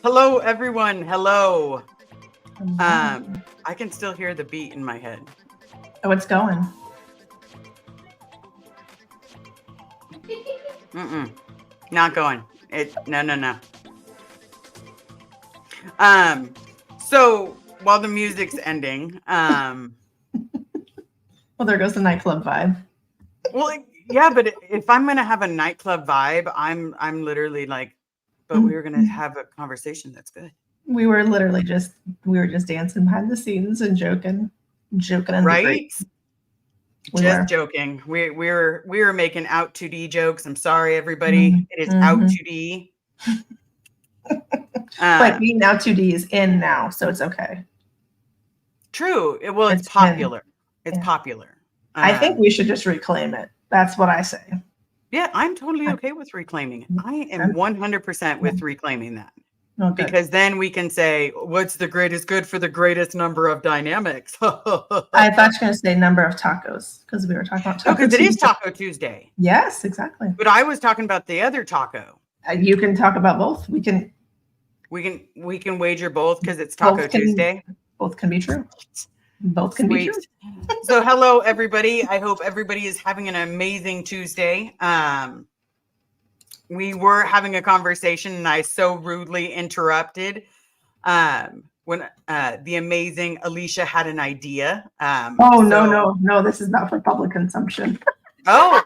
Hello, everyone. Hello. Hello. I can still hear the beat in my head. Oh, it's going. Not going. No. So while the music's ending, Well, there goes the nightclub vibe. well, yeah, but if I'm gonna have a nightclub vibe, I'm literally like, but we were gonna have a conversation that's good. We were literally just dancing behind the scenes and joking in Right? the grate. Just joking. We were making out 2D jokes. I'm sorry, everybody. It is out 2D. But being now 2D is in now, so it's okay. True. Well, it's popular. It's popular. I think we should just reclaim it. That's what I say. Yeah, I'm totally okay with reclaiming it. I am 100% with reclaiming that. Oh, because then we can say, what's the greatest good for the greatest number of dynamics? I thought you were going to say number of tacos because we were talking about Taco Tuesday. It is Taco Tuesday. Yes, exactly. But I was talking about the other taco. You can talk about both. We can wager both because it's Taco Tuesday. Both can be true. Both can be true. So hello, everybody. I hope everybody is having an amazing Tuesday. We were having a conversation and I so rudely interrupted when the amazing Alicia had an idea. No, this is not for public consumption. Oh.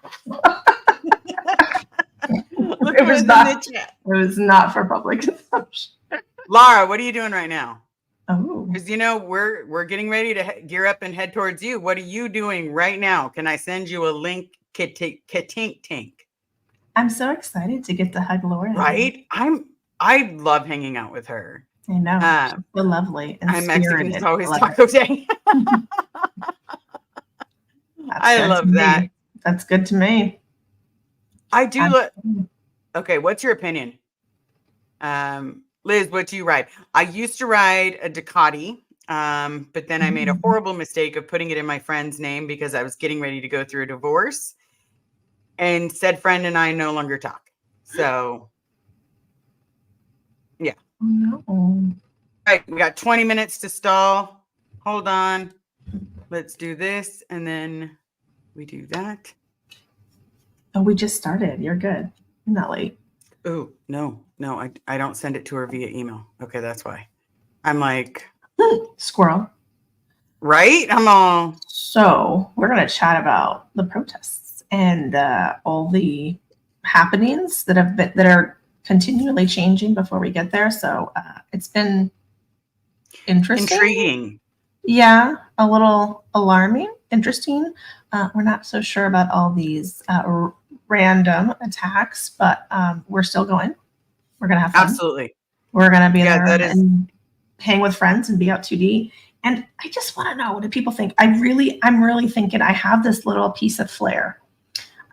It was not for public consumption. Laura, what are you doing right now? Oh. Because we're getting ready to gear up and head towards you. What are you doing right now? Can I send you a link? Tink. I'm so excited to get to hug Laura. Right? I love hanging out with her. I know. She's so lovely. And I'm Mexican. It's always Taco Day. I love that. That's good to me. I do. Okay, what's your opinion? Liz, what do you ride? I used to ride a Ducati, but then I made a horrible mistake of putting it in my friend's name because I was getting ready to go through a divorce. And said friend and I no longer talk. So, yeah. No. All right, we got 20 minutes to stall. Hold on. Let's do this, and then we do that. Oh, we just started. You're good. You're not late. Oh, no. I don't send it to her via email. Okay, that's why. I'm like... Squirrel. Right? I'm all... So, we're going to chat about the protests. And all the happenings that are continually changing before we get there. So it's been interesting. Intriguing. Yeah, a little alarming, interesting. We're not so sure about all these random attacks, but we're still going. We're going to have fun. Absolutely. We're going to be there and hang with friends and be out 2D. And I just want to know, what do people think? I'm really thinking I have this little piece of flair.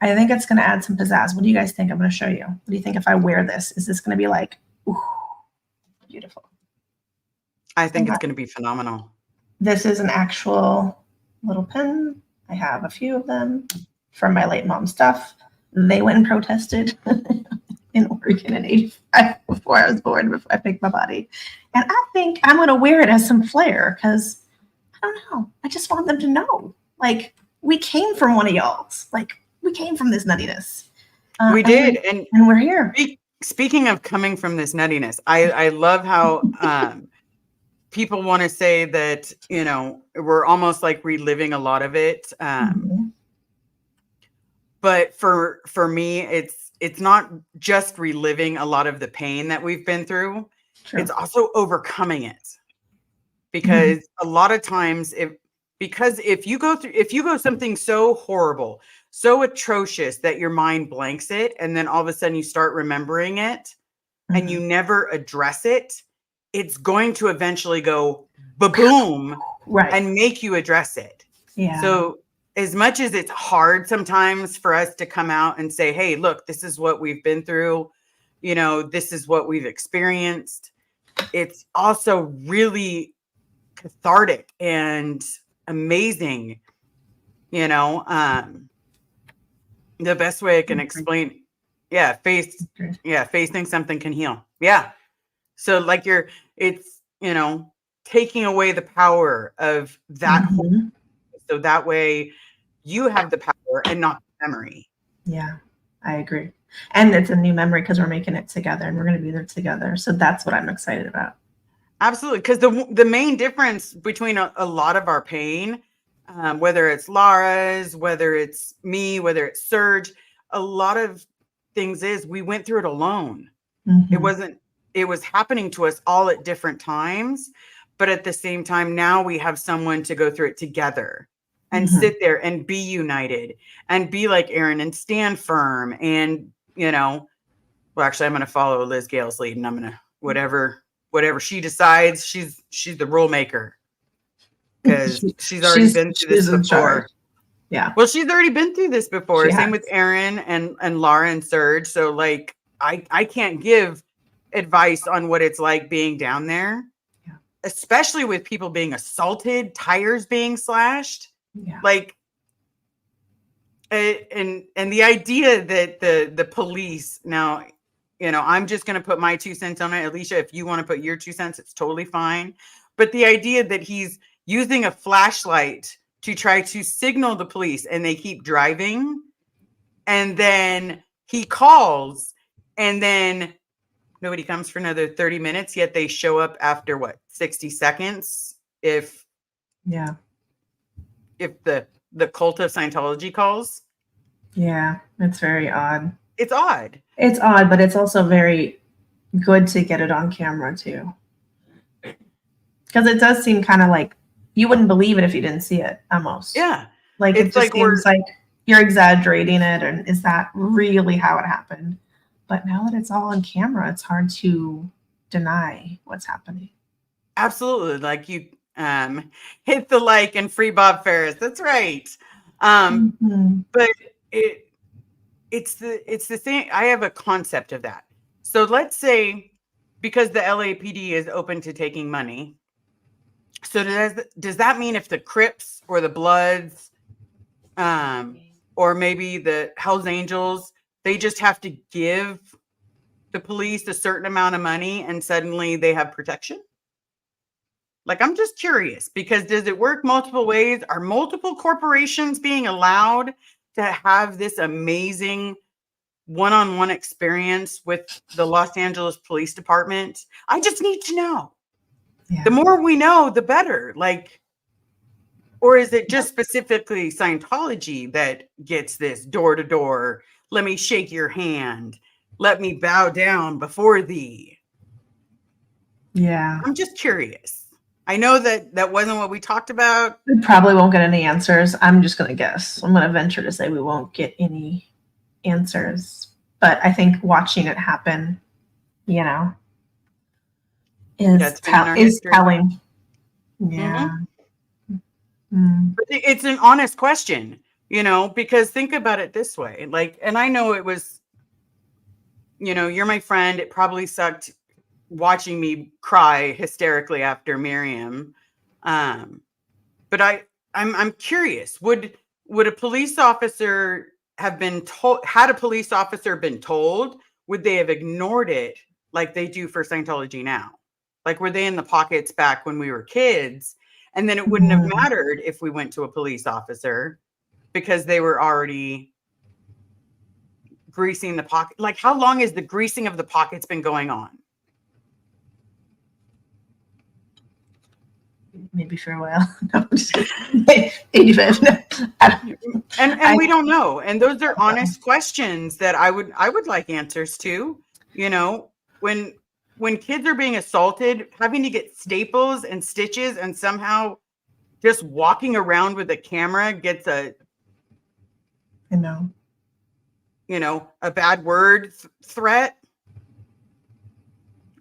I think it's going to add some pizzazz. What do you guys think? I'm going to show you. What do you think if I wear this? Is this going to be like, ooh, beautiful? I think it's going to be phenomenal. This is an actual little pin. I have a few of them from my late mom's stuff. They went and protested in Oregon in '85 before I was born, before I picked my body. And I think I'm going to wear it as some flair because, I don't know, I just want them to know. Like, we came from one of y'all's. Like, we came from this nuttiness. We did. And we're here. Speaking of coming from this nuttiness, I love how people want to say that, we're almost like reliving a lot of it. But for me, it's not just reliving a lot of the pain that we've been through. True. It's also overcoming it. Because a lot of times if you go something so horrible, so atrocious that your mind blanks it, and then all of a sudden you start remembering it and you never address it, it's going to eventually go ba-boom and make you address it. Yeah. So as much as it's hard sometimes for us to come out and say, hey, look, this is what we've been through, this is what we've experienced. It's also really cathartic and amazing, the best way I can explain, facing something can heal. Yeah. So like it's, taking away the power of that whole, so that way you have the power and not the memory. Yeah, I agree. And it's a new memory because we're making it together and we're going to be there together. So that's what I'm excited about. Absolutely. Because the main difference between a lot of our pain, whether it's Lara's, whether it's me, whether it's Serge, a lot of things is we went through it alone. It was happening to us all at different times. But at the same time, now we have someone to go through it together and sit there and be united and be like Aaron and stand firm. And, well, actually, I'm going to follow Liz Gale's lead and I'm going to, whatever she decides, she's the rule maker because she's already been through this before. Yeah. Well, she's already been through this before. Same with Aaron and Lara and Serge. So like, I can't give advice on what it's like being down there, especially with people being assaulted, tires being slashed. Yeah. Like, and the idea that the police now, I'm just going to put my 2 cents on it. Alicia, if you want to put your 2 cents, it's totally fine. But the idea that he's using a flashlight to try to signal the police and they keep driving, and then he calls and then nobody comes for another 30 minutes, yet they show up after 60 seconds if the cult of Scientology calls. Yeah, it's very odd. It's odd. It's odd, but it's also very good to get it on camera too. Because it does seem kind of like you wouldn't believe it if you didn't see it, almost. Yeah. Like it just seems like you're exaggerating it, and is that really how it happened? But now that it's all on camera, it's hard to deny what's happening. Absolutely. Like you hit the like and free Bob Ferris. That's right. But it's the thing. I have a concept of that. So let's say because the LAPD is open to taking money. So does that mean if the Crips or the Bloods, or maybe the Hells Angels, they just have to give the police a certain amount of money and suddenly they have protection? Like, I'm just curious, because does it work multiple ways? Are multiple corporations being allowed to have this amazing one-on-one experience with the Los Angeles Police Department? I just need to know. Yeah. The more we know, the better. Like, or is it just specifically Scientology that gets this door to door? Let me shake your hand. Let me bow down before thee. Yeah. I'm just curious. I know that wasn't what we talked about. We probably won't get any answers. I'm just going to guess. I'm going to venture to say we won't get any answers. But I think watching it happen, is telling. Yeah. But it's an honest question, because think about it this way. Like, and I know it was, you're my friend. It probably sucked watching me cry hysterically after Miriam. But I'm curious, would a police officer have been told, had a police officer been told, would they have ignored it like they do for Scientology now? Like, were they in the pockets back when we were kids? And then it wouldn't have mattered if we went to a police officer because they were already greasing the pocket. Like, how long has the greasing of the pockets been going on? Maybe for a while. No, 85. And we don't know. And those are honest questions that I would like answers to. When kids are being assaulted, having to get staples and stitches, and somehow just walking around with a camera gets a bad word threat.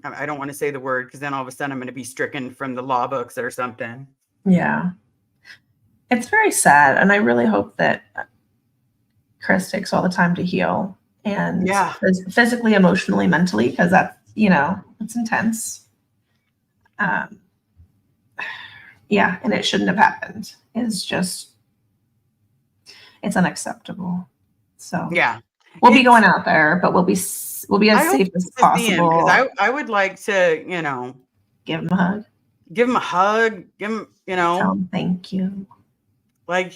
I don't want to say the word because then all of a sudden I'm going to be stricken from the law books or something. Yeah. It's very sad. And I really hope that Chris takes all the time to heal and physically, emotionally, mentally, because that's, it's intense. And it shouldn't have happened. It's unacceptable. So, yeah. We'll be going out there, but we'll be as safe as possible. Because I would like to, give him a hug. Give him a hug. Give him, Tell him thank you. Like,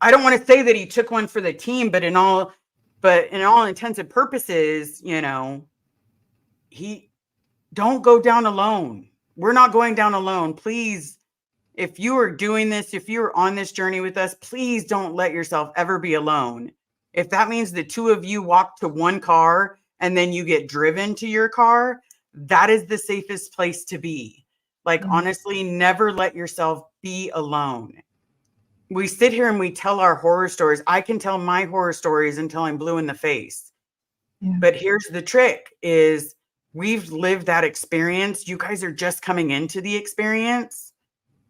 I don't want to say that he took one for the team, but in all intents and purposes, he don't go down alone. We're not going down alone. Please, if you are doing this, if you're on this journey with us, please don't let yourself ever be alone. If that means the two of you walk to one car and then you get driven to your car, that is the safest place to be. Like, honestly, never let yourself be alone. We sit here and we tell our horror stories. I can tell my horror stories until I'm blue in the face. Yeah. But here's the trick is we've lived that experience. You guys are just coming into the experience.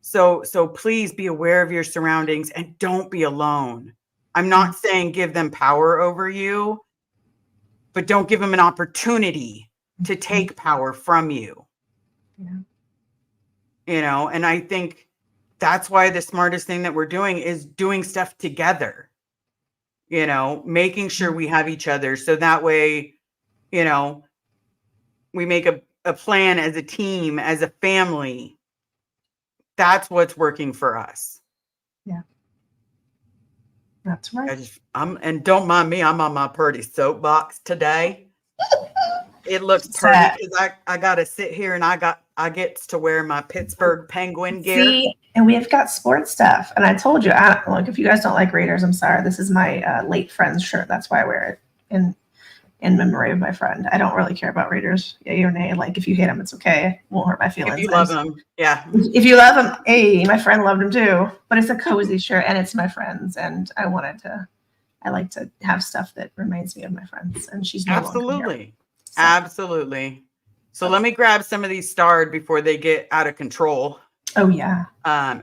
So please be aware of your surroundings and don't be alone. I'm not saying give them power over you, but don't give them an opportunity to take power from you. Yeah. And I think that's why the smartest thing that we're doing is doing stuff together, making sure we have each other. So that way, we make a plan as a team, as a family. That's what's working for us. Yeah. That's right. And don't mind me, I'm on my pretty soapbox today. It looks pretty because I got to sit here and I get to wear my Pittsburgh Penguin gear. See, and we've got sports stuff. And I told you, look, if you guys don't like Raiders, I'm sorry. This is my late friend's shirt. That's why I wear it in memory of my friend. I don't really care about Raiders, yay or nay. Like, if you hate them, it's okay. It won't hurt my feelings. If you love them, yeah. If you love them, hey, my friend loved them too. But it's a cozy shirt, and it's my friend's. And I like to have stuff that reminds me of my friends. And she's no absolutely, here, so. Absolutely. So let me grab some of these starred before they get out of control. Oh yeah. I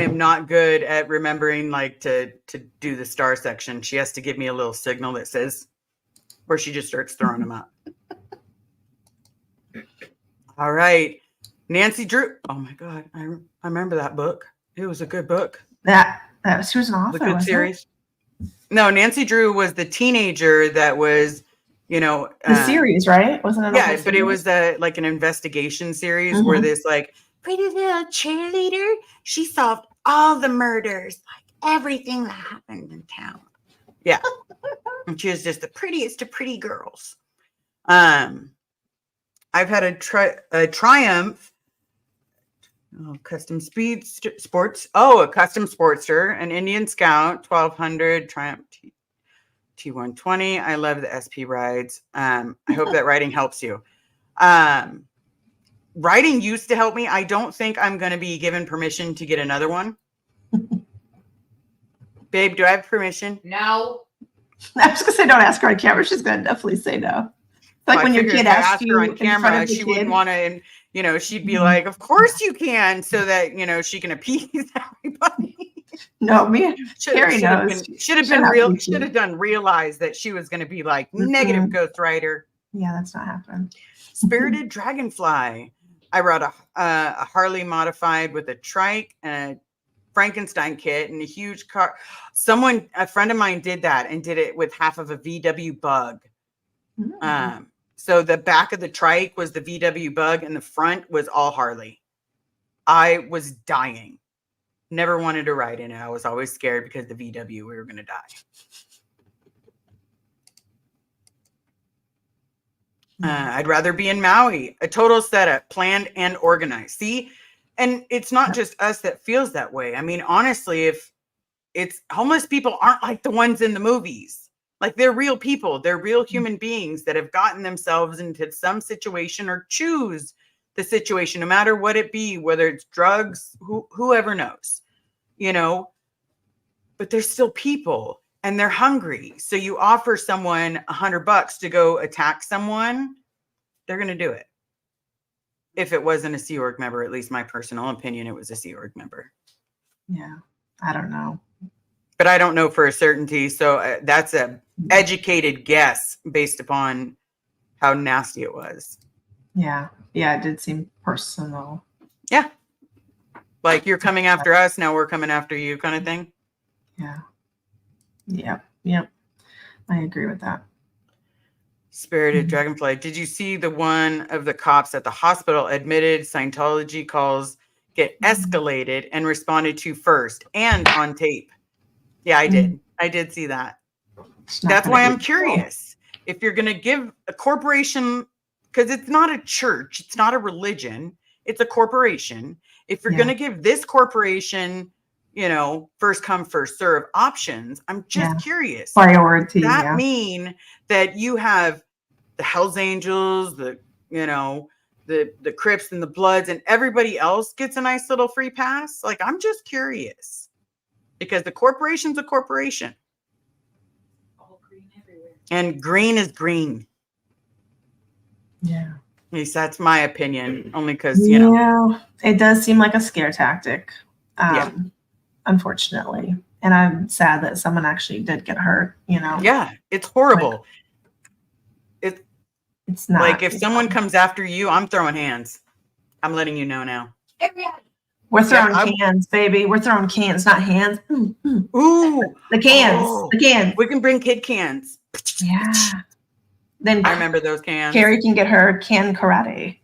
am not good at remembering to do the star section. She has to give me a little signal that says, or she just starts throwing them out. All right. Nancy Drew. Oh my God. I remember that book. It was a good book. She was an author. A good series. No, Nancy Drew was the teenager that was, the series, right? Wasn't it? Yeah, but it was like an investigation series where this pretty little cheerleader, she solved all the murders, like everything that happened in town. Yeah. And she was just the prettiest of pretty girls. I've had a Triumph, custom sports. Oh, a custom Sportster, an Indian Scout, 1200 Triumph T120. I love the SP rides. I hope that riding helps you. Writing used to help me. I don't think I'm going to be given permission to get another one. Babe, do I have permission? No. I was going to say, don't ask her on camera. She's going to definitely say no. It's like when your kid asks you her on camera, she wouldn't want to, and she'd be like, of course you can, so that, she can appease everybody. No, Carrie knows. Should have done realize that she was going to be like negative ghostwriter. Yeah, that's not happening. Spirited Dragonfly. I brought a Harley modified with a trike and a Frankenstein kit and a huge car. A friend of mine did that and did it with half of a VW Bug. So the back of the trike was the VW Bug and the front was all Harley. I was dying. Never wanted to ride in it. I was always scared because the VW, we were going to die. I'd rather be in Maui. A total setup, planned and organized. See? And it's not just us that feels that way. I mean, honestly, if it's homeless people aren't like the ones in the movies. Like, they're real people. They're real human beings that have gotten themselves into some situation or choose the situation, no matter what it be, whether it's drugs, whoever knows, but they're still people and they're hungry. So you offer someone $100 to go attack someone, they're going to do it. If it wasn't a Sea Org member, at least my personal opinion, it was a Sea Org member. Yeah. I don't know. But I don't know for a certainty. So that's a educated guess based upon how nasty it was. Yeah. Yeah. It did seem personal. Yeah. Like, you're coming after us. Now we're coming after you kind of thing. Yeah. Yep. Yep. I agree with that. Spirited Dragonfly. Did you see the one of the cops at the hospital admitted Scientology calls get escalated and responded to first and on tape? Yeah, I did. I did see that. That's why I'm curious. If you're going to give a corporation, because it's not a church, it's not a religion, it's a corporation. If you're going to give this corporation, first come, first serve options, I'm just curious. Priority. Does that mean that you have the Hells Angels, the Crips and the Bloods, and everybody else gets a nice little free pass? Like, I'm just curious, because the corporation's a corporation. All green everywhere. And green is green. Yeah. At least that's my opinion, only because, it does seem like a scare tactic, unfortunately. And I'm sad that someone actually did get hurt, Yeah, it's horrible. It's not. Like, if someone comes after you, I'm throwing hands. I'm letting you know now. We're throwing cans, baby. We're throwing cans, not hands. Ooh. The cans. Oh. The cans. We can bring kid cans. Yeah. Then I remember those cans. Carrie can get her can karate.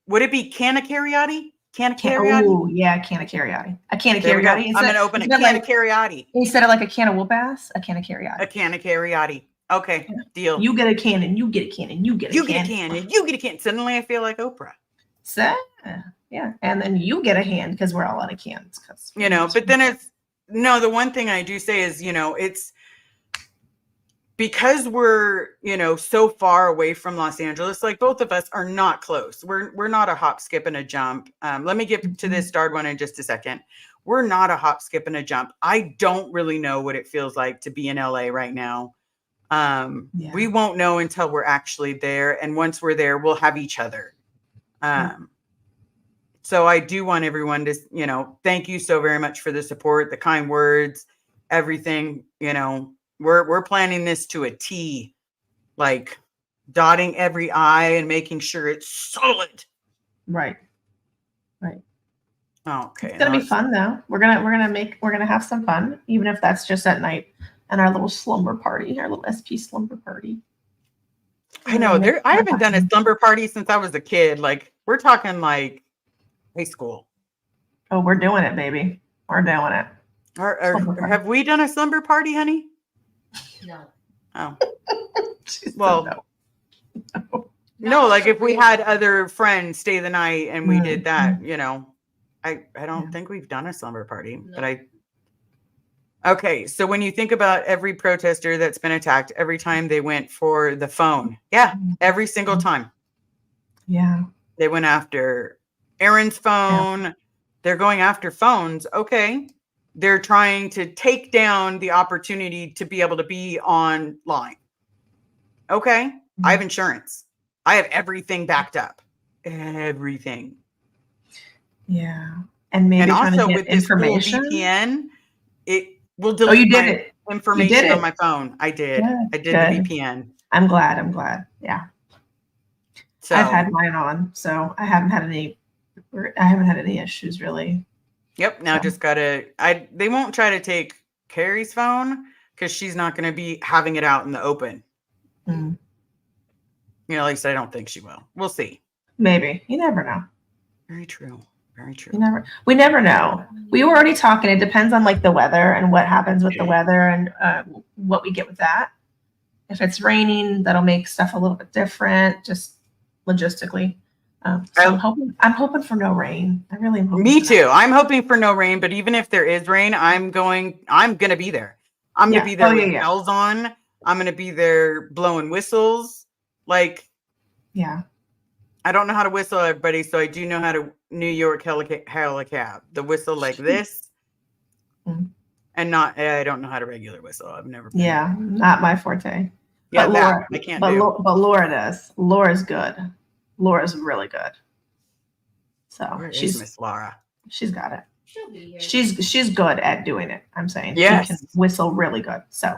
Would it be can of karate? Can of karate? Oh, yeah, can of karate. A can of karate. I'm going to open a can of karate. Instead of like a can of whoop ass, a can of karate. A can of karate. Okay, deal. You get a can and you get a can and you get a can. You get a can and you get a can. Suddenly I feel like Oprah. So, yeah. And then you get a hand because we're all out of cans. But then the one thing I do say is, it's because we're, so far away from Los Angeles, like both of us are not close. We're not a hop, skip, and a jump. Let me get to this starred one in just a second. We're not a hop, skip, and a jump. I don't really know what it feels like to be in LA right now. We won't know until we're actually there. And once we're there, we'll have each other. So I do want everyone to, thank you so very much for the support, the kind words, everything. We're planning this to a T, like dotting every I and making sure it's solid. Right. Okay. It's gonna be fun though. We're gonna have some fun, even if that's just at night. And our little slumber party, our little SP slumber party. I know. I haven't done a slumber party since I was a kid. Like, we're talking like high school. Oh, we're doing it, baby. We're doing it. Have we done a slumber party, honey? No. Oh. Well, no, like if we had other friends stay the night and we did that, I don't think we've done a slumber party, but okay, so when you think about every protester that's been attacked, every time they went for the phone, every single time. Yeah. They went after Aaron's phone. Yeah. They're going after phones. Okay. They're trying to take down the opportunity to be able to be online. Okay. I have insurance. I have everything backed up. Everything. Yeah. And maybe also with this VPN, it will delete information on my phone. I did. Good. I did the VPN. I'm glad. Yeah. So I've had mine on, so I haven't had any issues really. Yep. Now just they won't try to take Carrie's phone because she's not going to be having it out in the open. Mm. At least I don't think she will. We'll see. Maybe. You never know. Very true. Very true. We never know. We were already talking. It depends on like the weather and what happens with the weather and what we get with that. If it's raining, that'll make stuff a little bit different, just logistically. So I'm hoping for no rain. I really am hoping. Me too. I'm hoping for no rain, but even if there is rain, I'm gonna be there. I'm gonna be there with bells on. I'm gonna be there blowing whistles. Like, yeah. I don't know how to whistle, everybody, so I do know how to New York helicab. The whistle like this, and I don't know how to regular whistle. I've never been. Yeah, not my forte. Yeah, but Laura, I can't but Laura does. Laura's good. Laura's really good. So she's Miss Laura. She's got it. She'll be here. She's good at doing it. I'm saying yes. She can whistle really good. So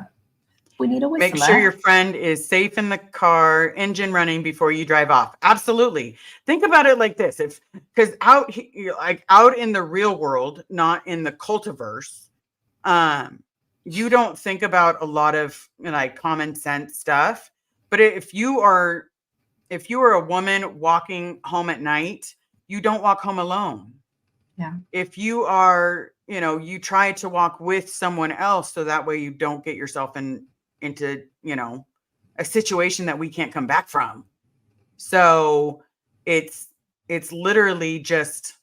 we need a whistle. Make sure your friend is safe in the car, engine running before you drive off. Absolutely. Think about it like this: because out in the real world, not in the cultiverse, you don't think about a lot of like common sense stuff. But if you are a woman walking home at night, you don't walk home alone. Yeah. If you are, you try to walk with someone else so that way you don't get yourself into, a situation that we can't come back from. So it's literally just,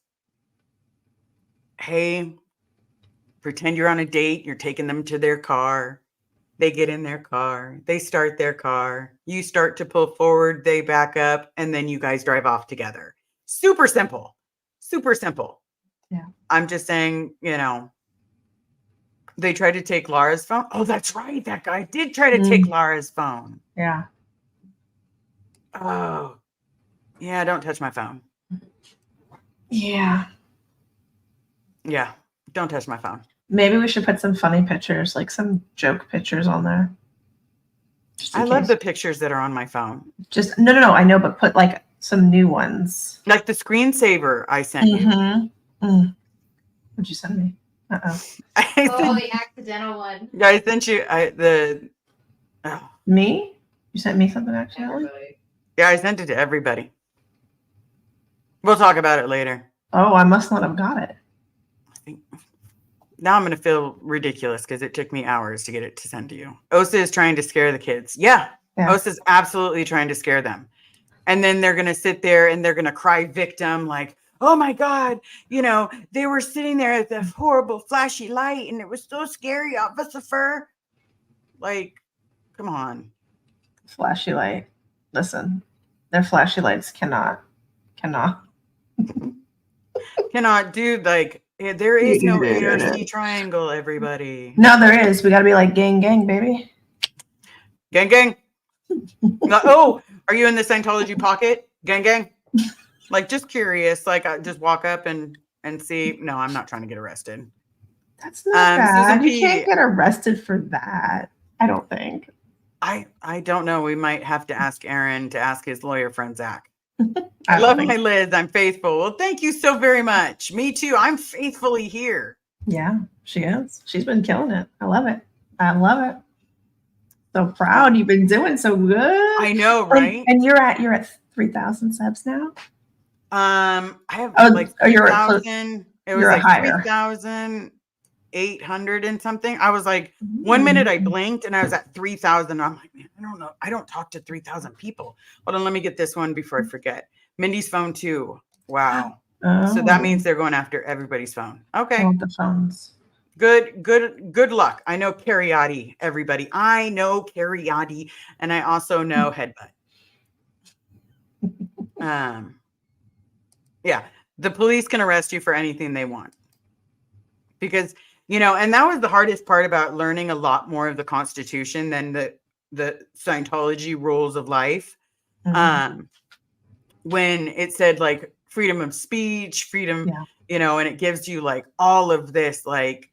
hey, pretend you're on a date, you're taking them to their car. They get in their car, they start their car, you start to pull forward, they back up, and then you guys drive off together. Super simple. Super simple. Yeah. I'm just saying, they tried to take Laura's phone. Oh, that's right. That guy did try to take Laura's phone. Yeah. Oh, yeah. Don't touch my phone. Yeah. Yeah. Don't touch my phone. Maybe we should put some funny pictures, like some joke pictures on there. I love the pictures that are on my phone. Just no. I know, but put like some new ones. Like the screensaver I sent you. What'd you send me? Oh, the accidental one. Yeah, I sent you Me? You sent me something accidentally? Everybody. Yeah, I sent it to everybody. We'll talk about it later. Oh, I must not have got it. I think now I'm going to feel ridiculous because it took me hours to get it to send to you. Osa is trying to scare the kids. Yeah. Osa's absolutely trying to scare them. And then they're going to sit there and they're going to cry victim like, oh my God, they were sitting there at the horrible flashy light and it was so scary, Officer Fur. Like, come on. Flashy light. Listen, their flashy lights cannot. Dude, like, there is no ARC triangle, everybody. No, there is. We got to be like gang, baby. Gang. Oh, are you in the Scientology pocket? Gang. Like, just curious. Like, I just walk up and see. No, I'm not trying to get arrested. That's not bad. You can't get arrested for that. I don't think. I don't know. We might have to ask Aaron to ask his lawyer friend, Zach. I love my Liz. I'm faithful. Well, thank you so very much. Me too. I'm faithfully here. Yeah, she is. She's been killing it. I love it. So proud. You've been doing so good. I know, right? And you're at 3,000 subs now. I have like 3,000. It was like 3,800 and something. I was like, 1 minute I blinked and I was at 3,000. I'm like, man, I don't know. I don't talk to 3,000 people. Hold on, let me get this one before I forget. Mindy's phone too. Wow. So that means they're going after everybody's phone. Okay. I want the phones. Good luck. I know Cariotti, everybody. I know Cariotti, and I also know Headbutt. Yeah, the police can arrest you for anything they want. Because, and that was the hardest part about learning a lot more of the Constitution than the Scientology rules of life. When it said like freedom of speech, freedom, and it gives you like all of this, like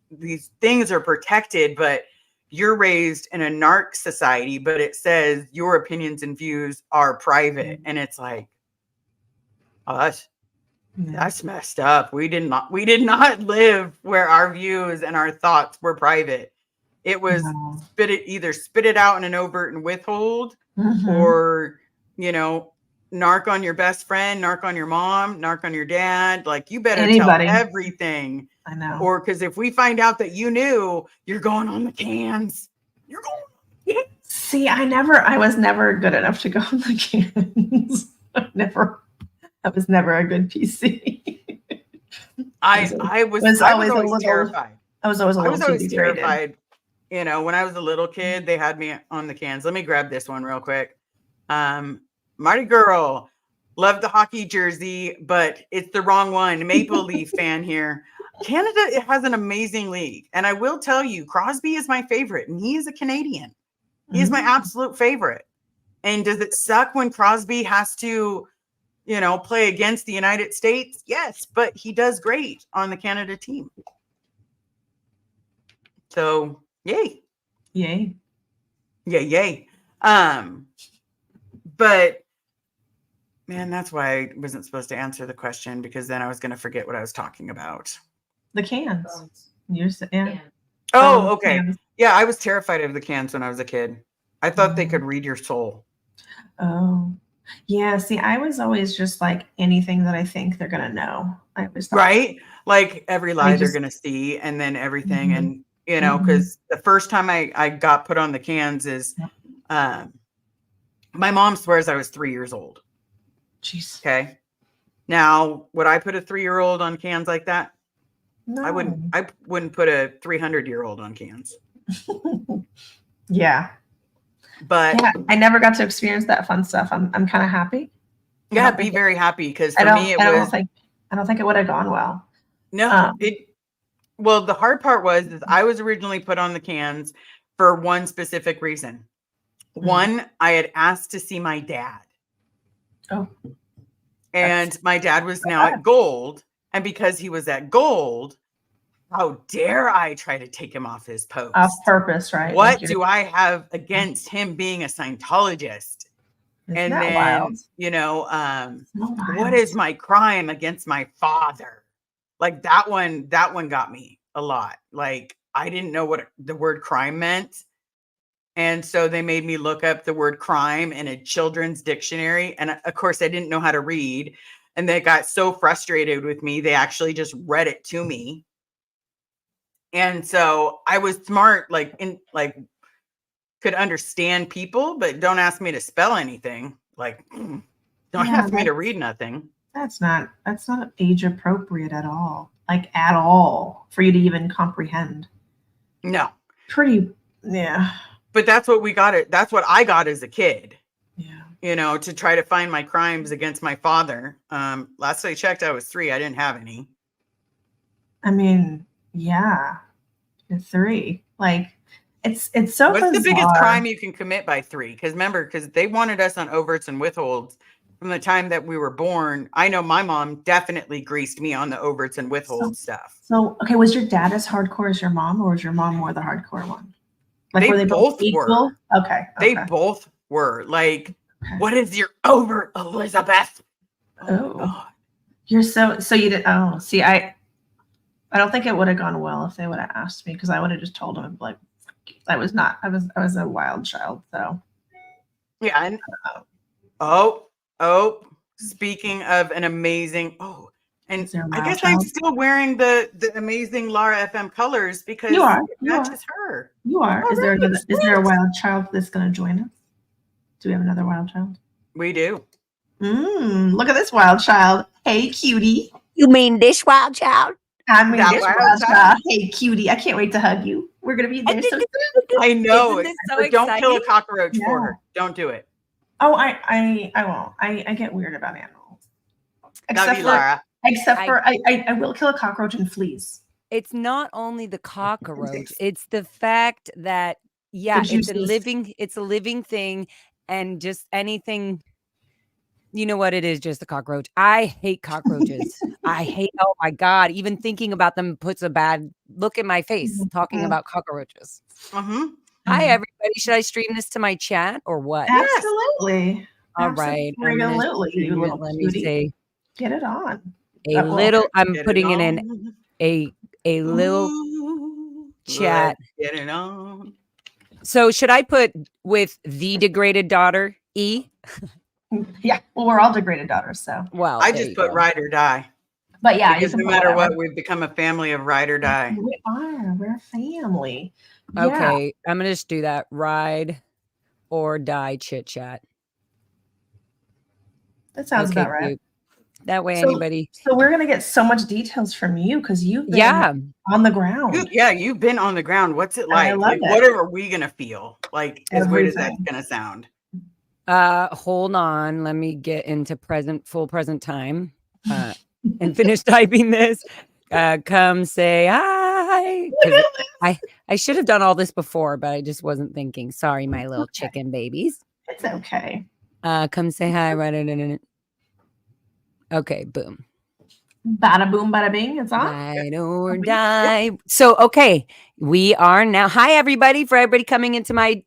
these things are protected, but you're raised in a narc society, but it says your opinions and views are private. And it's like, oh, that's messed up. We did not live where our views and our thoughts were private. It was either spit it out in an overt and withhold, or, narc on your best friend, narc on your mom, narc on your dad. Like, you better tell everything. I know. Or because if we find out that you knew, you're going on the cans. You're going on the cans. See, I was never good enough to go on the cans. I was never a good PC. I was always terrified. I was always terrified. When I was a little kid, they had me on the cans. Let me grab this one real quick. Marty Girl, love the hockey jersey, but it's the wrong one. Maple Leaf fan here. Canada has an amazing league. And I will tell you, Crosby is my favorite, and he is a Canadian. He is my absolute favorite. And does it suck when Crosby has to, play against the United States? Yes, but he does great on the Canada team. So, yay. Yay. Yay. But man, that's why I wasn't supposed to answer the question, because then I was going to forget what I was talking about. The cans. Oh, okay. Cans. Yeah, I was terrified of the cans when I was a kid. I thought they could read your soul. Oh, yeah. See, I was always just like anything that I think they're gonna know. I was Right? Like every lie they're just- going to see and then everything. Mhm. And, you know, because the first time I got put on the cans is my mom swears I was 3 years old. Jeez. Okay. Now, would I put a 3-year-old on cans like that? No. I wouldn't put a 300-year-old on cans. Yeah. But Yeah, I never got to experience that fun stuff. I'm kind of happy. yeah, be very happy because for me it I was don't think it would have gone well. no. Well, the hard part was is I was originally put on the cans for one specific reason. One, I had asked to see my dad. Oh. And my dad was now at gold. And because he was at gold, how dare I try to take him off his post? Off purpose, right? What do I have against him being a Scientologist? And then, wild? you know, So what is my crime against my father? Like that one got me a lot. Like I didn't know what the word crime meant. And so they made me look up the word crime in a children's dictionary. And of course, I didn't know how to read. And they got so frustrated with me, they actually just read it to me. And so I was smart, could understand people, but don't ask me to spell anything. Like, don't ask me to read nothing. That's not age appropriate at all. Like at all for you to even comprehend. No. Yeah. But that's what we got it. That's what I got as a kid. Yeah. You know, to try to find my crimes against my father. Last I checked, I was 3. I didn't have any. I mean, yeah. You're 3. Like it's so What's bizarre. the biggest crime you can commit by 3? Because remember, because they wanted us on overts and withholds from the time that we were born. I know my mom definitely greased me on the overts and withholds stuff. So, okay, was your dad as hardcore as your mom, or was your mom more the hardcore one? Like, They were they both equal? were. Okay. They both were. Like, what is your overt, Elizabeth? Oh. You're so you did. Oh, see, I don't think it would have gone well if they would have asked me, because I would have just told them like I was a wild child. So yeah. And speaking of an amazing and I guess I'm still wearing the amazing Lara FM colors because it matches her. You are. Is there a wild child that's going to join us? Do we have another wild child? We do. Look at this wild child. Hey, cutie. You mean this wild child? I mean this wild child. Hey, cutie. I can't wait to hug you. We're going to be there so soon. I know. So don't kill a cockroach for her. Don't do it. Oh, I won't. I get weird about animals. Love you, Lara. Except for I will kill a cockroach and fleas. It's not only the cockroach, it's the fact that it's a living thing, and just anything, you know what it is, just a cockroach. I hate cockroaches. Oh my God, even thinking about them puts a bad look in my face, talking about cockroaches. Hi everybody. Should I stream this to my chat or what? Absolutely. All right. Absolutely. You little Let cutie. me say get it on. I'm putting it in a little chat. Get it on. So should I put with the degraded daughter E? Yeah. Well, we're all degraded daughters, so. Well, I just put ride or die. But yeah, because no matter what, we've become a family of ride or die. We are. We're a family. Okay, yeah. I'm gonna just do that. Ride or die chit chat. That sounds about right. Dude. That way, anybody. So we're gonna get so much details from you because you've been on the ground. You've been on the ground. What's it like? What are we gonna feel? Like as weird as that's gonna sound. Hold on. Let me get into full present time. And finish typing this. Come say hi. I should have done all this before, but I just wasn't thinking. Sorry, my little chicken babies. It's okay. Come say hi. Right in. Okay, boom. Bada boom, bada bing. It's on. Ride or die. So, okay, we are now. Hi, everybody. For everybody coming into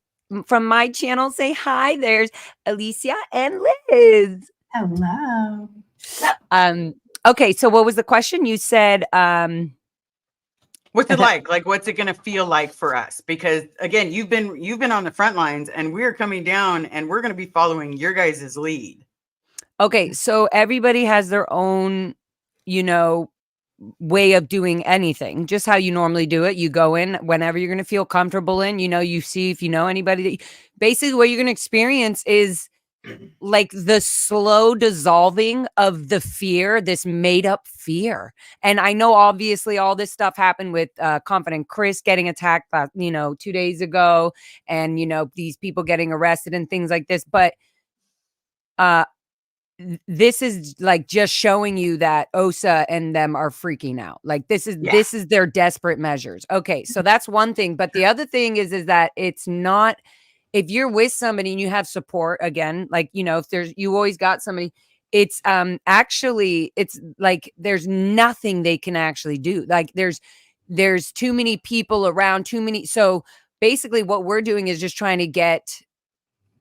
from my channel, say hi. There's Alicia and Liz. Hello. Okay, so what was the question? You said What's it like? Like, what's it going to feel like for us? Because again, you've been on the front lines, and we're coming down, and we're going to be following your guys' lead. Okay, so everybody has their own, way of doing anything, just how you normally do it. You go in whenever you're going to feel comfortable in, you see if you know anybody basically what you're going to experience is like the slow dissolving of the fear, this made up fear. And I know obviously all this stuff happened with Confident Chris getting attacked, 2 days ago, and, these people getting arrested and things like this. But this is like just showing you that Osa and them are freaking out. Like this is their desperate measures. Okay, so that's one thing. But the other thing is that it's not, if you're with somebody and you have support, again, like, if you always got somebody, it's actually, it's like there's nothing they can actually do. Like there's too many people around, so basically what we're doing is just trying to get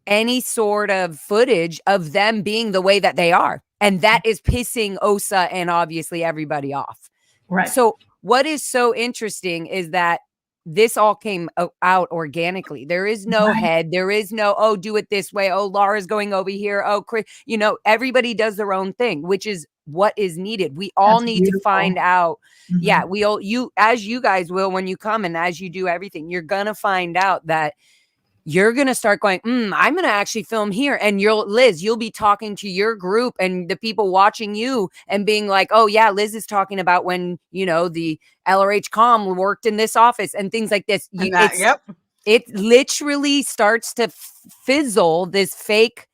any sort of footage of them being the way that they are. And that is pissing Osa and obviously everybody off. Right. So what is so interesting is that this all came out organically. There is no head. There is no, oh, do it this way. Oh, Laura's going over here. Oh, Chris, everybody does their own thing, which is what is needed. We all need to find out. Yeah, as you guys will, when you come and as you do everything, you're going to find out that you're going to start going, I'm going to actually film here. And you'll be talking to your group and the people watching you and being like, oh yeah, Liz is talking about when, the LRH comm worked in this office and things like this. It literally starts to fizzle this fake,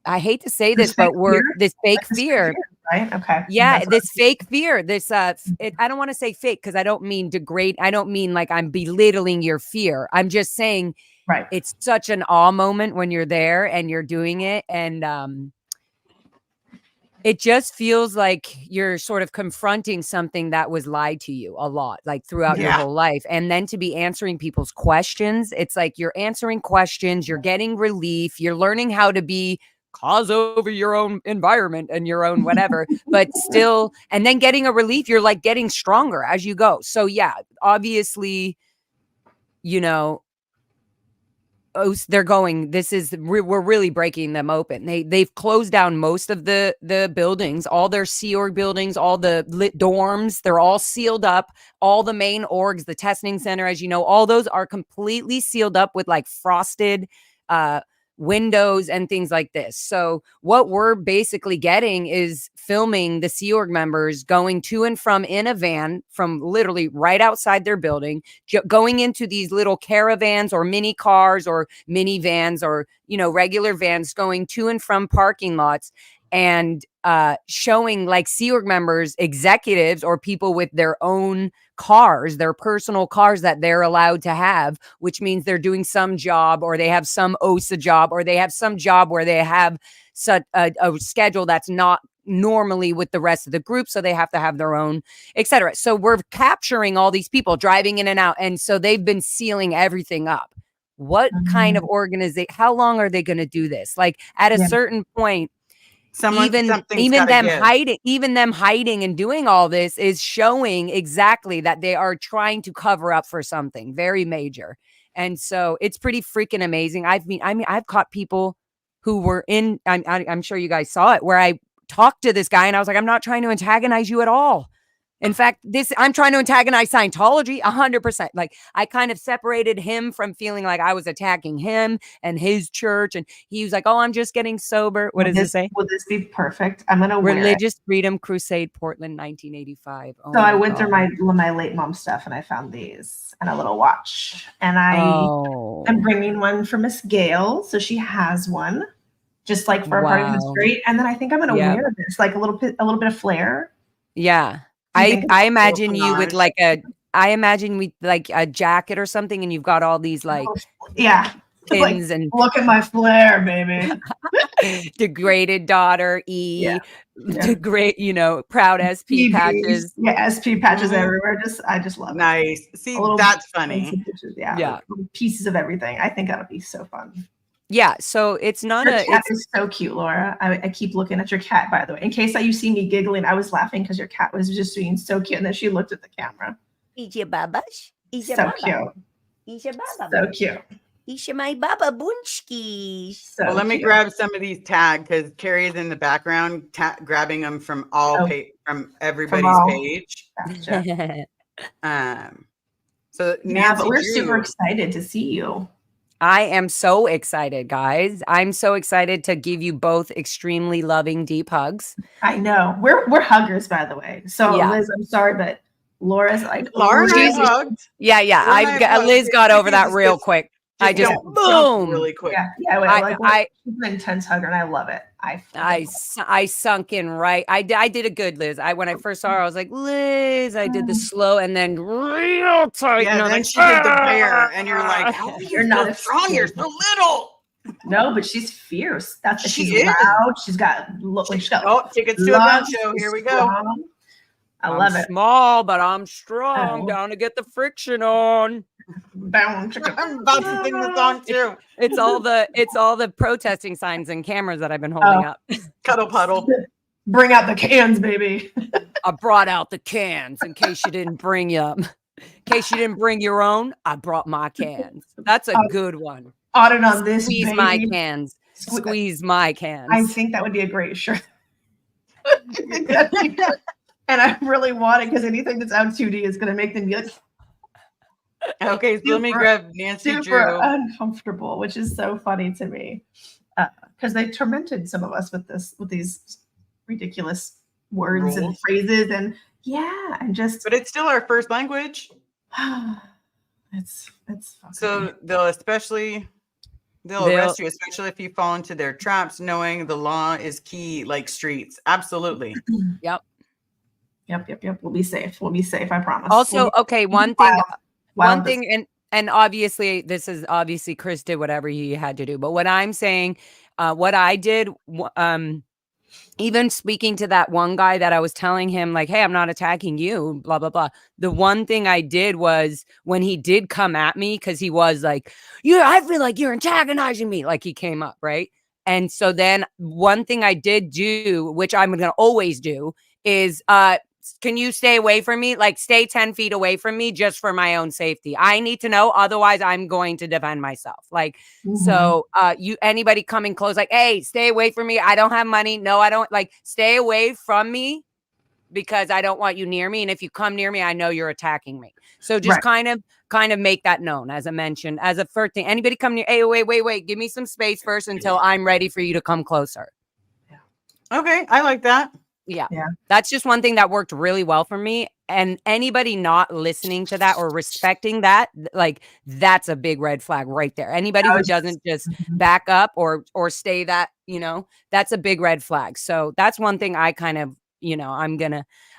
I hate to say this, but this fake fear. Right. Okay. Yeah. This fake fear, I don't want to say fake because I don't mean degrade. I don't mean like I'm belittling your fear. I'm just saying, right. It's such an awe moment when you're there and you're doing it. And it just feels like you're sort of confronting something that was lied to you a lot, like throughout your whole life. And then to be answering people's questions, it's like you're answering questions, you're getting relief, you're learning how to be cause over your own environment and your own whatever, but still, and then getting a relief, you're like getting stronger as you go. So yeah, obviously, they're going, we're really breaking them open. They've closed down most of the buildings, all their Sea Org buildings, all the lit dorms, they're all sealed up. All the main orgs, the testing center, as you know, all those are completely sealed up with like frosted windows and things like this. So what we're basically getting is filming the Sea Org members going to and from in a van from literally right outside their building, going into these little caravans or mini cars or minivans or, regular vans, going to and from parking lots and showing like Sea Org members, executives or people with their own cars, their personal cars that they're allowed to have, which means they're doing some job or they have some OSA job or they have some job where they have such a schedule that's not normally with the rest of the group. So they have to have their own, etc. So we're capturing all these people driving in and out. And so they've been sealing everything up. What kind of organization, how long are they going to do this? Like at a certain point, even them hiding and doing all this is showing exactly that they are trying to cover up for something very major. And so it's pretty freaking amazing. I've caught people who were in, I'm sure you guys saw it, where I talked to this guy and I was like, I'm not trying to antagonize you at all. In fact, I'm trying to antagonize Scientology 100%. Like I kind of separated him from feeling like I was attacking him and his church. And he was like, oh, I'm just getting sober. What does it say? Will this be perfect? I'm going to wear Religious Freedom Crusade, Portland, 1985. Oh, so I went through my late mom stuff and I found these and a little watch. And I'm bringing one for Miss Gail. So she has one just like for a party in the street. And then I think I'm going to wear this, like a little bit of flair. Yeah. I imagine you with like a jacket or something, and you've got all these like pins and look at my flair, baby. Degraded daughter, proud SP patches. Yeah, SP patches everywhere. I just love it. Nice. See, that's funny. Yeah. Pieces of everything. I think that'll be so fun. Yeah, so it's not your cat is so cute, Laura. I keep looking at your cat, by the way. In case that you see me giggling, I was laughing because your cat was just being so cute, and then she looked at the camera. Isha babash. Isha So baba. cute. Isha baba. So cute. Isha my baba bunchki. So Well, let me cute. grab some of these tags because Carrie is in the background grabbing them from from everybody's all. page. Gotcha. So Yeah, but Nancy we're super Drew, excited to see you. I am so excited, guys. I'm so excited to give you both extremely loving, deep hugs. I know. We're huggers, by the way. So Yeah. Liz, I'm sorry, but Laura's like, Laura and I really- hugged. Yeah. Laura and I hugged. Liz got over that Just- real quick. I just don't boom. jump really quick. she's an intense hugger, and I love it. I sunk in right. I did a good Liz. When I first saw her, I was like, Liz. I did the slow and then real tight. Yeah, then she did the bear, and you're like, how are you not strong? You're so little. No, but she's fierce. She she's is. loud. She's got Tickets to a gun show. Here we go. Strong. I love it. Small, but I'm strong. Down to get the friction on. Bound. I'm about to sing the song too. It's all the protesting signs and cameras that I've been holding up. Cuddle puddle. Bring out the cans, baby. I brought out the cans in case you didn't bring them. In case you didn't bring your own, I brought my cans. That's a good one. On this, squeeze baby. my cans. Squeeze my cans. I think that would be a great shirt. And I really want it because anything that's out 2D is going to make them be like, okay, so let me grab Nancy super Drew. Uncomfortable, which is so funny to me because they tormented some of us with these ridiculous words and phrases and but it's still our first language. it's so they'll arrest you, especially if you fall into their traps. Knowing the law is key, like streets. Absolutely. Yep. We'll be safe. I promise. Also, okay, one thing, and obviously Chris did whatever he had to do. But what I'm saying, what I did, even speaking to that one guy that I was telling him, like, hey, I'm not attacking you, blah, blah, blah. The one thing I did was when he did come at me, because he was like, I feel like you're antagonizing me. Like he came up, right? And so then one thing I did do, which I'm going to always do, is can you stay away from me? Like stay 10 feet away from me just for my own safety. I need to know. Otherwise, I'm going to defend myself. Like, so anybody coming close, like, hey, stay away from me. I don't have money. No, I don't. Like, stay away from me because I don't want you near me. And if you come near me, I know you're attacking me. So just kind of make that known, as I mentioned, as a first thing. Anybody come near, hey, wait, give me some space first until I'm ready for you to come closer. Okay, I like that. Yeah. That's just one thing that worked really well for me. And anybody not listening to that or respecting that, like that's a big red flag right there. Anybody who doesn't just back up or stay that, that's a big red flag. So that's one thing I kind of,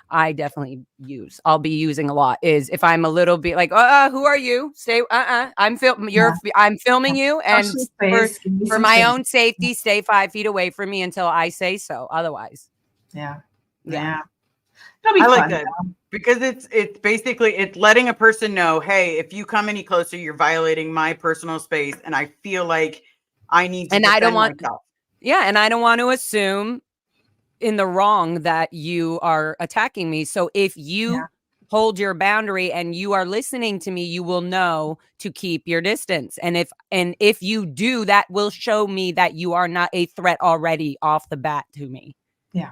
I definitely I'll be using a lot is if I'm a little bit like, who are you? Stay, I'm filming you. And for my own safety, stay 5 feet away from me until I say so. Otherwise. Yeah. It'll be fun, like that because it's basically it's letting a person know, hey, if you come any closer, you're violating my personal space, and I feel like I need to. And I don't want, and I don't want to assume in the wrong that you are attacking me. So if you hold your boundary and you are listening to me, you will know to keep your distance. And if you do, that will show me that you are not a threat already off the bat to me. Yeah.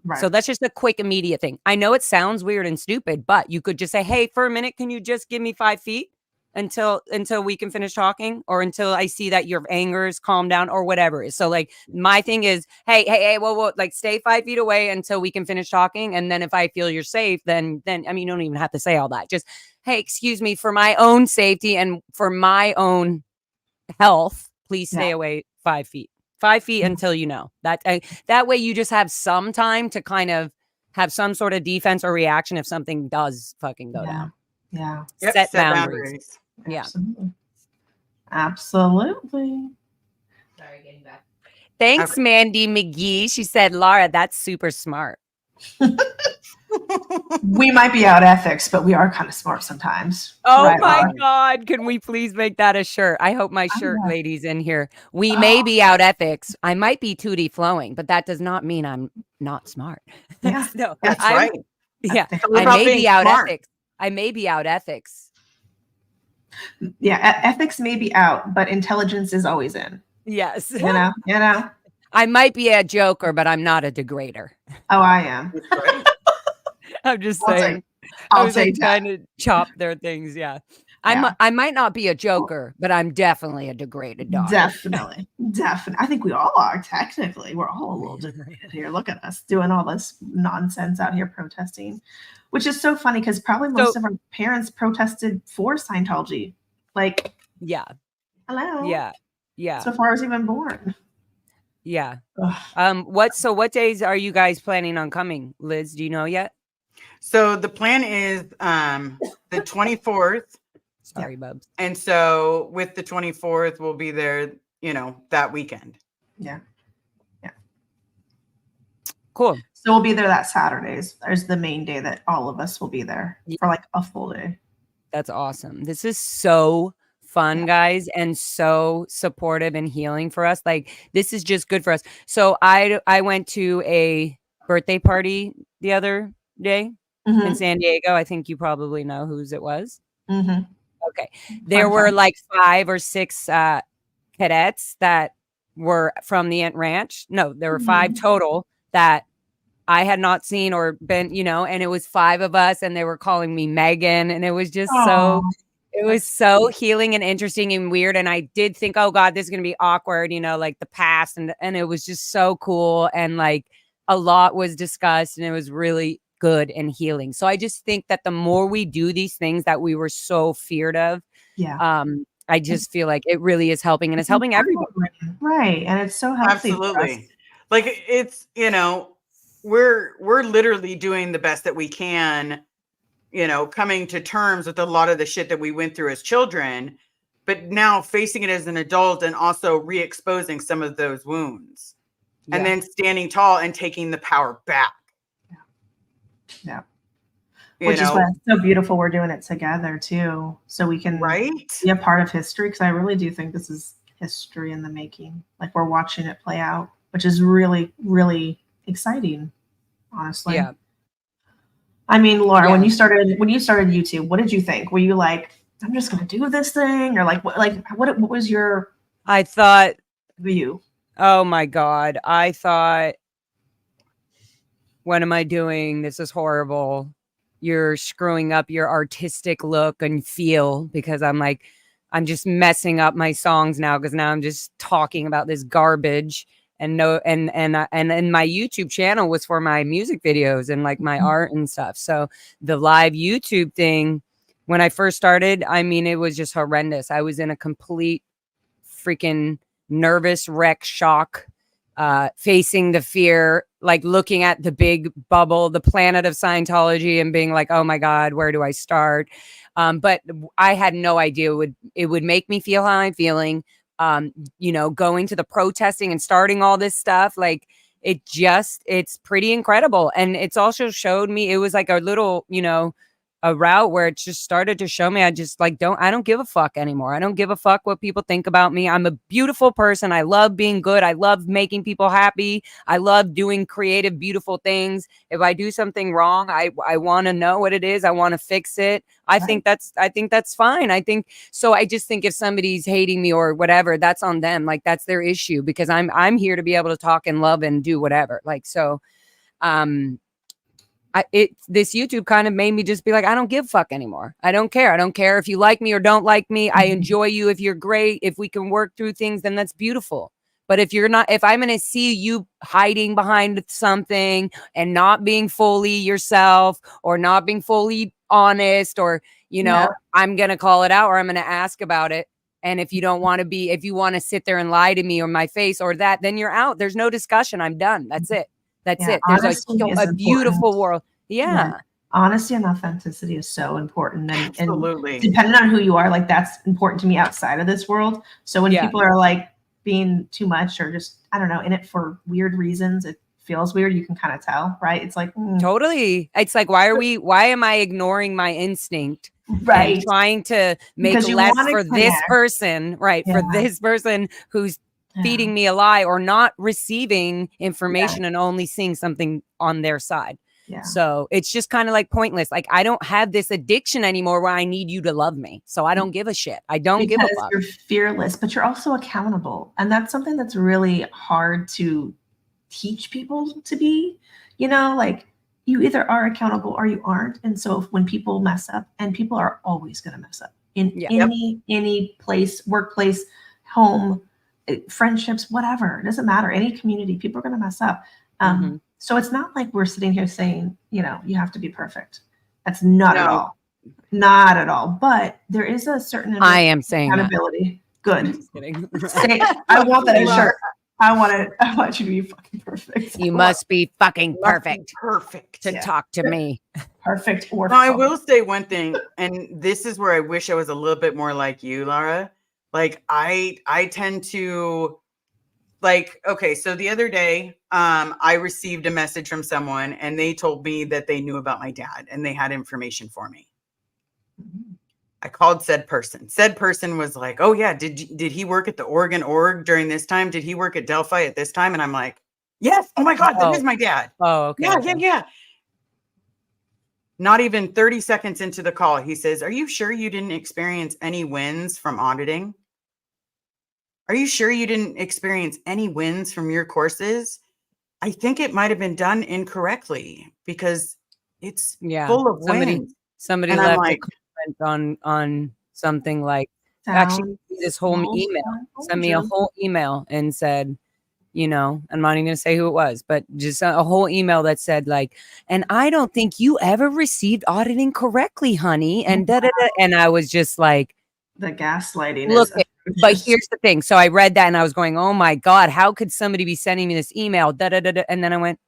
Right. So that's just a quick, immediate thing. I know it sounds weird and stupid, but you could just say, hey, for a minute, can you just give me 5 feet until we can finish talking or until I see that your anger is calmed down or whatever. So like my thing is, hey, whoa, like stay 5 feet away until we can finish talking. And then if I feel you're safe, then I mean, you don't even have to say all that. Just, hey, excuse me, for my own safety and for my own health, please stay away 5 feet. 5 feet until that way you just have some time to kind of have some sort of defense or reaction if something does fucking go down. Yeah. Set boundaries. Yeah. Absolutely. Sorry, getting back. Thanks, Mandy McGee. She said, Laura, that's super smart. We might be out ethics, but we are kind of smart sometimes. Oh my God. Can we please make that a shirt? I hope my shirt lady's in here. We may be out ethics. I might be 2D flowing, but that does not mean I'm not smart. Yeah, no, that's right. Yeah. I may be out ethics. I may be out ethics. Yeah, ethics may be out, but intelligence is always in. Yes. You know. I might be a joker, but I'm not a degrader. Oh, I am. That's right. I'm just I'll saying. I I'll was like take that. trying to chop their things. Yeah. Yeah. I might not be a joker, but I'm definitely a degraded daughter. Definitely. I think we all are, technically. We're all a little degraded here. Look at us doing all this nonsense out here protesting, which is so funny because probably most of our parents protested for Scientology. Like, Yeah. hello. Yeah. Yeah. It's before I was even born. Yeah. Ugh. What days are you guys planning on coming? Liz, do you know yet? So the plan is the 24th. Sorry, Bubs. And so with the 24th, we'll be there, that weekend. Yeah. Cool. So we'll be there that Saturdays. There's the main day that all of us will be there for like a full day. That's awesome. This is so fun, guys, and so supportive and healing for us. Like, this is just good for us. So I went to a birthday party the other day in San Diego. I think you probably know whose it was. Mm-hmm. Okay. There were like 5 or 6 cadets that were from the Ant Ranch. No, there were 5 total that I had not seen or been, and it was 5 of us and they were calling me Megan. And it was just it was so healing and interesting and weird. And I did think, oh God, this is going to be awkward, like the past. And it was just so cool. And like a lot was discussed and it was really good and healing. So I just think that the more we do these things that we were so feared of, I just feel like it really is helping, and it's helping everybody. Right. And it's so healthy. Absolutely. Like it's, we're literally doing the best that we can, coming to terms with a lot of the shit that we went through as children, but now facing it as an adult and also re-exposing some of those wounds and then standing tall and taking the power back. Yeah. Which is why it's so beautiful we're doing it together too. So we can be a part of history. Because I really do think this is history in the making. Like we're watching it play out, which is really, really exciting, honestly. Yeah. I mean, Laura, when you started YouTube, what did you think? Were you like, I'm just gonna do this thing? Or what was your view? Oh my God. I thought, what am I doing? This is horrible. You're screwing up your artistic look and feel, because I'm just messing up my songs now because now I'm just talking about this garbage. And my YouTube channel was for my music videos and like my art and stuff. So the live YouTube thing, when I first started, I mean, it was just horrendous. I was in a complete freaking nervous wreck shock, facing the fear, like looking at the big bubble, the planet of Scientology, and being like, oh my God, where do I start? But I had no idea it would make me feel how I'm feeling. Going to the protesting and starting all this stuff, like it's pretty incredible. And it's also showed me, it was like a little, a route where it just started to show me I don't give a fuck anymore. I don't give a fuck what people think about me. I'm a beautiful person. I love being good. I love making people happy. I love doing creative, beautiful things. If I do something wrong, I want to know what it is. I want to fix it. I think that's fine. I just think if somebody's hating me or whatever, that's on them. Like that's their issue, because I'm here to be able to talk and love and do whatever. Like, so, this YouTube kind of made me just be like, I don't give a fuck anymore. I don't care. I don't care if you like me or don't like me. I enjoy you. If you're great, if we can work through things, then that's beautiful. But if I'm going to see you hiding behind something and not being fully yourself or not being fully honest, or, I'm going to call it out, or I'm going to ask about it. And if you don't want to if you want to sit there and lie to me or my face or that, then you're out. There's no discussion. I'm done. That's it. That's it. There's a beautiful world. Yeah. Honesty and authenticity is so important. And Absolutely. Depending on who you are, like that's important to me outside of this world. So when people are like being too much or just, I don't know, in it for weird reasons, it feels weird. You can kind of tell, right? It's like, totally. It's like, why am I ignoring my instinct? Right. And trying to make less for this person, right? Yeah. For this person who's feeding me a lie or not receiving information and only seeing something on their side. Yeah. So it's just kind of like pointless. Like I don't have this addiction anymore where I need you to love me. So I don't give a shit. I don't give a Because fuck. you're fearless, but you're also accountable. And that's something that's really hard to teach people to be, like you either are accountable or you aren't. And so when people mess up, and people are always going to mess up in any place, workplace, home, friendships, whatever, it doesn't matter. Any community, people are going to mess up. So it's not like we're sitting here saying, you have to be perfect. That's not at all. Not at all. But there is a certain I am saying accountability. Good. Just kidding. I want that shirt. I want you to be fucking perfect. You must be fucking perfect. Perfect to talk to me. Perfect. Or no, I will say one thing, and this is where I wish I was a little bit more like you, Lara. Like I tend to okay, so the other day, I received a message from someone and they told me that they knew about my dad and they had information for me. I called said person. Said person was like, "Oh yeah, did he work at the Oregon Org during this time? Did he work at Delphi at this time?" And I'm like, "Yes. Oh my God, that is my dad." Oh, okay. Yeah. Not even 30 seconds into the call, he says, "Are you sure you didn't experience any wins from auditing? Are you sure you didn't experience any wins from your courses? I think it might have been done incorrectly because it's full of wins." Somebody and left I'm a comment on something like, actually, this whole email, sent me a whole email and said, I'm not even going to say who it was, but just a whole email that said like, "And I don't think you ever received auditing correctly, honey." And and I was just like, the gaslighting. Look, but here's the thing. So I read that and I was going, "Oh my God, how could somebody be sending me this email?" And then I went,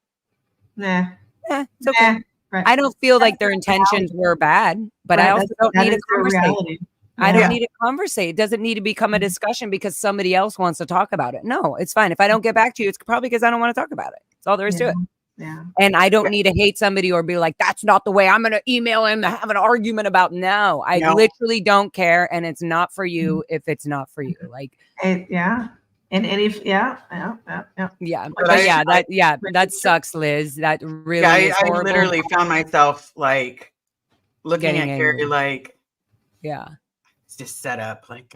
nah, it's okay. Right. I don't feel like their intentions were bad, but I also don't need a conversation. I don't need a conversation. It doesn't need to become a discussion because somebody else wants to talk about it. No, it's fine. If I don't get back to you, it's probably because I don't want to talk about it. That's all there is to it. Yeah. And I don't need to hate somebody or be like, "That's not the way I'm going to email him to have an argument about." No, I literally don't care. And it's not for you if it's not for you. Like, And any, that sucks, Liz. That really is horrible. I literally found myself like looking at Carrie like, it's just set up like,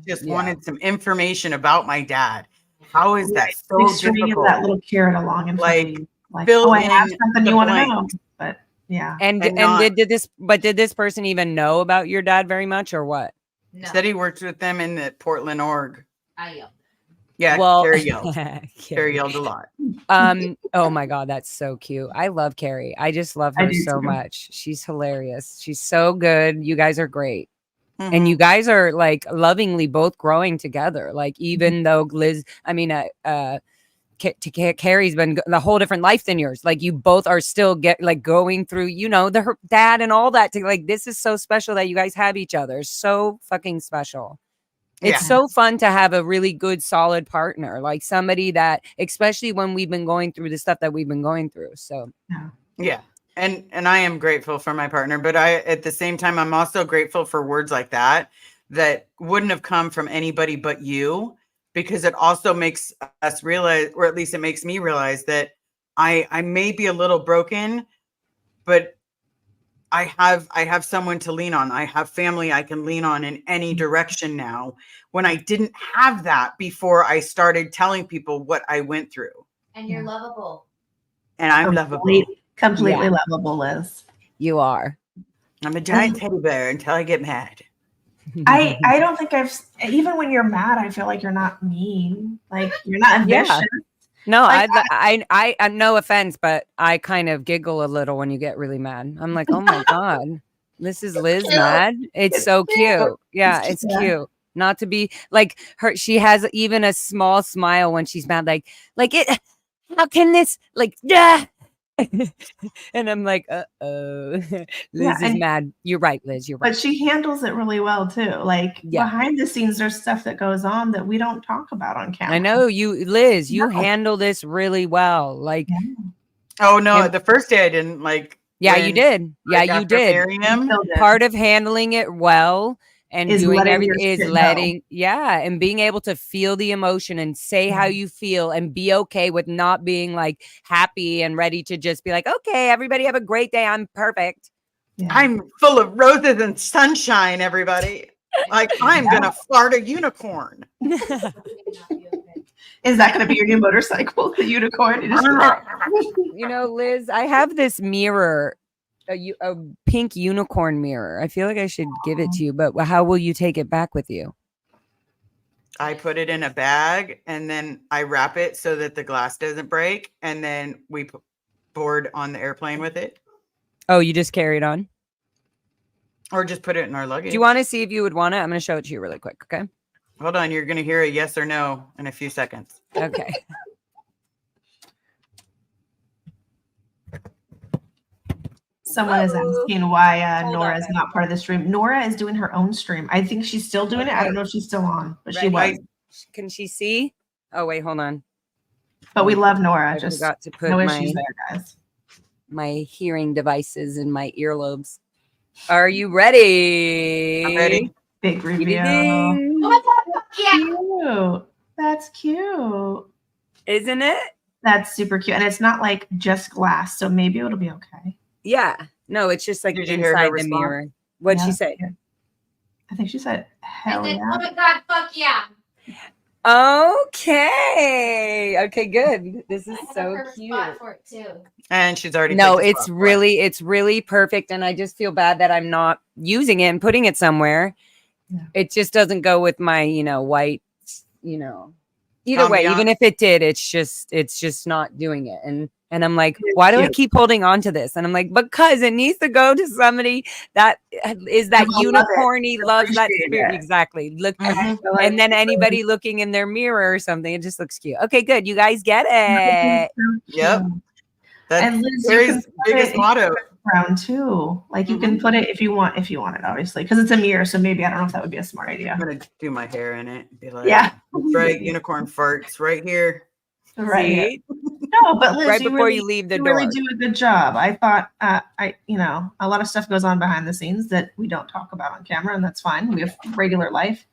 just wanted some information about my dad. How is that so difficult? That little carrot along and like I have something you want to know, but And did this person even know about your dad very much or what? No. Said he worked with them in the Portland org. I yelled. Yeah, well, Carrie yelled. Carrie yelled a lot. Oh my God, that's so cute. I love Carrie. I just love her so much. She's hilarious. She's so good. You guys are great. And you guys are like lovingly both growing together. Like, even though Liz, Carrie's been a whole different life than yours. Like, you both are still going through, her dad and all that. Like, this is so special that you guys have each other. So fucking special. It's so fun to have a really good, solid partner, like somebody that, especially when we've been going through the stuff that we've been going through. So, yeah. And I am grateful for my partner, but at the same time, I'm also grateful for words like that wouldn't have come from anybody but you, because it also makes us realize, or at least it makes me realize, that I may be a little broken, but I have someone to lean on. I have family I can lean on in any direction now, when I didn't have that before I started telling people what I went through. And you're lovable. And I'm lovable. Completely lovable, Liz. You are. I'm a giant teddy bear until I get mad. I don't think even when you're mad, I feel like you're not mean. Like, you're not vicious. No, like, I no offense, but I kind of giggle a little when you get really mad. I'm like, oh my God, this is Liz mad. It's so cute. Yeah, it's cute. Not to be like her. She has even a small smile when she's mad. Like it. How can this and I'm like, Liz is mad. You're right, Liz. You're right. But she handles it really well too. Like, behind the scenes, there's stuff that goes on that we don't talk about on camera. I know you, Liz. You handle this really well. Like, oh no, the first day I didn't like. Yeah, you did. Yeah, you did. Him. Part of handling it well and Is doing letting everything your is shit go. letting, and being able to feel the emotion and say how Yeah. you feel and be okay with not being like happy and ready to just be like, okay, everybody have a great day. I'm perfect. Yeah. I'm full of roses and sunshine, everybody. Like I'm gonna fart a unicorn. Is that going to be your new motorcycle, the unicorn? You just You know, Liz, I have this mirror, a pink unicorn mirror. I feel like I should give it to you, but how will you take it back with you? I put it in a bag and then I wrap it so that the glass doesn't break, and then we board on the airplane with it, Oh, you just carry it on? or just put it in our luggage. Do you want to see if you would want it? I'm going to show it to you really quick, okay? Hold on, you're gonna hear a yes or no in a few seconds. Okay. Someone is asking why Hold Nora on, is baby. not part of the stream. Nora is doing her own stream. I think she's still doing it. I don't know if she's still on, but she Ready? was. Can she see? Oh, wait, hold on. But we love Nora. I Just forgot to put no my issues there, guys. my hearing devices in my earlobes. Are you ready? I'm ready. Big reveal. Ding. Cute. That's cute. Isn't it? That's super cute. And it's not like just glass, so maybe it'll be okay. Yeah. No, it's just like Did you hear her inside the response? mirror. What'd Yeah, she say? I think she said, hell I said, yeah. oh my God, fuck yeah. Okay. Okay, good. This is I have a so perfect cute. spot for it too. And she's already No, picked a it's spot for it. it's really perfect. And I just feel bad that I'm not using it and putting it somewhere. Yeah. It just doesn't go with my, white, either way, even Ambiance. if it did, it's just not doing it. And I'm like, It's why do I cute. keep holding on to this? And I'm like, because it needs to go to somebody that is that Who will love it, unicorny, loves that appreciate spirit. it. Exactly. Look, Mhm. So, like, and then anybody looking in their mirror or something, it just looks cute. Okay, good. You guys get it. Yep. That's And Liz, you Terry's can put biggest it motto. brown too. Like you can put it if you want it, obviously, because it's a mirror. So maybe I don't know if that would be a smart idea. I'm gonna do my hair in it. Be like, Yeah. that's right, unicorn farts right here. Right. Here. See? No, but Liz, Right you before really, you leave the you door. really do a good job. I thought, a lot of stuff goes on behind the scenes that we don't talk about on camera, and that's fine. We have regular life.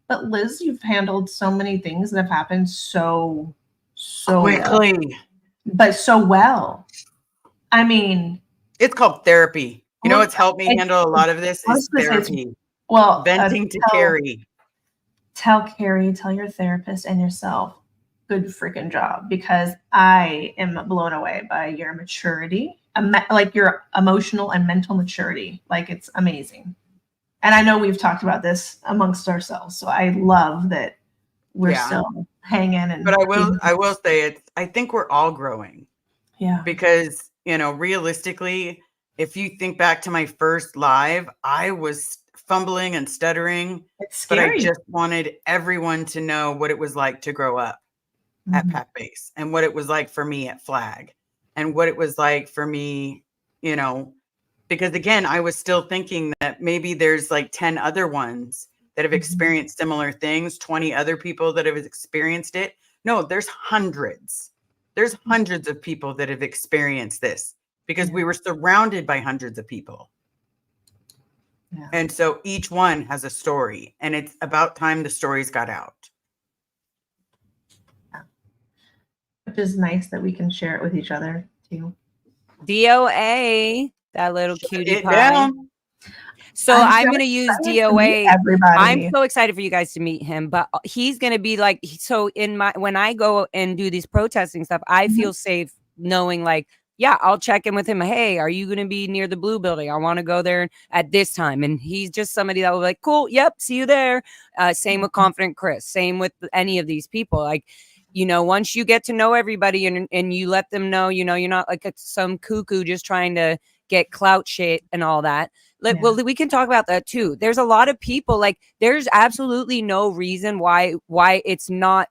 But Liz, you've handled so many things that have happened so Quickly. but so well. I mean, It's called therapy. You know Well, what's helped me it's- handle a lot of this I was is gonna say it's- therapy. well, Venting to Carrie. Tell Carrie, tell your therapist and yourself, good freaking job, because I am blown away by your maturity, like your emotional and mental maturity. Like it's amazing. And I know we've talked about this amongst ourselves, so I love that we're Yeah. still hanging. And But I will say I think we're all growing, yeah, because realistically, if you think back to my first live, I was fumbling and stuttering, it's but I scary. just wanted everyone to know what it was like to grow up at Mhm. Pack Base, and what it was like for me at Flag, and what it was like for me, because again, I was still thinking that maybe there's like 10 other ones that have Mhm. experienced similar things, 20 other people that have experienced it. No, there's hundreds. There's hundreds of people that have experienced this, because Yeah. we were surrounded by hundreds of people. Yeah. And so each one has a story, and it's about time the stories got out. Which is nice that we can share it with each other too. DOA, that little Shut cutie it pie. down. So I'm so going to use excited to meet DOA. everybody. I'm so excited for you guys to meet him, but he's going to be like, so when I go and do these protesting stuff, I Mhm. feel safe knowing like, yeah, I'll check in with him. Hey, are you going to be near the blue building? I want to go there at this time. And he's just somebody that will be like, cool. Yep. See you there. Same with Confident Chris, same with any of these people. Like, once you get to know everybody and you let them know, you're not like some cuckoo just trying to get clout shit and all that. Yeah. Well, we can talk about that too. There's a lot of people, like there's absolutely no reason why it's not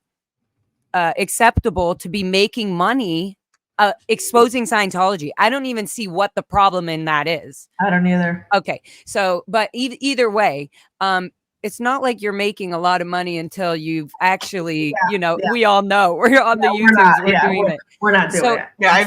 acceptable to be making money exposing Scientology. I don't even see what the problem in that is. I don't either. Okay. So, but either way, it's not like you're making a lot of money until you've actually, we all know we're on the YouTubes, we're doing it. We're not doing it. Yeah,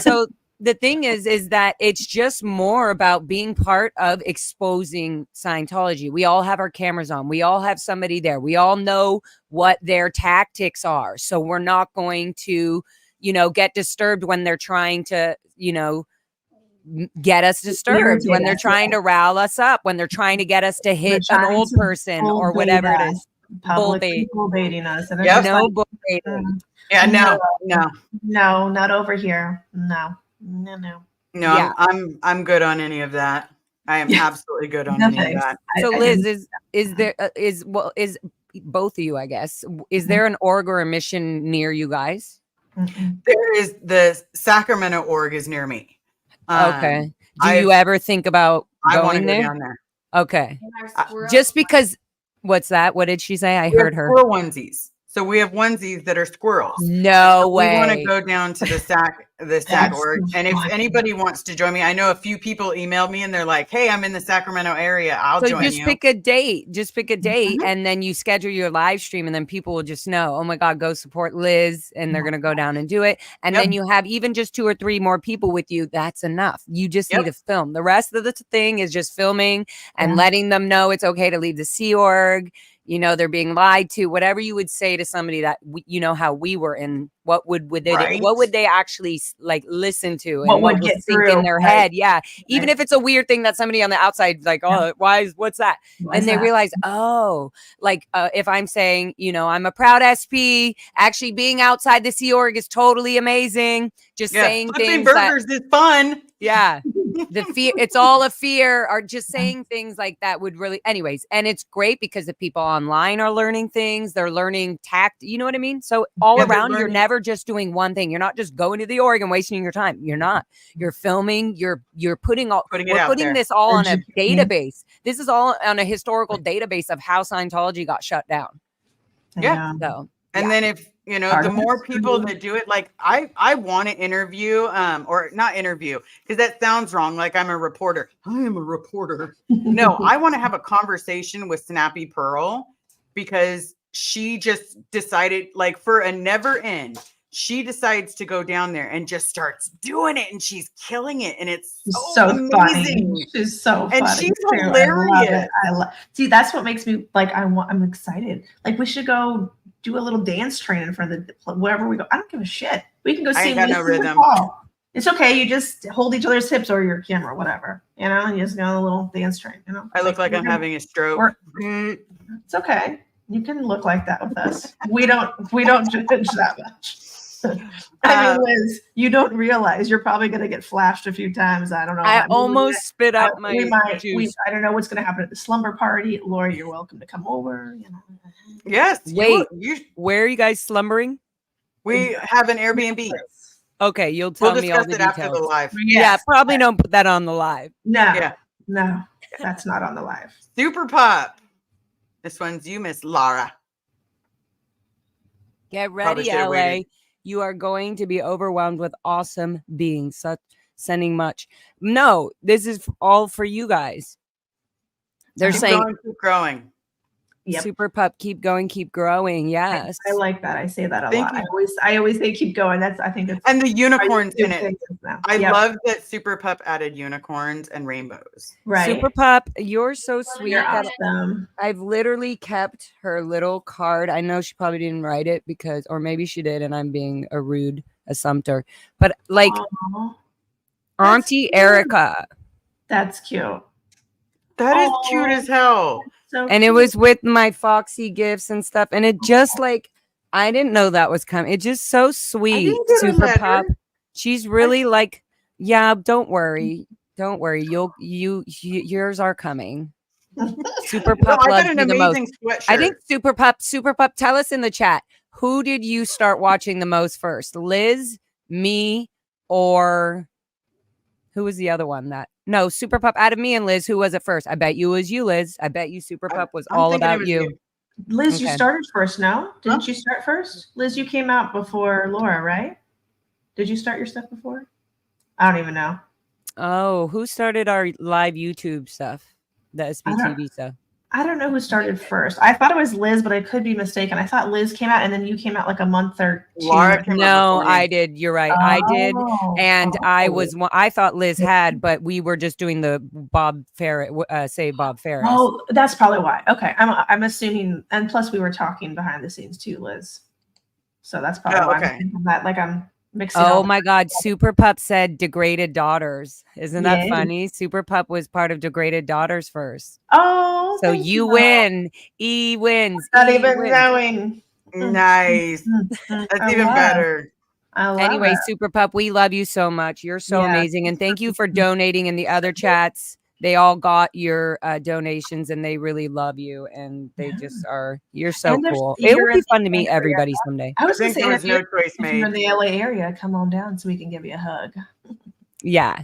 the thing is that it's just more about being part of exposing Scientology. We all have our cameras on. We all have somebody there. We all know what their tactics are. So we're not going to, get disturbed when they're trying to, get us disturbed, when they're trying to rile us up, when they're trying to get us to hit an old person or whatever it is. Bull baiting us. And Yep. No bull baiting. Yeah, no. No, not over here. No. Yeah. I'm good on any of that. I am absolutely good on any of that. So Liz, is both of you, I guess, is there an org or a mission near you guys? There is, the Sacramento org is near me. Okay. Do you ever think about going there? Go down there. Okay. Just because, what's that? What did she say? I heard her. Squirrel onesies. So we have onesies that are squirrels. No way. We want to go down to the SAC org. And if anybody wants to join me, I know a few people emailed me and they're like, hey, I'm in the Sacramento area. I'll join you. Just pick a date. And then you schedule your live stream and then people will just know, oh my God, go support Liz. And they're going to go down and do it. And then you have even just 2 or 3 more people with you. That's enough. You just need to film. The rest of the thing is just filming and letting them know it's okay to leave the Sea Org. They're being lied to, whatever you would say to somebody that, how we were in, what would they actually listen to and what would sink in their head. Yeah. Even if it's a weird thing that somebody on the outside, what's that? And they realize, if I'm saying, I'm a proud SP, actually being outside the Sea Org is totally amazing. Just saying things burgers is fun. Yeah. The fear, it's all a fear, or just saying things like that would really, anyways. And it's great because the people online are learning things. They're learning tact. You know what I mean? So all around, you're never just doing one thing. You're not just going to the org and wasting your time. You're not. You're filming. You're putting this all on a database. This is all on a historical database of how Scientology got shut down. Yeah. So. And then if, the more people that do it, like I want to interview, or not interview, because that sounds wrong. Like I'm a reporter. I am a reporter. No, I want to have a conversation with Snappy Pearl because she just decided, like, for a never end, she decides to go down there and just starts doing it, and she's killing it, and it's so amazing. Funny. She's so funny, and she's hilarious. I love it. See, that's what makes me I'm excited. Like, we should go do a little dance train in front of wherever we go. I don't give a shit. We can go sing. I got no rhythm. It's okay. You just hold each other's hips or your camera, whatever. And you just go on a little dance train. I look like I'm having a stroke. It's okay. You can look like that with us. We don't judge that much. I mean, Liz, you don't realize you're probably going to get flashed a few times. I don't know. I almost spit out my juice. I don't know what's going to happen at the Slumber party. Lori, you're welcome to come over. Yes. Wait, where are you guys slumbering? We have an Airbnb. Okay, you'll tell me all the details after the live. Yes. Yeah, probably don't put that on the live. No, that's not on the live. Super Pop. This one's you, Miss Laura. Get ready, LA. You are going to be overwhelmed with awesome beings. Sending much. No, this is all for you guys. They're saying keep growing. Yep. Super Pup, keep going, keep growing. Yes. I like that. I say that a lot. I always say keep going. I think it's, and the unicorns in it. I love that Super Pup added unicorns and rainbows. Right. Super Pup, you're so sweet. You're awesome. I've literally kept her little card. I know she probably didn't write it or maybe she did, and I'm being a rude assumptor. But like Auntie Erica. That's cute. That is cute as hell. So and it was with my Foxy gifts and stuff. And it just I didn't know that was coming. It's just so sweet. Super Pop. She's really don't worry. Don't worry. Yours are coming. Super Pup loves you the most. Sweatshirt. I think Super Pup, tell us in the chat. Who did you start watching the most first? Liz, me, or who was the other one No, Super Pup out of me and Liz. Who was it first? I bet you it was you, Liz. I bet you Super Pup was all about you. Liz, you started first, no? Didn't you start first? Liz, you came out before Laura, right? Did you start your stuff before? I don't even know. Oh, who started our live YouTube stuff? The SBTV stuff. I don't know who started first. I thought it was Liz, but I could be mistaken. I thought Liz came out and then you came out like a month or two. Laura came out No, before you. I did. You're right. I did. Oh, And oh. I thought Liz had, but we were just doing the Bob Ferris, say Bob Ferris. Oh, that's probably why. Okay. I'm assuming, and plus we were talking behind the scenes too, Liz. So that's probably why I'm thinking that. Like I'm mixing. Oh my God. Super Pup said Degraded Daughters. Isn't that Yay. funny? Super Pup was part of Degraded Daughters first. Oh, So thank you win. E wins. Not E even wins. knowing. Nice. That's even better. I love Anyway, it. Super Pup, we love you so much. You're so Yeah. amazing. And thank you for donating in the other chats. They all got your donations and they really love you. And they just are, you're so And cool. if It you're would in be fun to the meet area- everybody someday. I was I going think to say, there was no choice if you're in made. the LA area, come on down so we can give you a hug. Yeah. I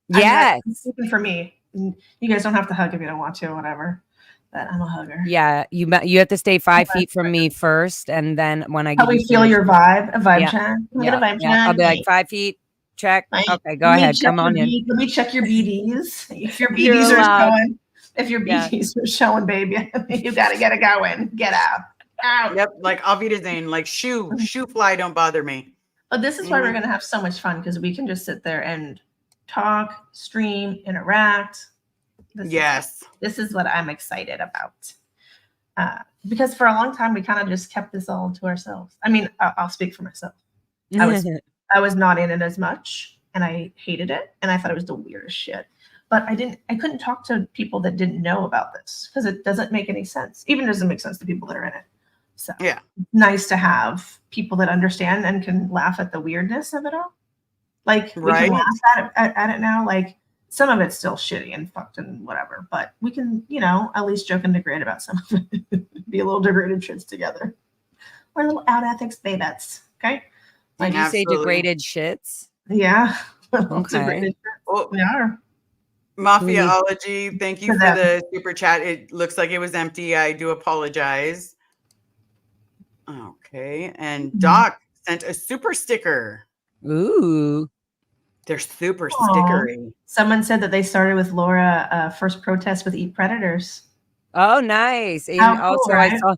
mean, Yes. that's speaking for me. You guys don't have to hug if you don't want to, or whatever. But I'm a hugger. Yeah. You have to stay 5 feet from me first. And then when I How give we you feel your vibe, a vibe Yeah. check. Can we yeah, get a vibe yeah. check? I'll be like 5 feet. Check. Right. Okay, go Let me ahead. check Come on your in. Let me check your BDs. If your You're BDs are allowed. showing, if your Yeah. BDs are showing, baby, you gotta get it going. Get out. Out. Yep, like Auf Wiedersehen, like shoo fly, don't bother me. But this is why we're gonna have so much fun because we can just sit there and talk, stream, interact. This is what I'm excited about. Because for a long time we kind of just kept this all to ourselves. I mean, I'll speak for myself. I was not in it as much, and I hated it, and I thought it was the weirdest shit. But I couldn't talk to people that didn't know about this because it doesn't make any sense. Even doesn't make sense to people that are in it. So Yeah, nice to have people that understand and can laugh at the weirdness of it all. Like we Right. can laugh at it now. Like some of it's still shitty and fucked and whatever, but we can, at least joke and degrade about some of it. Be a little degraded shits together. We're little out ethics babettes. Okay. Did you say Absolutely. degraded shits? Yeah. Okay. Degraded shits. Well, We are. Mafiaology, thank you For for them. the super chat. It looks like it was empty. I do apologize. Okay, and Doc sent a super sticker. Ooh. They're super Aw. stickery. Someone said that they started with Laura first protest with Eat Predators. Oh, nice. And How cool, also right? I saw,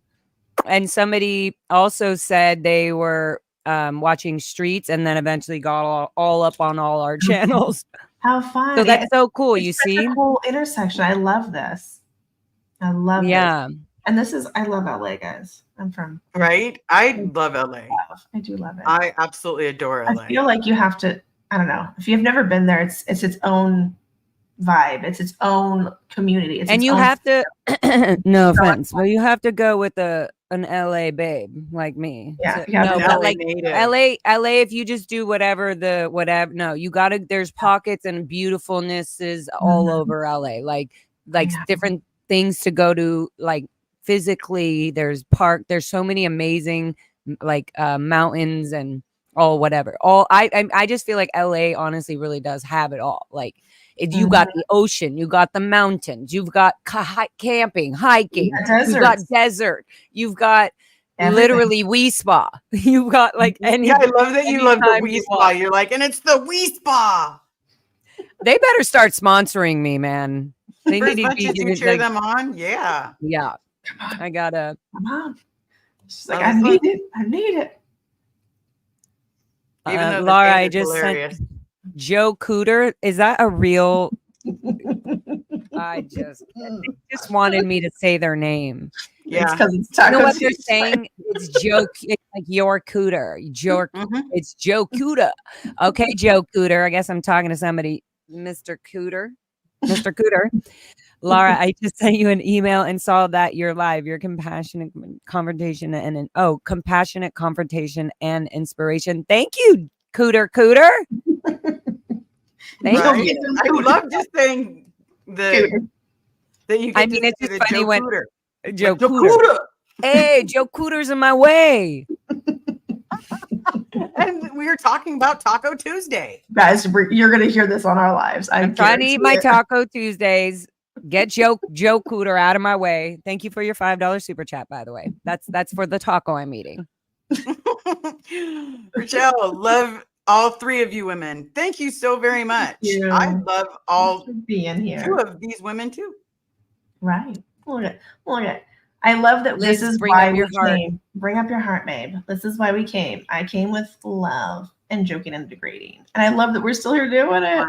and somebody also said they were watching Streets and then eventually got all up on all our channels. How fun. So that's so cool. It's You such see? a cool intersection. I love this. I love Yeah. this. And I love LA, guys. I'm from. Right? I love LA. I do love it. I absolutely adore LA. I feel like you have to, I don't know. If you've never been there, it's its own vibe. It's its own community. And you have to, no offense, but you have to go with an LA babe like me. Yeah, So, you have no, to but LA like native. LA, if you just do whatever, no, you gotta, there's pockets and beautifulnesses all over LA. Like Yeah. different things to go to, like physically, there's so many amazing mountains and whatever. I just feel like LA honestly really does have it all. Like if you got the ocean, you got the mountains, you've got camping, hiking, you've got desert, you've got Everything. literally Wee Spa. You've got like any. Yeah, I love that you love the anytime Wee you Spa. want. You're like, and it's the Wee Spa. They better start sponsoring me, man. They For as need to much be as you doing, cheer them on, yeah. Yeah, Come on. I gotta. Come on. She's like, I I was need like- it. I need it. Even though the Laura, name I is just hilarious. sent Joe Cooter. Is that a real? I just wanted me to say their name. It's Yeah. because it's You Taco know what they're Tuesday. saying? It's Joe. It's like your Cooter. Mhm. It's Joe Cooter. Okay, Joe Cooter. I guess I'm talking to somebody, Mr. Cooter. Mr. Cooter. Laura, I just sent you an email and saw that you're live. Your compassionate confrontation compassionate confrontation and inspiration. Thank you, Cooter. Thank Right? you. I love just saying that you get I mean, to it's say just the funny Joe when Cooter. Joe Like, Joe Cooter. Cooter. Hey, Joe Cooter's in my way. And we were talking about Taco Tuesday. Guys, you're going to hear this on our lives. I'm trying to eat my Taco Tuesdays. Get Joe Cooter out of my way. Thank you for your $5 super chat, by the way. That's for the taco I'm eating. Rochelle, love all three of you women. Thank you so very much. you. I love all being here. two of these women too. Right. Look at, look at. I love that Liz, this is bring why up your we heart. came. Bring up your heart, babe. This is why we came. I came with love and joking and degrading. And I love that we're still here doing it.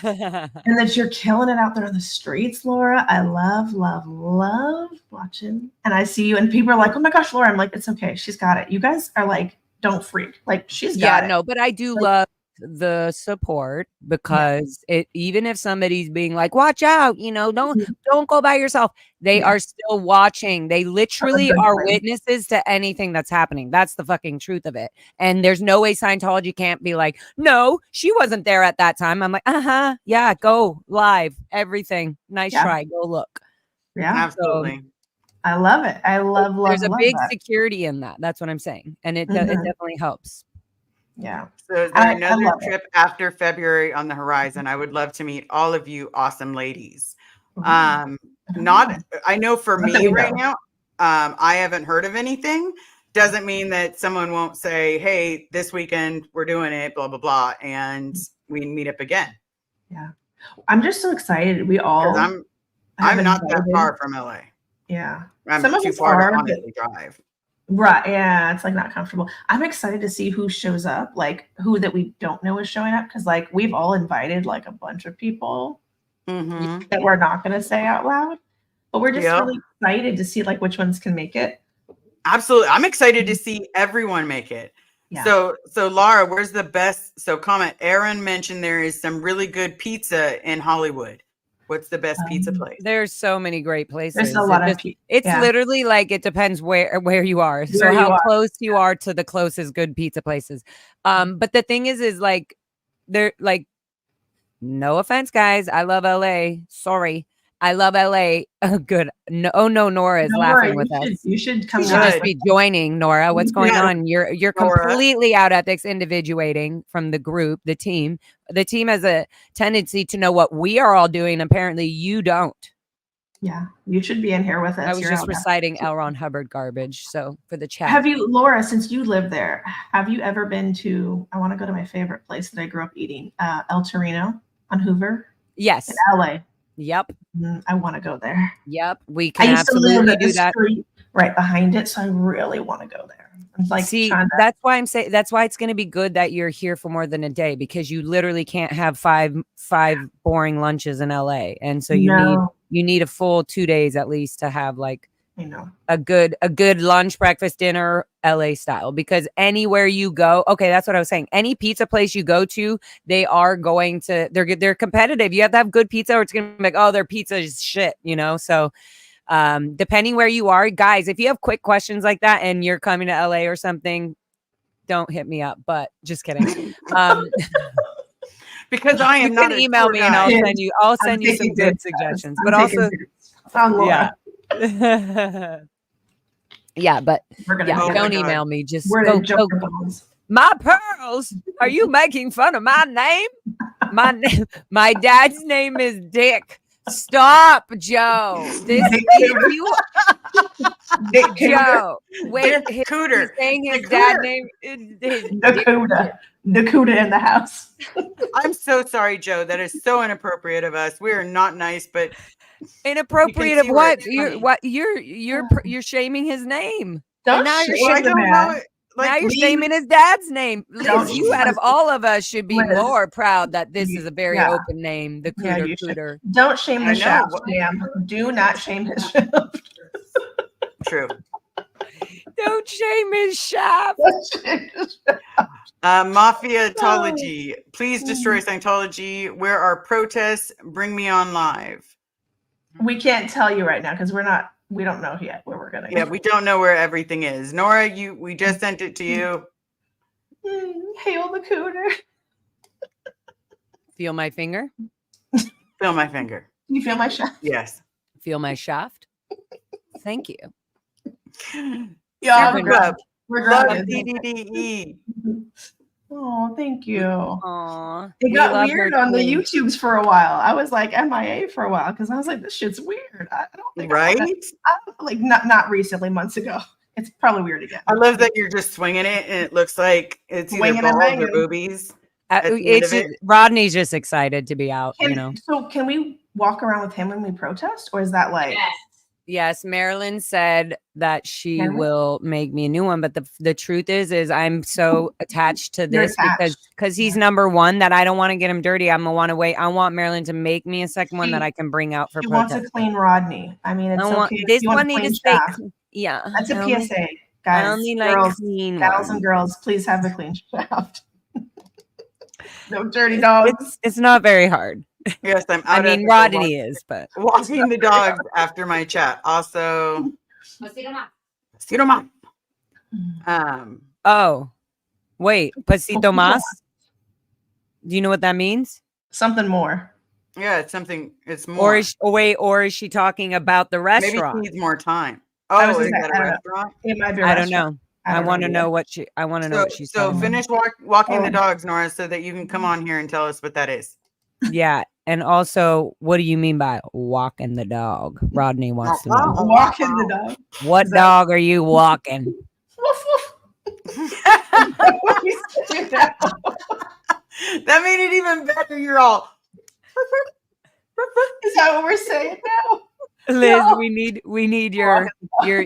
And that you're killing it out there on the streets, Laura. I love, love, love watching. And I see you, and people are like, oh my gosh, Laura. I'm like, it's okay. She's got it. You guys are like, don't freak. Like, she's got it. No, but I do Like, love the support because it, even if somebody's being like, watch out, you know, don't go by yourself, they are still watching. They literally are witnesses to anything that's happening. That's the fucking truth of it. And there's no way Scientology can't be like, no, she wasn't there at that time. I'm like, yeah, go live, everything. Nice try, go look. Yeah, absolutely. So, I love it. I love there's a big that. security in that. That's what I'm saying. And it definitely helps. Yeah. So is there another trip after February on the horizon? I would love to meet all of you awesome ladies. I know for me right now, I haven't heard of anything. Doesn't mean that someone won't say, hey, this weekend we're doing it, blah, blah, blah. And we meet up again. Yeah. I'm just so excited. We all, I'm not that far from LA. Yeah. I'm too far to honestly drive. Right. Yeah. It's like not comfortable. I'm excited to see who shows up, like who that we don't know is showing up. Cause like we've all invited like a bunch of people that we're not going to say out loud, but we're just really excited to see like which ones can make it. Absolutely. I'm excited to see everyone make it. Yeah. So Laura, where's the best? So comment, Aaron mentioned there is some really good pizza in Hollywood. What's the best pizza place? There's so many great places. There's a lot of it's literally like it depends where you are. So how close you are to the closest good pizza places. But the thing is like they're like, no offense, guys. I love LA. Sorry. I love LA. Good. No, Nora is laughing with us. You should come. You should just be joining, Nora. What's going on? You're completely out ethics individuating from the group, the team. The team has a tendency to know what we are all doing. Apparently, you don't. Yeah, you should be in here with us. I was just reciting L. Ron Hubbard garbage. So for the chat, have you, Laura? Since you live there, have you ever been to? I want to go to my favorite place that I grew up eating, El Torino on Hoover. Yes, in LA. Yep. I want to go there. Yep. We can absolutely do that. Right behind it. So I really want to go there. Like, see, that's why I'm saying that's why it's going to be good that you're here for more than a day, because you literally can't have five boring lunches in LA. And so you need a full 2 days at least to have like a good lunch, breakfast, dinner, LA style, because anywhere you go, okay, that's what I was saying. Any pizza place you go to, they are going to, they're competitive. You have to have good pizza or it's going to be like, oh, their pizza is shit, So depending where you are, guys, if you have quick questions like that and you're coming to LA or something, don't hit me up, but just kidding. Because I am not email me and I'll send you some good suggestions, but also, yeah. Yeah, but don't email me. Just go. My pearls. Are you making fun of my name? My dad's name is Dick. Stop, Joe. Joe. Wait, Cooter. He's saying his dad's name is Nakuda in the house. I'm so sorry, Joe. That is so inappropriate of us. We are not nice, but inappropriate of what? You're shaming his name. Now you're shaming his dad's name. Liz, you out of all of us should be more proud that this is a very open name, the Cooter. Don't shame the shaft, ma'am. Do not shame his shaft. True. Don't shame his shaft. Mafiatology. Please destroy Scientology. Where are protests? Bring me on live. We can't tell you right now because we don't know yet where we're gonna go. Yeah, we don't know where everything is. Nora, we just sent it to you. Hail the Cooter. Feel my finger? Feel my finger. You feel my shaft? Yes. Feel my shaft? Thank you. Yeah, we're love DDDE. Oh, thank you. Aww. It got weird on the YouTubes for a while. I was like MIA for a while because I was like, this shit's weird. I don't think like not recently, months ago. It's probably weird again. I love that you're just swinging it and it looks like it's either balls or boobies. Rodney's just excited to be out, So can we walk around with him when we protest, or is that like? Yes, Marilyn said that she Marilyn? will make me a new one, but the truth is I'm so attached to You're this because he's number one that I don't want to get him dirty. I'm gonna want to wait. I want Marilyn to make me a second one that I can bring out for She protest. wants a clean Rodney. I mean, it's okay. This you want one a need clean to stay. shaft. Yeah, That's a I only- PSA, I guys. only like Girls, clean gals ones. and girls, please have a clean shaft. No dirty dogs. It's not very hard. Yes, I'm I out. mean, Rodney is, but walking the dogs after my chat. Also, oh, wait, pasito más. Do you know what that means? Something more. yeah, it's something. It's more. Or is she talking about the Maybe restaurant? she needs more time. I was Oh, is gonna that say, a I don't know. restaurant? It might be a I don't restaurant. know. I want to know what she. I want to know what she's So talking finish walking the dogs, Nora, so that you can come on here and tell us what that is. about. Yeah, and also, what do you mean by walking the dog? Rodney wants to know. Walking the dog. What dog are you walking? Woof, woof. That made it even better. You're all. Is that what we're saying now? Liz, No. we need your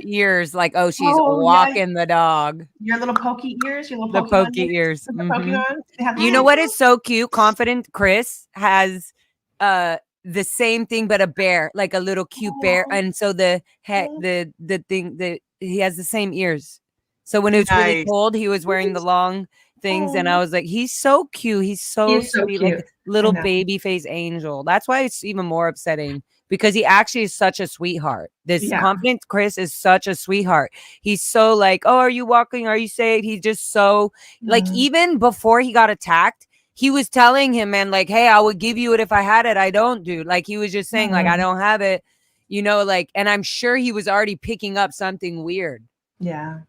ears. Like, oh, she's walking the dog. Your little pokey ears, your little The Pokemon pokey ears. The Mhm. Pokemon. They have You know what is so cute? Confident Chris has the same thing, but a bear, like a little cute bear, and so the thing that he has the same ears. So when it was really Nice. cold, he was wearing the long things, and I was like, he's so cute. He's so sweet, cute. like little I know. baby face angel. That's why it's even more upsetting because he actually is such a sweetheart. This confident Chris is such a sweetheart. He's so like, oh, are you walking? Are you safe? He's just so like, even before he got attacked, he was telling him, man, like, hey, I would give you it if I had it. I don't, dude. Like, he was just saying, like, I don't have it, you know, like, and I'm sure he was already picking up something weird. Yeah.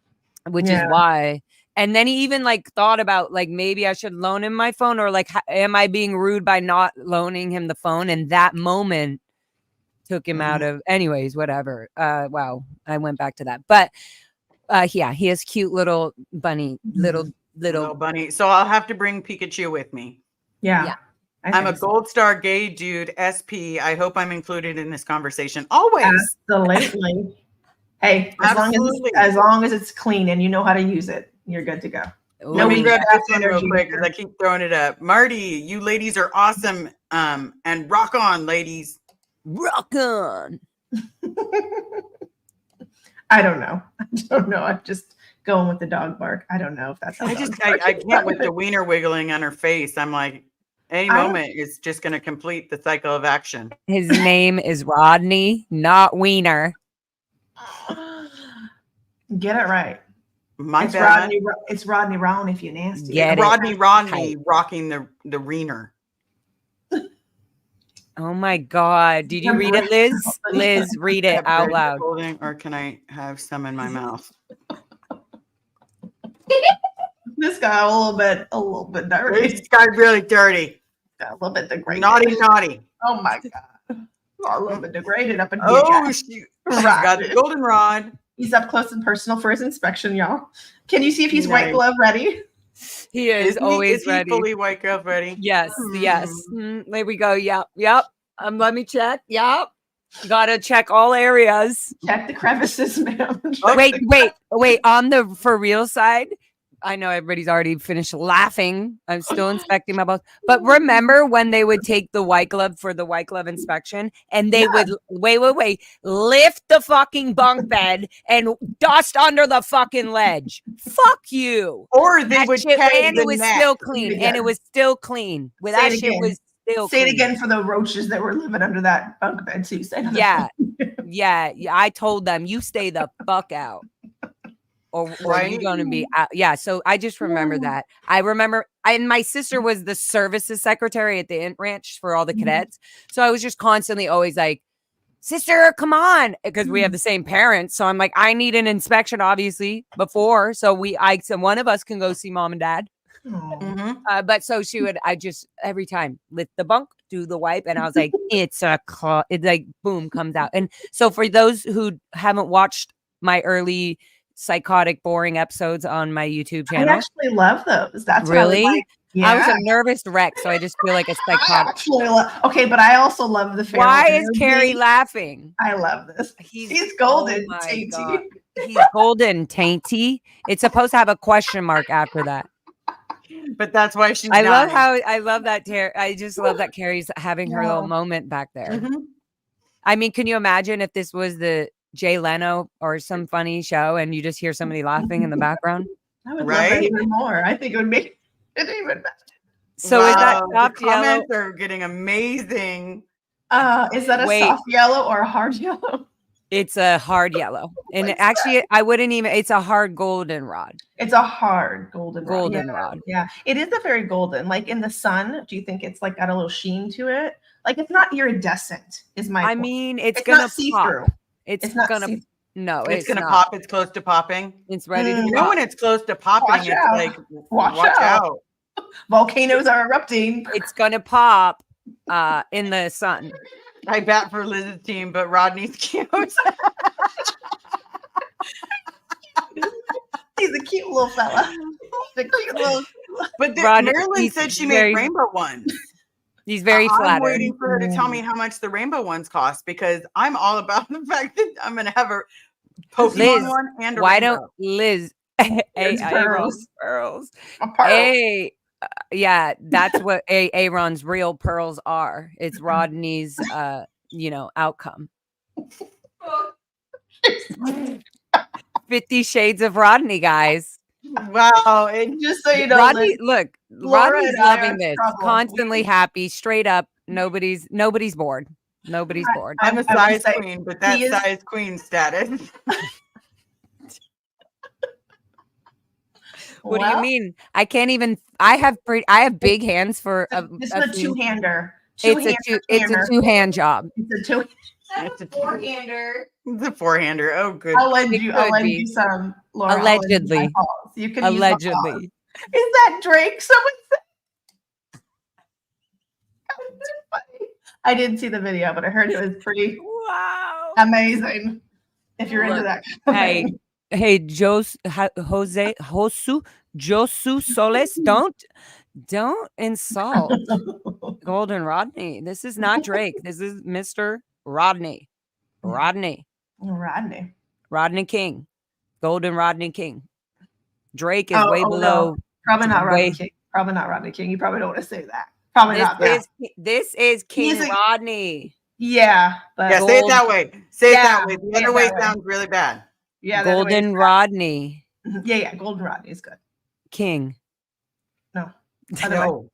Which is why. And then he even like thought about like, maybe I should loan him my phone, or like, am I being rude by not loaning him the phone? And that moment took him out of, anyways, whatever. Wow. I went back to that. But yeah, he has cute little bunny, little bunny. So I'll have to bring Pikachu with me. Yeah. I'm a gold star gay dude, SP. I hope I'm included in this conversation. Always. Absolutely. Hey, as long as it's clean and you know how to use it, you're good to go. Let me grab this one real quick because I keep throwing it up. Marty, you ladies are awesome. And rock on, ladies. Rock on. I don't know. I'm just going with the dog bark. I don't know if that's how I can't with the wiener wiggling on her face. I'm like, any moment it's just going to complete the cycle of action. His name is Rodney, not Wiener. Get it right. It's bad. It's Rodney Ron if you're nasty. Rodney rocking the wiener. Oh my God. Did you read it, Liz? Liz, read it out loud. Or can I have some in my mouth? This got a little bit dirty. This got really dirty. Got a little bit degraded. Naughty. Oh my God. A little bit degraded up in here. Oh, she's got the goldenrod. He's up close and personal for his inspection, y'all. Can you see if he's white glove ready? He is always ready. Fully white glove ready. Yes, yes. There we go. Yep. Let me check. Yep. Gotta check all areas. Check the crevices, ma'am. Wait. On the for real side, I know everybody's already finished laughing. I'm still inspecting my balls. But remember when they would take the white glove for the white glove inspection and they would lift the fucking bunk bed and dust under the fucking ledge. Fuck you. Or they would and it was still clean. And it was still clean. With that shit was still Say clean. it again for the roaches that were living under that bunk bed too. Yeah. I told them, you stay the fuck out. Or you're going to be out. Yeah. So I just remember that. I remember, and my sister was the services secretary at the Int Ranch for all the cadets. So I was just constantly always like, sister, come on. Because we have the same parents. So I'm like, I need an inspection, obviously, before. So one of us can go see mom and dad. But so she would, every time lift the bunk, do the wipe. And I was like, it's like, boom, comes out. And so for those who haven't watched my early psychotic, boring episodes on my YouTube I channel. actually love those. That's Really? what I was like. Yeah. I was a nervous wreck, so I just feel like it's I psychotic. actually okay, but I also love the feral Why is energy. Carrie laughing? I love this. He's golden, oh my tainty. God. He's golden, tainty. It's supposed to have a question mark after that. But that's why she's I love dying. how I love that. I just love that Carrie's having her little moment back there. Mhm. I mean, can you imagine if this was the Jay Leno or some funny show and you just hear somebody laughing in the background? I would love Right? that even more. I think it would make it even better. So is that Wow, the soft yellow? comments are getting amazing. Is that a Wait. soft yellow or a hard yellow? It's a hard yellow. And actually, I wouldn't even, it's a hard goldenrod. It's a hard goldenrod. Goldenrod. Yeah, it is a very golden. Like in the sun, do you think it's like got a little sheen to it? Like it's not iridescent, is my I point. mean, it's It's gonna not see pop. through. It's not gonna, see- no, It's gonna not. pop. It's close to popping. It's ready to Mm. You know pop. when it's close to popping, Watch it's out. like Watch out. Volcanoes are erupting. It's gonna pop in the sun. I bat for Liz's team, but Rodney's cute. He's a cute little fella. The cute little. But Rodney, Marilyn he's said she very- made rainbow ones. He's very I'm flattered. waiting for her to tell me how much the rainbow ones cost because I'm all about the fact that I'm gonna have a Pokemon Liz, one and a Why rainbow. don't Liz? It's Aaron's pearls. pearls. A pearl. Yeah, that's what Aaron's real pearls are. It's Rodney's, outcome. 50 Shades of Rodney, guys. Wow, and Just so you know, Rodney, Liz, look, Laura Rodney's and I are loving in this. trouble. Constantly happy, straight up. Nobody's bored. Nobody's bored. I'm a I would size say queen, but that's he is- size queen status. What do you mean? I can't even. I have big hands for a. This is a two-hander. It's a two-hand job. It's a two. It's a Four-hander. It's a four-hander. Oh, good. I'll lend It you. could I'll lend be. you some. Laura, I'll lend you my Allegedly. paws. You can use my paws. Allegedly. Is that Drake? Someone said. Funny. I didn't see the video, but I heard it was pretty Wow. amazing. If you're into Look, that kind of Hey, thing. hey, Josu Soles, don't insult Golden Rodney. This is not Drake. This is Mr. Rodney. Rodney King. Golden Rodney King. Drake is way below. No. Probably not Rodney way- King. Probably not Rodney King. You probably don't want to say that. Probably not that. This is King He's a- Rodney. Yeah, but Yeah, say it that way. Say it that way. say The it other way that way. sounds really bad. yeah, the other way is Golden bad. Rodney Yeah, Golden Rodney is good. King. Other way. No.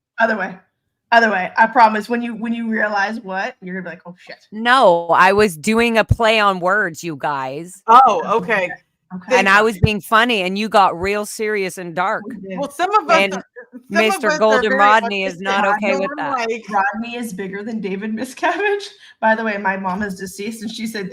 Other way. I promise. When you realize what, you're gonna be like, oh shit. No, I was doing a play on words, you guys. Oh, okay. Okay. And I was being funny, and you got real serious and dark. Well, some of us, And some of Mr. us are Golden very Rodney is not autistic. okay with I'm that. like, Rodney is bigger than David Miscavige. By the way, my mom is deceased, and she said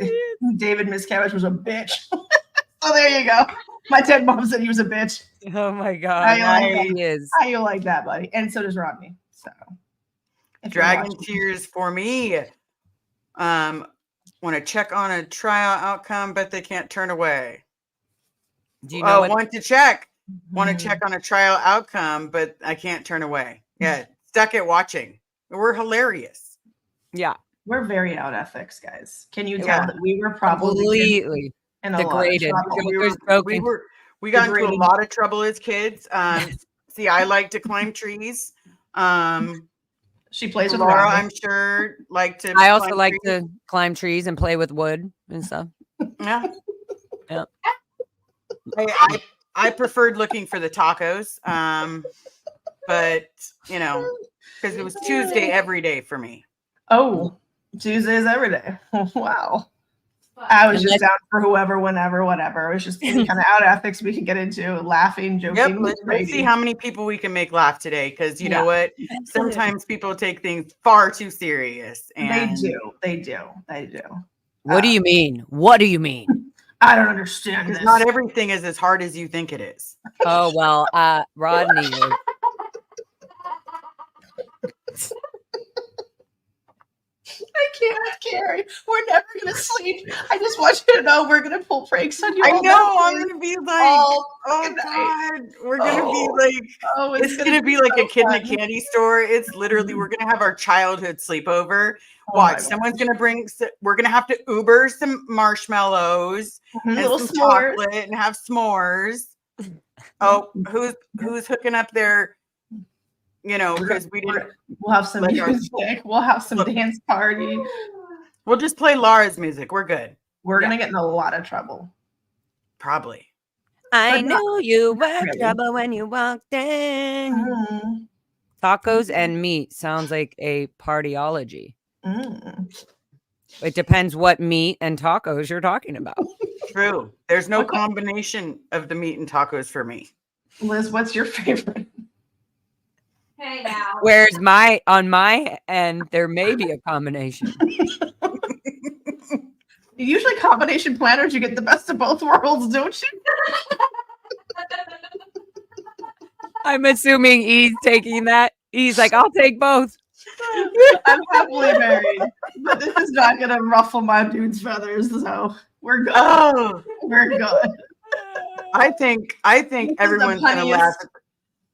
David Miscavige was a bitch. So there you go. My dead mom said he was a bitch. Oh my How God. you like that? He is. How you like that, buddy? And so does Rodney. So if you're Dragon watching- tears for me. Want to check on a trial outcome, but they can't turn away. Do you know what? Want to check. Want Mhm. to check on a trial outcome, but I can't turn away. Yeah, stuck at watching. We're hilarious. Yeah, We're very out ethics, guys. Can you tell Yeah. that we were probably completely in a lot of degraded. trouble? Joker's broken. We got into a Degrading. lot of trouble as kids. See, I like to climb trees. She plays with Laura, Rodney. I'm sure, like to. I also climb like trees. to climb trees and play with wood and stuff. Yeah. Yeah. I preferred looking for the tacos, but because it was Tuesday every day for me. Oh, Tuesdays every day. Wow. I was And just let's- down for whoever, whenever, whatever. It was just any kind of out ethics we could get into, laughing, joking. Yep, let's see how many people we can make laugh today. Because you know what, sometimes people take things far too serious, and They do. What do you mean? What do you mean? I don't understand this. not everything is as hard as you think it is. Oh well, Rodney is. I can't, Carrie. We're never gonna sleep. I just want you to know we're gonna pull pranks on you. I all know. night. I'm gonna be like, all oh fucking night. God, we're gonna be like, Oh, it's gonna be like so a kid in a fun. candy store. It's literally, we're gonna have our childhood sleepover. Oh my Watch, someone's gonna bring. We're gonna have to Uber some marshmallows and little some s'mores. chocolate and have s'mores. Oh, who's hooking up their? You know, because we'll have some like our- music. We'll have some dance party. we'll just play Laura's music. We're good. We're gonna get in a lot of trouble. Probably. I But not- knew you were really. trouble when you walked in. Mm. Tacos and meat sounds like a partyology. Mm. It depends what meat and tacos you're talking about. True. There's no Okay. combination of the meat and tacos for me. Liz, what's your favorite? Hey now. Whereas on my end, there may be a combination. Usually combination planners, you get the best of both worlds, don't you? I'm assuming he's taking that. He's like, I'll take both. I'm happily married, but this is not gonna ruffle my dude's feathers, so we're good. Oh, We're good. I think everyone's gonna laugh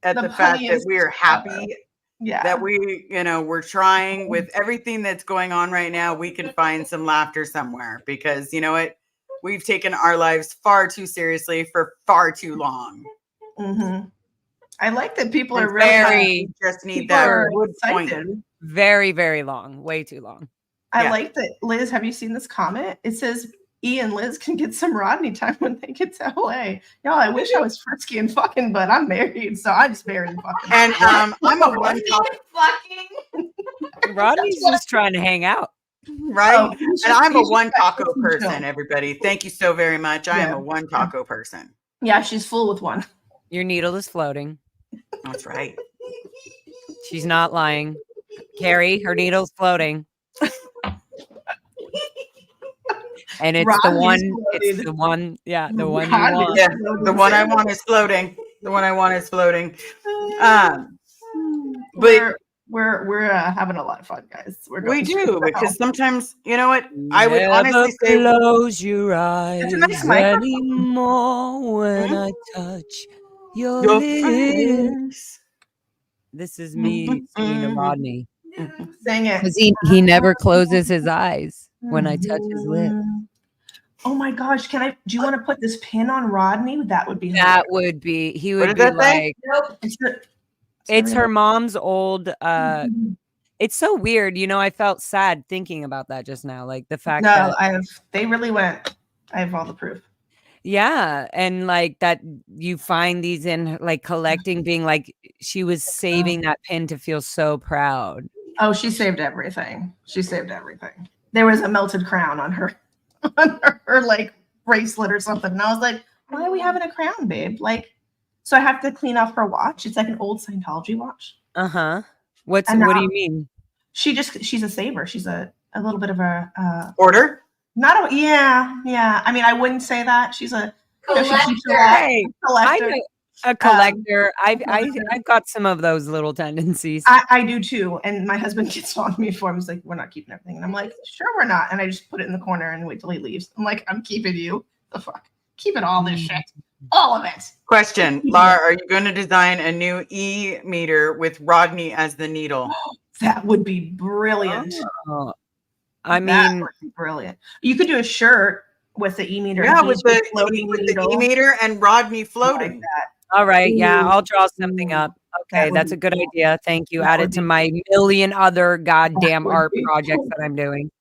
at the fact that we are happy Yeah. that we're trying with everything that's going on right now. We can find some laughter somewhere because you know what? We've taken our lives far too seriously for far too long. Mm-hmm. I like that people And are really very- just need people that are wood point. excited. Very, very long. Way too long. I Yeah. like that. Liz, have you seen this comment? It says E and Liz can get some Rodney time when they get to LA. Y'all, I wish I was frisky and fucking, but I'm married, so I just married and fucking. And I'm a one taco, Fucking. Rodney's just trying to hang out. right? Oh, And I'm a he's one just taco chill. person, everybody. Thank you so very much. I am Yeah. a one taco person. Yeah, she's full with one. Your needle is floating. That's right. She's not lying. Carrie, her needle's floating. And it's the Rodney's one, floating. it's the one, yeah, the one you Rodney's want. Yeah, floating. the one I want is floating. The one I want is floating. But we're having a lot of fun, guys. We're We going straight do to because hell. sometimes, you know what? I would Never honestly say close your eyes a nice microphone. anymore when Mhm. I touch your, your lips. face. This is me singing to Rodney Sing it. because he never closes his eyes when I touch his lips. Oh my gosh, do you want to put this pin on Rodney? That would be That would be, he What would did be that say? like, Nope. it's her mom's old, Mhm. it's so weird. You know, I felt sad thinking about that just now. Like the fact No, that, they really went. I have all the proof. yeah. And like that you find these in like collecting, being like, she was saving that pin to feel so proud. Oh, she saved everything. She saved everything. There was a melted crown on her on her like bracelet or something. And I was like, why are we having a crown, babe? Like, so I have to clean off her watch. It's like an old Scientology watch. Uh-huh. What And do now- you mean? She's a saver. She's a little bit of a Order? not a yeah. I mean, I wouldn't say that. She's a she keeps a Collector. lot- Hey, I collector. know a collector. collector. I've got some of those little tendencies. I do too. And my husband gets on me for him. He's like, we're not keeping everything. And I'm like, sure, we're not. And I just put it in the corner and wait till he leaves. I'm like, I'm keeping you. The fuck? Keeping all this shit. All of it. Question, Laura, are you going to design a new e-meter with Rodney as the needle? That would be brilliant. Oh, I That mean, would be brilliant. You could do a shirt with the e-meter. Yeah, and with he's the floating needle. e-meter and Rodney Like floating. that. all right. Yeah, Ooh, I'll draw something ooh, up. that Okay, would that's be a good cool. idea. Thank you. That Add would it to be my million other goddamn would art be projects cool. that I'm doing.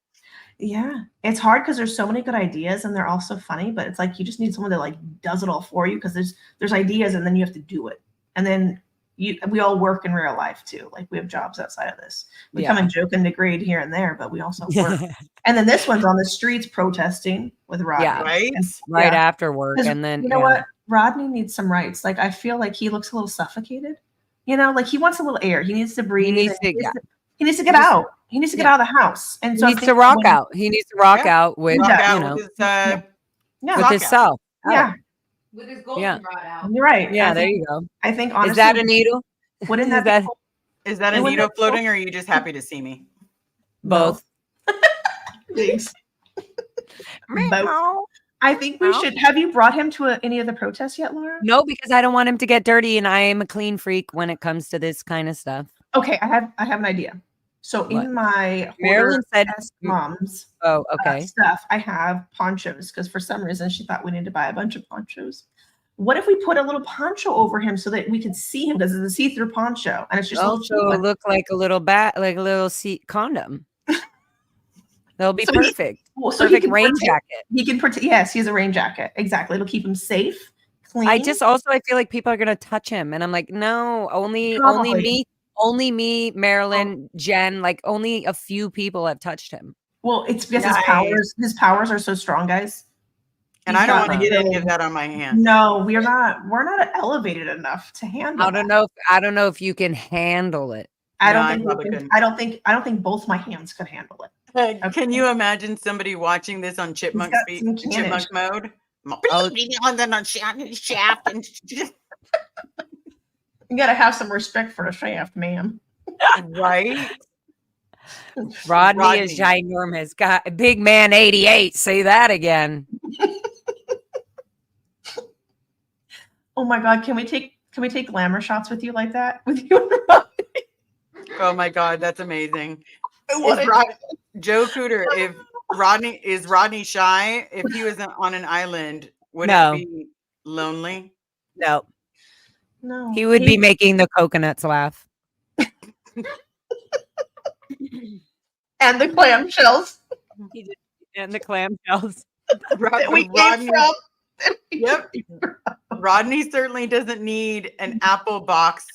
Yeah, it's hard because there's so many good ideas and they're all so funny, but it's like you just need someone that like does it all for you because there's ideas and then you have to do it. And then we all work in real life too. Like we have jobs outside of this. We come and joke and degrade here and there, but we also work. And then this one's on the streets protesting with Rodney. Yeah. Right? And- right yeah. after work. 'Cause And then you know what? Rodney needs some rights. Like I feel like he looks a little suffocated. You know, like he wants a little air. He needs to breathe. needs to- He needs to get out. He needs to get out of the house. And He so I'm needs to thinking rock when- out. He needs to rock Yeah. out with, Rock Yeah. out you know, with his, Yeah. with rock his out. self. Yeah, With his golden Yeah. rod out. you're right. Yeah, I there think, you go. I think honestly, Is that a needle? wouldn't is that be that- cool? Is that It a was needle that- floating or are you just happy to see me? Both. Thanks. Meow. I think we should. Have you brought him to any of the protests yet, Laura? No, because I don't want him to get dirty, and I am a clean freak when it comes to this kind of stuff. Okay, I have an idea. So What? in my Marilyn said mom's okay. stuff, I have ponchos because for some reason she thought we needed to buy a bunch of ponchos. What if we put a little poncho over him so that we could see him because it's a see-through poncho and it's just Also look like a little like a little condom. That'll be perfect. Perfect rain jacket. He can protect. Yes, he has a rain jacket. Exactly. It'll keep him safe, clean. I feel like people are gonna touch him, and I'm like, no, only me, Marilyn, Jen, like only a few people have touched him. Well, it's because his powers are so strong, guys. And I don't want to get any of that on my hands. No, we're not elevated enough to handle. I don't know if you can handle it. I don't think both my hands could handle it. Okay. Can you imagine somebody watching this on chipmunk mode? You gotta have some respect for a shaft, ma'am. Right? Rodney is ginormous. Got a big man 88. Say that again. Oh my God, can we take glamour shots with you like that? With you and Rodney? Oh my God, that's amazing. Joe Cooter, if Rodney shy, if he was on an island, would it be lonely? No. No. He would be making the coconuts laugh. And the clamshells. And the clamshells. Yep. Rodney certainly doesn't need an apple box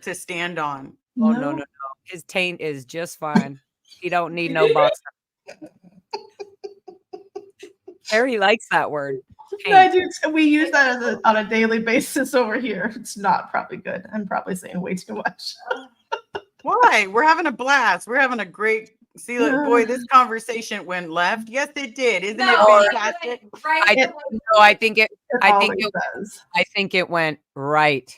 to stand on. Oh, no. His taint is just fine. He don't need no box. Harry likes that word. I do. We use that on a daily basis over here. It's not probably good. I'm probably saying way too much. Why? We're having a blast. We're having a great. See, look, boy, this conversation went left. Yes, it did. Isn't it fantastic? I think it went right.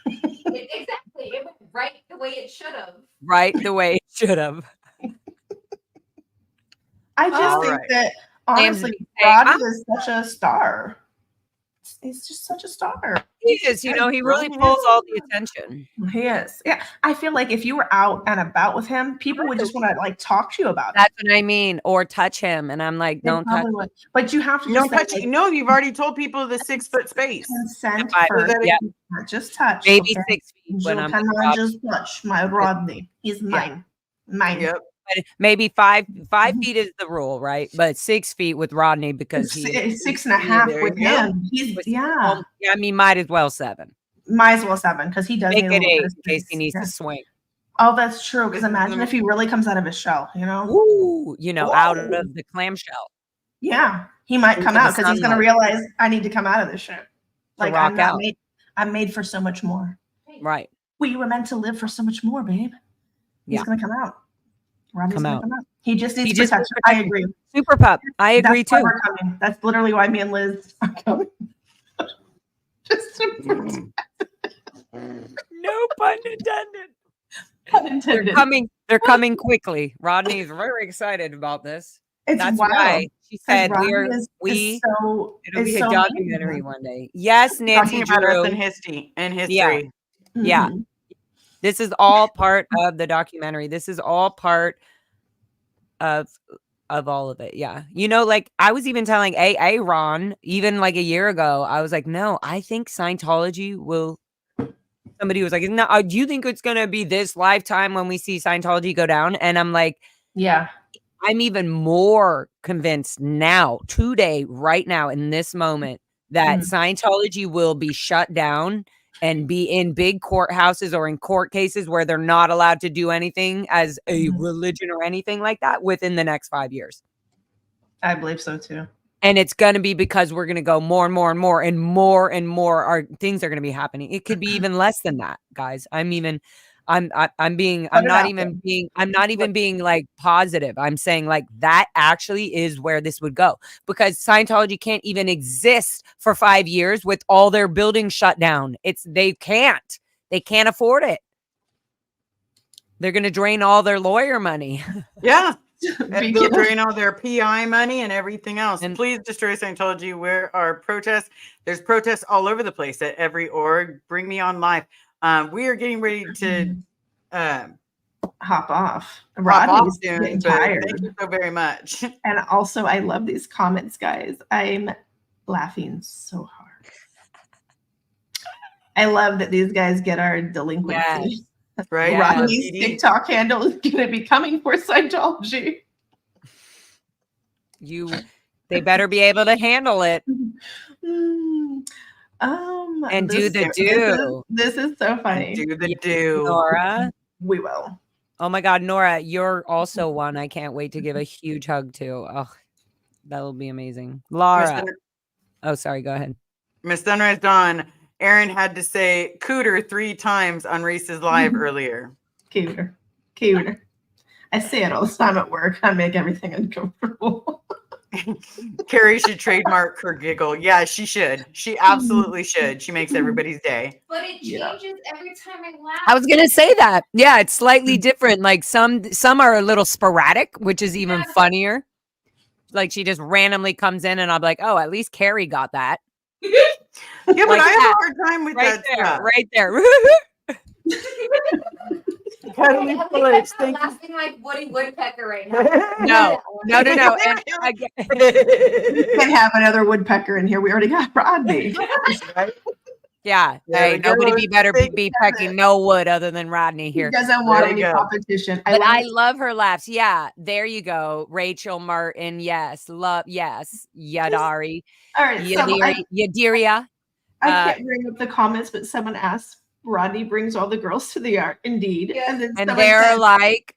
Exactly. It went right the way it should have. Right the way it should have. I just think that honestly, Rodney is such a star. He's just such a star. He is, he really pulls all the attention. He is. Yeah. I feel like if you were out and about with him, people would just want to like talk to you about it. That's what I mean. Or touch him. And I'm like, don't touch him. But you have to don't touch it. No, you've already told people the 6 foot space. Consent first. Just touch. Maybe 6 feet. When I'm just touch my Rodney. He's mine. Mine. Yep. But maybe 5 feet is the rule, right? But 6 feet with Rodney because he's 6.5 with him. I mean, might as well 7. Might as well 7 because he does make it 8 in case he needs to swing. Oh, that's true. Because imagine if he really comes out of his shell, Ooh, out of the clamshell. Yeah, he might come out because he's going to realize I need to come out of this shit. Like I'm made for so much more. Right. We were meant to live for so much more, babe. He's going to come out. Rodney's gonna come out. He just needs protection. I agree. Super pup. I agree too. We're coming. That's literally why me and Liz are coming. No pun intended. Pun intended. They're coming quickly. Rodney's very excited about this. That's why she said it'll be a documentary one day. Yes, Nancy Drew. In history. Yeah. Yeah. This is all part of the documentary. This is all part of all of it. Yeah. Like I was even telling Ron, even like a year ago, I was like, no, I think Scientology will. Somebody was like, no, do you think it's going to be this lifetime when we see Scientology go down? And I'm like, yeah, I'm even more convinced now, today, right now, in this moment, that Scientology will be shut down and be in big courthouses or in court cases where they're not allowed to do anything as a religion or anything like that within the next 5 years. I believe so too. And it's going to be because we're going to go more and more and more and more and more things are going to be happening. It could be even less than that, guys. I'm not even being like positive. I'm saying like that actually is where this would go because Scientology can't even exist for 5 years with all their buildings shut down. They can't afford it. They're going to drain all their lawyer money. Yeah. And they'll drain all their PI money and everything else. And please destroy Scientology. Where are protests? There's protests all over the place at every org. Bring me on live. We are getting ready to hop off. Rodney's getting tired. Thank you so very much. And also, I love these comments, guys. I'm laughing so hard. I love that these guys get our delinquency. Yes. Right? Rodney's TikTok handle is going to be coming for Scientology. They better be able to handle it. And do the do. This is so funny. Do the do. Nora. We will. Oh my God, Nora, you're also one I can't wait to give a huge hug to. Oh, that'll be amazing. Laura. Oh, sorry. Go ahead. Miss Sunrise Dawn. Aaron had to say cooter 3 times on Reese's live earlier. Cooter. I say it all the time at work. I make everything uncomfortable. Carrie should trademark her giggle. Yeah, she should. She absolutely should. She makes everybody's day. But it changes every time I laugh. I was gonna say that. Yeah, it's slightly different. Like some are a little sporadic, which is even funnier. Like she just randomly comes in and I'm like, oh, at least Carrie got that. Yeah, but I have a hard time with that stuff. Right there. I'm laughing like Woody Woodpecker right now. No. And we can't have another woodpecker in here. We already got Rodney. Yeah. Hey, nobody better be pecking no wood other than Rodney here. He doesn't want any competition. But I love her laughs. Yeah. There you go. Rachel Martin. Yes. Yes. Yadari. All right. Yadiria. I can't bring up the comments, but someone asked, Rodney brings all the girls to the art. Indeed. Yeah. And they're said, like,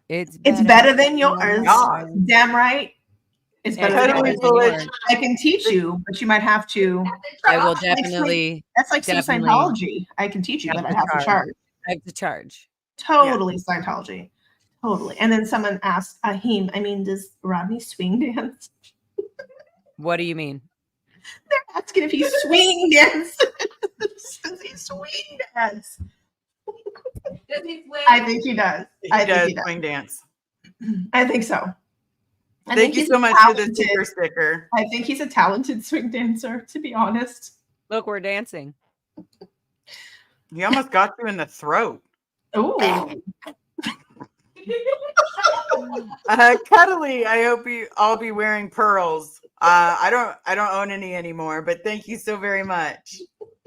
it's better than yours. Damn right. It's better than yours. I can teach you, but you might have to. I will definitely. That's like Scientology. I can teach you, but I have to charge. I have to charge. Totally Scientology. Totally. And then someone asked Ahim, does Rodney swing dance? What do you mean? They're asking if he swing dances. Does he swing dance? Does he swing? I think he does. He does swing dance. I think so. Thank you so much for the sticker. I think he's a talented swing dancer, to be honest. Look, we're dancing. He almost got you in the throat. Oh. Cuddly, I hope you all be wearing pearls. I don't own any anymore, but thank you so very much.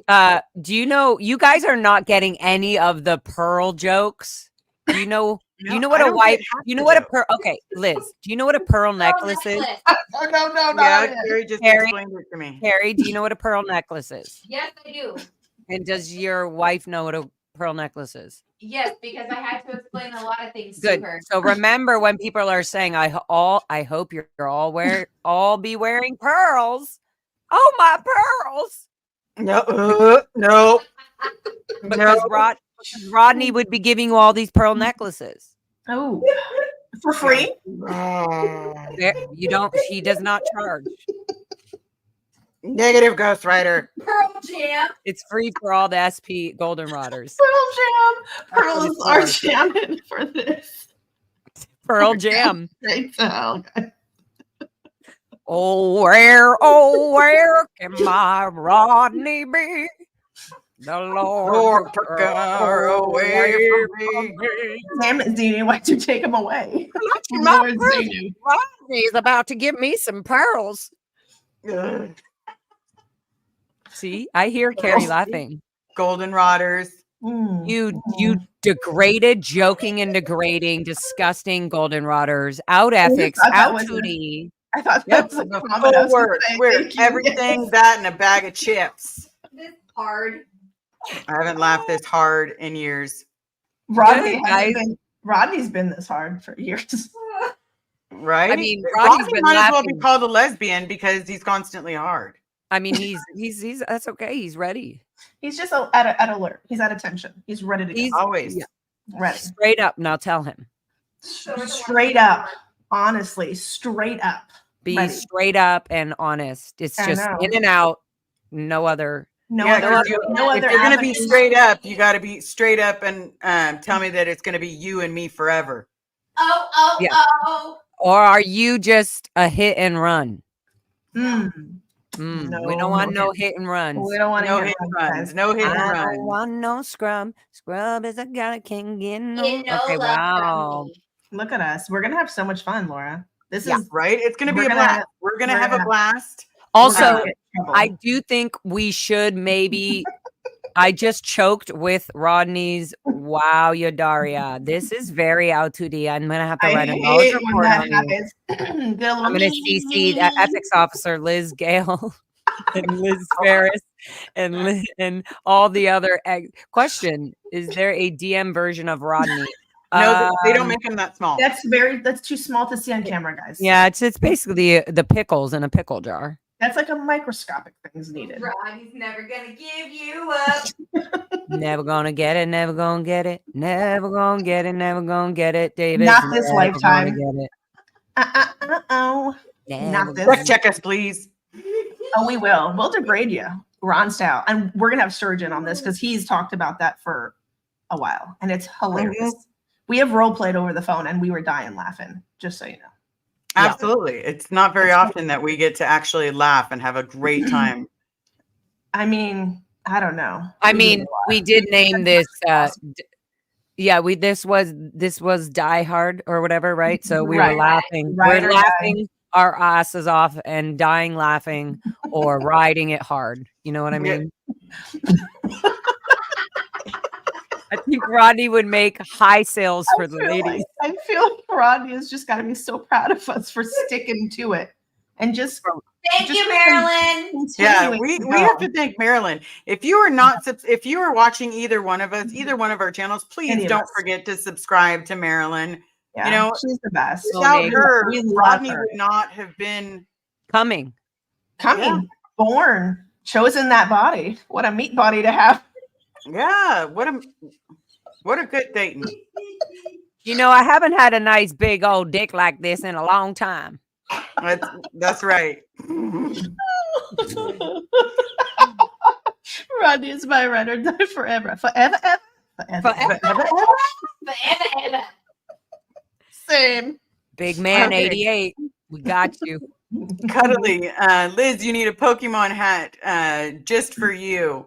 Do you know you guys are not getting any of the pearl jokes? Do you know what a wife? You know what a pearl? Okay, Liz, do you know what a pearl necklace is? No. Yeah, Carrie just explained it to me. Carrie, do you know what a pearl necklace is? Yes, I do. And does your wife know what a pearl necklace is? Yes, because I had to explain a lot of things Good. to her. So remember when people are saying, I hope you're all be wearing pearls. Oh, my pearls. No. Because Rodney would be giving you all these pearl necklaces. Oh, for free? You don't. He does not charge. Negative ghostwriter. Pearl Jam. It's free for all the SP Goldenrodders. Pearl Jam. Pearls are jamming for this. Pearl Jam. Great hell. Oh, where can my Rodney be? The Lord took her away from me. Damn it, Zenu, why'd you take him away? Rodney's about to give me some pearls. See, I hear Carrie laughing. Goldenrodders. You degraded, joking and degrading, disgusting goldenrodders. Out ethics, out Tootie. I thought that was a full word. We're everything that and a bag of chips. This hard. I haven't laughed this hard in years. Rodney's been this hard for years. Right? I mean, Rodney might as well be called a lesbian because he's constantly hard. I mean, he's that's okay. He's ready. He's just at alert. He's at attention. He's ready to go. Always ready. Straight up. Now tell him. Straight up. Honestly, straight up. Be ready. Straight up and honest. It's just in and out. No other. No other. If you're gonna be straight up, you got to be straight up and tell me that it's gonna be you and me forever. Yeah. Oh. Or are you just a hit and run? No, We don't want no hit and runs. We don't want No to hit and runs. guys. No hit and I runs. don't want no scrub. Scrub is a guy that can't get no. Get no Okay, love wow. from me. Look at us. We're gonna have so much fun, Laura. This Yeah. is Right? It's going to be We're a gonna- blast. We're going to we're have a gonna- blast. Also, we're gonna get in trouble. I do think we should maybe. I just choked with Rodney's "Wow, Yodaria." This is very out2D. I'm gonna have to I write a hate knowledge when report that on you. happens. Get a little I'm gonna CC that ethics officer Liz Gale and Liz Ferris and all the other. Question: is there a DM version of Rodney? No, they don't make them that small. That's too small to see on camera, guys. Yeah, it's basically the pickles in a pickle jar. That's like a microscopic thing's needed. Rodney's never gonna give you up. Never gonna get it. Never gonna get it. Never gonna get it. Never gonna get it. David. Not this never lifetime. gonna get it. Oh. Never Not this. Check, check us, please. Oh, we will. We'll degrade you, Ron style. And we're gonna have Surgeon on this because he's talked about that for a while. And it's hilarious. We have role played over the phone and we were dying laughing, just so you know. Yeah. Absolutely. It's not very often that we get to actually laugh and have a great time. I mean, I don't know. I mean, we did name this. Yeah, this was Die Hard or whatever, right? So we Right. were laughing. Ride We're or laughing our asses off and dying laughing, or riding it hard. You know what I Yeah. mean? I think Rodney would make high sales for the ladies. I feel like Rodney has just got to be so proud of us for sticking to it and just Thank you, Marilyn. Yeah, continuing we to have go. to thank Marilyn. If you are not, if you are watching either one of us, either one of our channels, please Any of don't us. forget to subscribe to Marilyn. Yeah, you know, she's the best. Without amazing. her, We love Rodney her. would not have been. Coming. Coming, born, chosen that body. What a meat body to have. Yeah, what a good Dayton. You know, I haven't had a nice big old dick like this in a long time. That's right. Rodney is my ride or die forever. Forever, ever. Forever. Forever. Same. Big man, Okay. 88. We got you. Cuddly. Liz, you need a Pokemon hat just for you.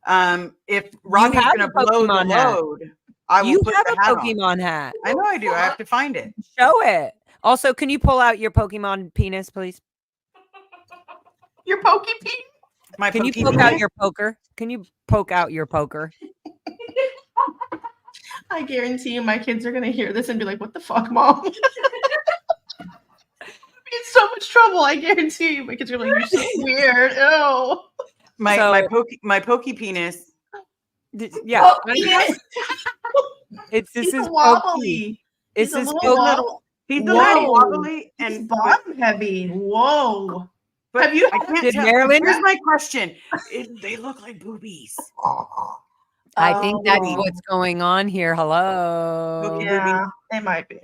If Rodney's have going to a blow the Pokemon hat. load, I will You put have the a hat on. Pokemon hat. I know I do. I have to find it. Show it. Also, can you pull out your Pokemon penis, please? Your pokey pee. My Can you Poke poke out penis? your poker? Can you poke out your poker? I guarantee you my kids are going to hear this and be like, what the fuck, mom? Be in so much trouble. I guarantee you my kids are like, you're so weird. Ew. My pokey penis. Yeah. Oh, yes. This He's is a wobbly. This He's a is little poke- He's a Whoa. little wobbly He's and bottom heavy. Whoa. but Have you- I can't Did tell. Marilyn- Here's my question. They look like boobies. I think that's Oh. what's going on here. Hello. Okay. Yeah, it might be.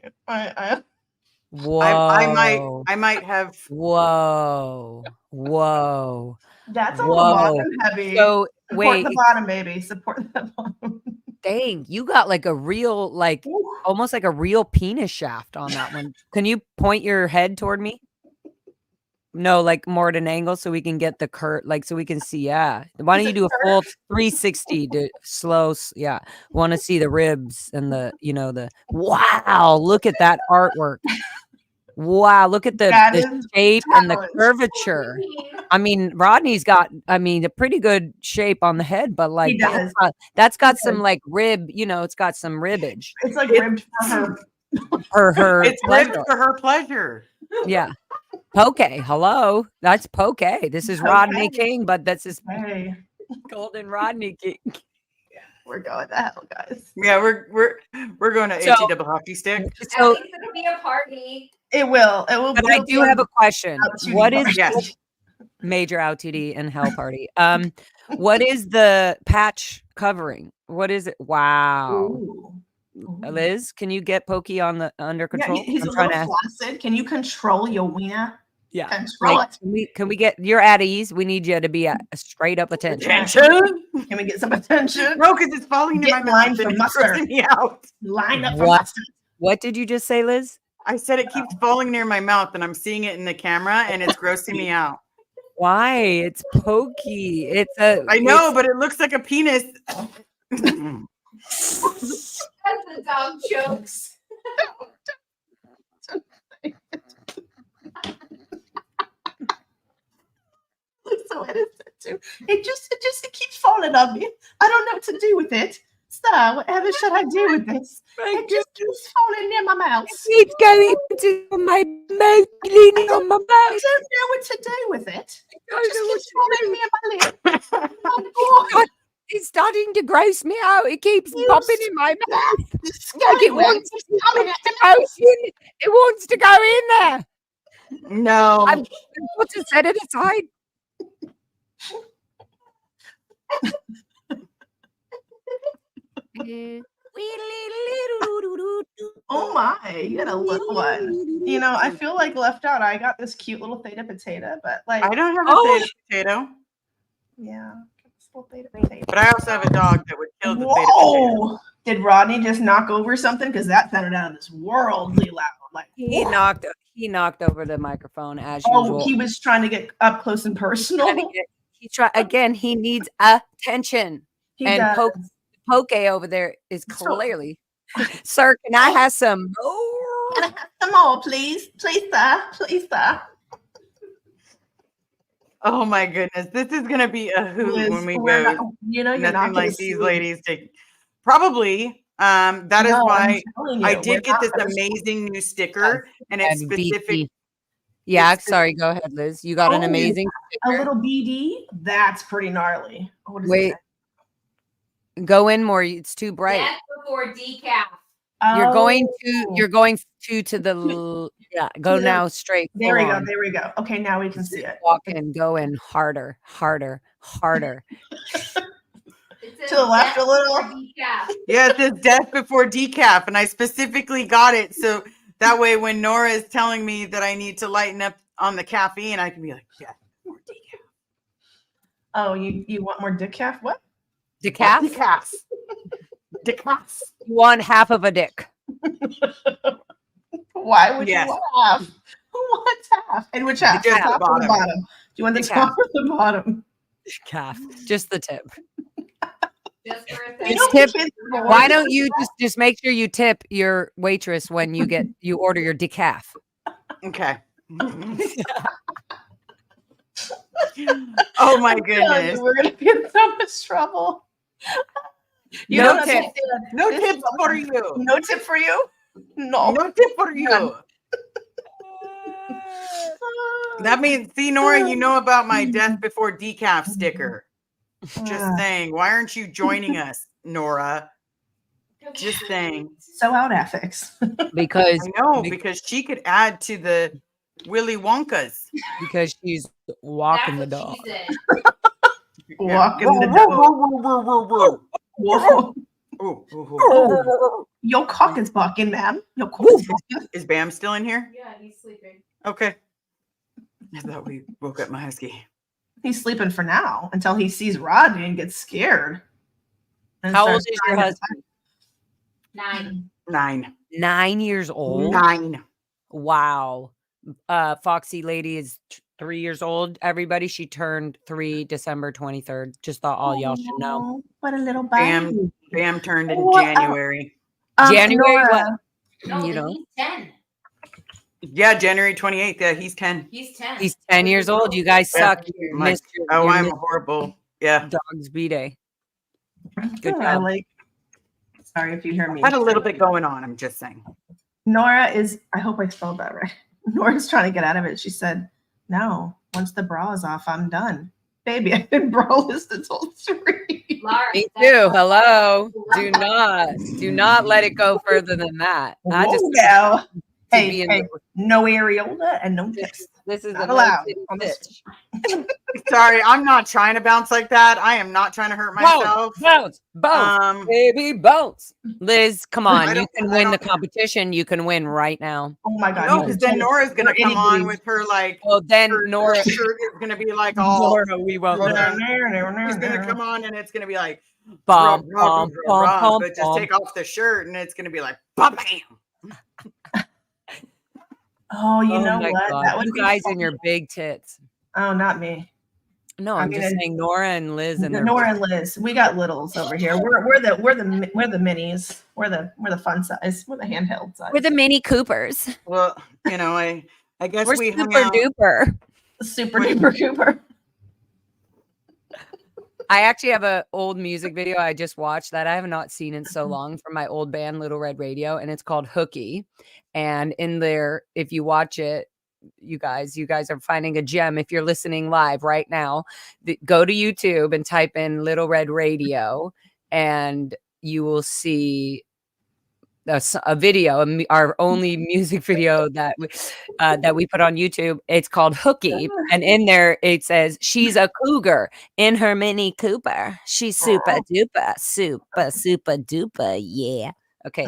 Whoa. I might have. Whoa. Whoa. That's a little Whoa. bottom heavy. So Support wait, the bottom, baby. Support the bottom. dang, you got like a real, like almost like a real penis shaft on that one. Can you point your head toward me? No, like more at an angle so we can get the curve, like so we can see. Yeah. Why don't you do a full 360 to slow? Yeah. Want to see the ribs and the wow. Look at that artwork. Wow. Look at the That is shape and the talent. curvature. I mean, Rodney's got, a pretty good shape on the head, but like He does. that's got He some does. like rib, it's got some ribbage It's like It- ribbed for her. for her. It's ribbed pleasure. for her pleasure. Yeah. Poke. Hello. That's Poke. This is Rodney Poke. King, but that's his Hey, golden Rodney King. we're going to hell, guys. Yeah, we're going to So- HE double hockey stick. So, At least it'll be a party. It will. It will. but I it'll do be have a question. out-to-D What party. is Yes. major OutTD and hell party? What is the patch covering? What is it? Wow. Ooh. Ooh. Liz, can you get Pokey under Yeah, control? he's I'm a trying little to. flaccid. Can you control your wiener? Yeah. Control Like, can we get you're at ease? We need you to be at a straight up attention. Attention. it. Can we get some attention? No, because it's falling to Get my line mouth for and it's mustard. grossing me out. Line up for What? mustard. What did you just say, Liz? I said it keeps falling near my mouth, and I'm seeing it in the camera, and it's grossing me out. Why? It's pokey. It's a. I know, but it looks like a penis. That's the dog jokes. So innocent too. It keeps falling on me. I don't know what to do with it. Sir, whatever should I do with this? It just keeps falling near my mouth. It's going into my mouth, leaning on my mouth. I don't know what to do with it. It just keeps falling near my lip. It's starting to gross me out. It keeps popping in my mouth. Like it wants It wants to go in there. No. I'm supposed to set it aside. Oh my, you got a little one. You know, I feel like left out. I got this cute little theta potato, but like I don't have a theta potato. Yeah, this little theta potato. But I also have a dog that would kill the theta potato. Whoa! Did Rodney just knock over something? Because that sounded out of this worldly loud. Like He knocked over the microphone as oh, usual. he was trying to get up close and personal. He needs attention. He And does. Poke over there is clearly, sir, can I have some more? Can I have some more, please? Please, sir. Please, sir. Oh my goodness. This is going to be a hoot Liz, when we we're go. not- you know, you're Nothing not like gonna these see- ladies take. Probably. That is No, why I'm telling I you, did we're get not this gonna see- amazing new sticker, and it's And specific. BD. Yeah, It's- sorry. Go ahead, Liz. You got an Oh, amazing a sticker. little BD. That's pretty gnarly. What does it Wait, say? go in more. It's too bright. Death before decaf. You're going Oh. to the go To the- now straight. There we full go. on. There we go. Okay, now we can see it. Walk in, go in harder. It says To the left death a little. before decaf. Yeah, it says death before decaf, and I specifically got it so that way when Nora is telling me that I need to lighten up on the caffeine, I can be like, yeah, more decaf. Oh, you want more decaf? What? Decaf? Decaf. Decaf. You want half of a dick. Why would Yes. you want half? Who wants half? And which half? Just The top the or the bottom. bottom? Do you want the The top or the bottom? Calf. Just the tip. Just for a You second. know, tip. kids are Why born- don't you just make sure you tip your waitress when you order your decaf? Okay. Oh my I'm telling goodness. you, we're gonna be in so much trouble. You No don't tip. understand. No This tips is for you. No tip for you? No. No tip for you. That means, see, Nora, you know about my death before decaf sticker. Just saying. Why aren't you joining us, Nora? Just saying. So out ethics. Because I know, because she could add to the Willy Wonkas. she's walking the That's dog. what she said. Walking the dog. Whoa. Whoa. Your cock is barking, ma'am. Your cock is barking. Is Bam still in here? Yeah, he's sleeping. Okay. I thought we woke up my husky. He's sleeping for now until he sees Rodney and gets scared. And How old starts is your trying to Nine. 9. 9 years old. 9. Wow. Foxy lady is 3 years old. Everybody, she turned 3 December 23rd. Just thought all y'all should know. Oh, what a little baby. Bam turned in What? January. January Nora, No, You then know. he's 10. Yeah, January 28th. Yeah, he's 10. He's 10. He's 10 years old. You guys Yeah. suck. You I'm like, missed your, oh, you I'm missed horrible. Yeah. dog's B-Day. Good I job. like. Sorry if you hear me. Had a little bit going on, I'm just saying. Nora is. I hope I spelled that right. Nora's trying to get out of it. She said, "No, once the bra is off, I'm done." Baby, I've been braless this whole street. Laura, Me that's too. what- Hello. Do not let it go further than that. I just Whoa, to hey, be in hey, the- no areola and no tips. this is Not a allowed no-titty on this- bitch. Sorry, I'm not trying to bounce like that. I am not trying to hurt myself. Bounce, baby, bounce. Liz, come on. You don't- can I win the don't- competition. You can win right now. Oh my god! No, you because can then tell Nora's gonna or come on anybody- with her like Well, then her Nora, shirt is gonna be like all. we won't. Hold on. She's gonna come on and it's gonna be like Bum, rub, bum, bum, bum, but just bum. take off the shirt and it's gonna be like bam, bam. Oh, you Oh know my what? God. That would You be guys fun. and your big tits. Oh, not me. No, I I'm mean, just saying Nora and Liz and their Nora and Liz. We got littles over here. We're the minis. We're the fun size. We're the handheld size. We're the Mini Coopers. Well, I guess We're we hung super out. duper. Super duper Cooper. I actually have an old music video I just watched that I have not seen in so long from my old band Little Red Radio, and it's called Hooky. And in there, if you watch it, you guys are finding a gem. If you're listening live right now, go to YouTube and type in Little Red Radio, and you will see a video, our only music video that we put on YouTube. It's called Hooky, and in there it says she's a cougar in her Mini Cooper. She's super duper, yeah. Okay,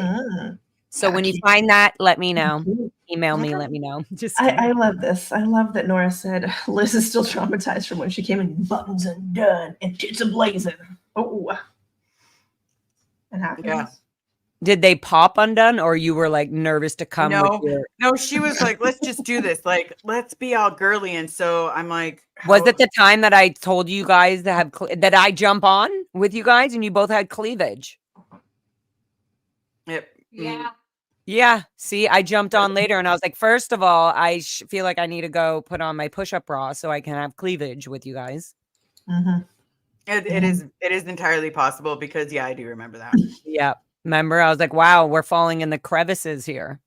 so when you find that, let me know. Email me, let me know. Just I love this. I love that Nora said Liz is still traumatized from when she came in buttons undone and tits ablazing. Oh, it happens. Yeah. Did they pop undone, or you were like nervous to come? No, she was like, let's just do this. Like, let's be all girly. And so I'm like, was it the time that I told you guys to have that I jump on with you guys and you both had cleavage? Yep. Yeah. Yeah. See, I jumped on later and I was like, first of all, I feel like I need to go put on my push-up bra so I can have cleavage with you guys. Mm-hmm. It is entirely possible because I do remember that. Yeah. Remember, I was like, wow, we're falling in the crevices here.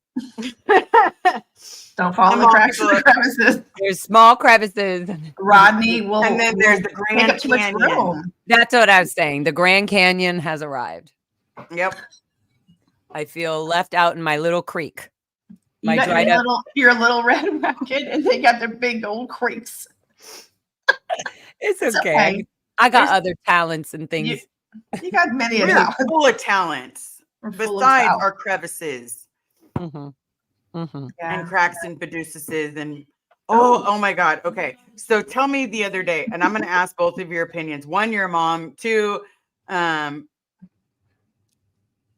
Don't fall in the cracks of the crevices. There's small crevices. Rodney will. And then there's the Grand Canyon. That's what I was saying. The Grand Canyon has arrived. Yep. I feel left out in my little creek. You got your little red racket, and they got their big old creeks. It's okay. I got other talents and things. You got many of them. Full of talents. Besides our crevices. Mm-hmm. Mm-hmm. Yeah. And cracks and caduceus and oh my God. Okay. So tell me the other day, and I'm going to ask both of your opinions. One, your mom. Two,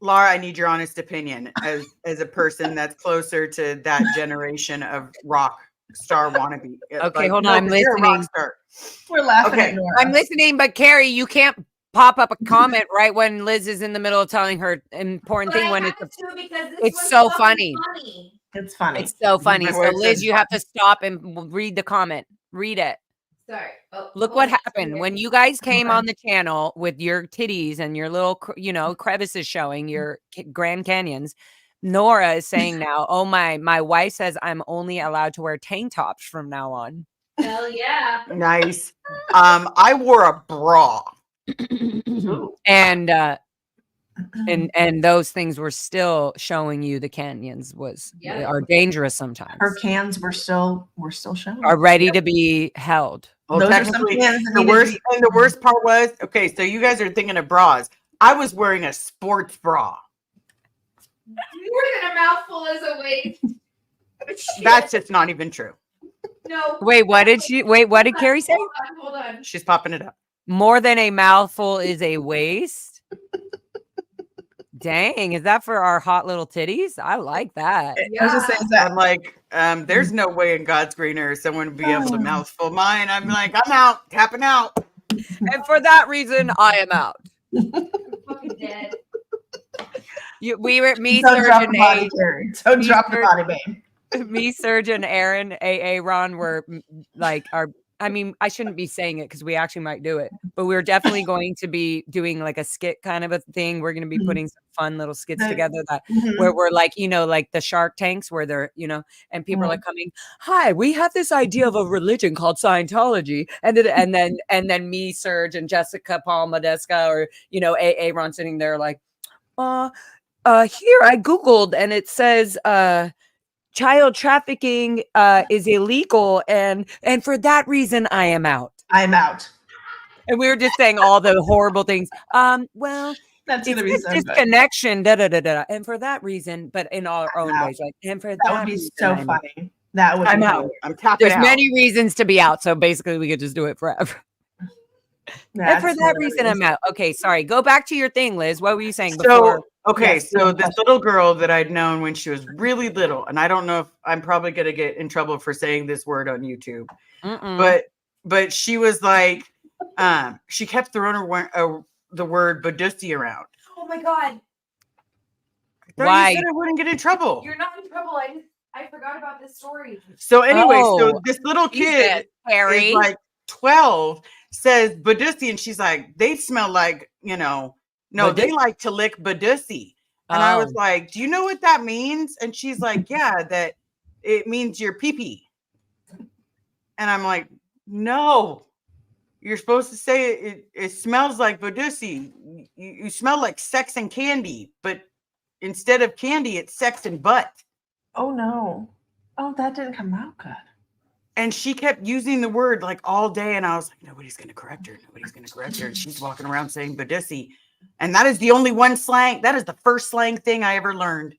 Laura, I need your honest opinion as a person that's closer to that generation of rock star wannabe. Okay, hold on. I'm listening. We're laughing at Nora. I'm listening, but Carrie, you can't pop up a comment right when Liz is in the middle of telling her important thing when it's so funny. It's funny. It's so funny. So Liz, you have to stop and read the comment. Read it. Sorry. Look what happened when you guys came on the channel with your titties and your little, crevices showing your Grand Canyons. Nora is saying now, oh my wife says I'm only allowed to wear tank tops from now on. Hell yeah. Nice. I wore a bra. And those things were still showing you the canyons are dangerous sometimes. Her cans were still showing. Are ready to be held. Well, those are some cans the worst part was, okay, so you guys are thinking of bras. I was wearing a sports bra. You were in a mouthful as a waist. That's just not even true. No. Wait, what did Carrie say? Hold on. She's popping it up. More than a mouthful is a waist. Dang, is that for our hot little titties? I like that. Yeah. I was just saying that. I'm like, there's no way in God's green earth someone would be able to mouthful mine. I'm like, I'm out, tapping out. And for that reason, I am out. Fucking dead. We were me, Don't Serge, drop and the body, Carrie. Don't drop the body, babe. Me, Serge, and Aaron, Ron were like I shouldn't be saying it because we actually might do it, but we're definitely going to be doing like a skit kind of a thing. We're going to be putting some fun little skits together where we're like, like the Shark Tanks where they're, and people are like coming, hi, we have this idea of a religion called Scientology. And then me, Serge, and Jessica Palmadeska or, Ron sitting there like, here I Googled and it says, child trafficking is illegal, and for that reason, I am out. I'm out. And we were just saying all the horrible things. Well, that's it's this disconnection, and for that reason, but in our own ways, like, and for that would be reason, so funny. That would. I'm out. I'm tapping out. There's many reasons to be out, so basically, we could just do it forever. And for That's that reason, hilarious. I'm out. Okay, sorry. Go back to your thing, Liz. What were you saying before? So, okay, Yes, so good this question. little girl that I'd known when she was really little, and I don't know if I'm probably going to get in trouble for saying this word on YouTube, but she was like, she kept throwing the word Badusi around. Oh my god. Why? You said I wouldn't get in trouble. You're not in trouble. I forgot about this story. So anyway, so Oh, this little Jesus, kid Harry. is like 12, says Badusi, and she's like, they smell like, no, they like to lick Badusi. And I was like, do you know what that means? And she's like, yeah, that it means your pee-pee. And I'm like, no, you're supposed to say it smells like Badusi. You smell like sex and candy, but instead of candy, it's sex and butt. Oh no. Oh, that didn't come out good. And she kept using the word like all day. And I was like, nobody's going to correct her. Nobody's going to correct her. And she's walking around saying Badusi. And that is the only one slang. That is the first slang thing I ever learned.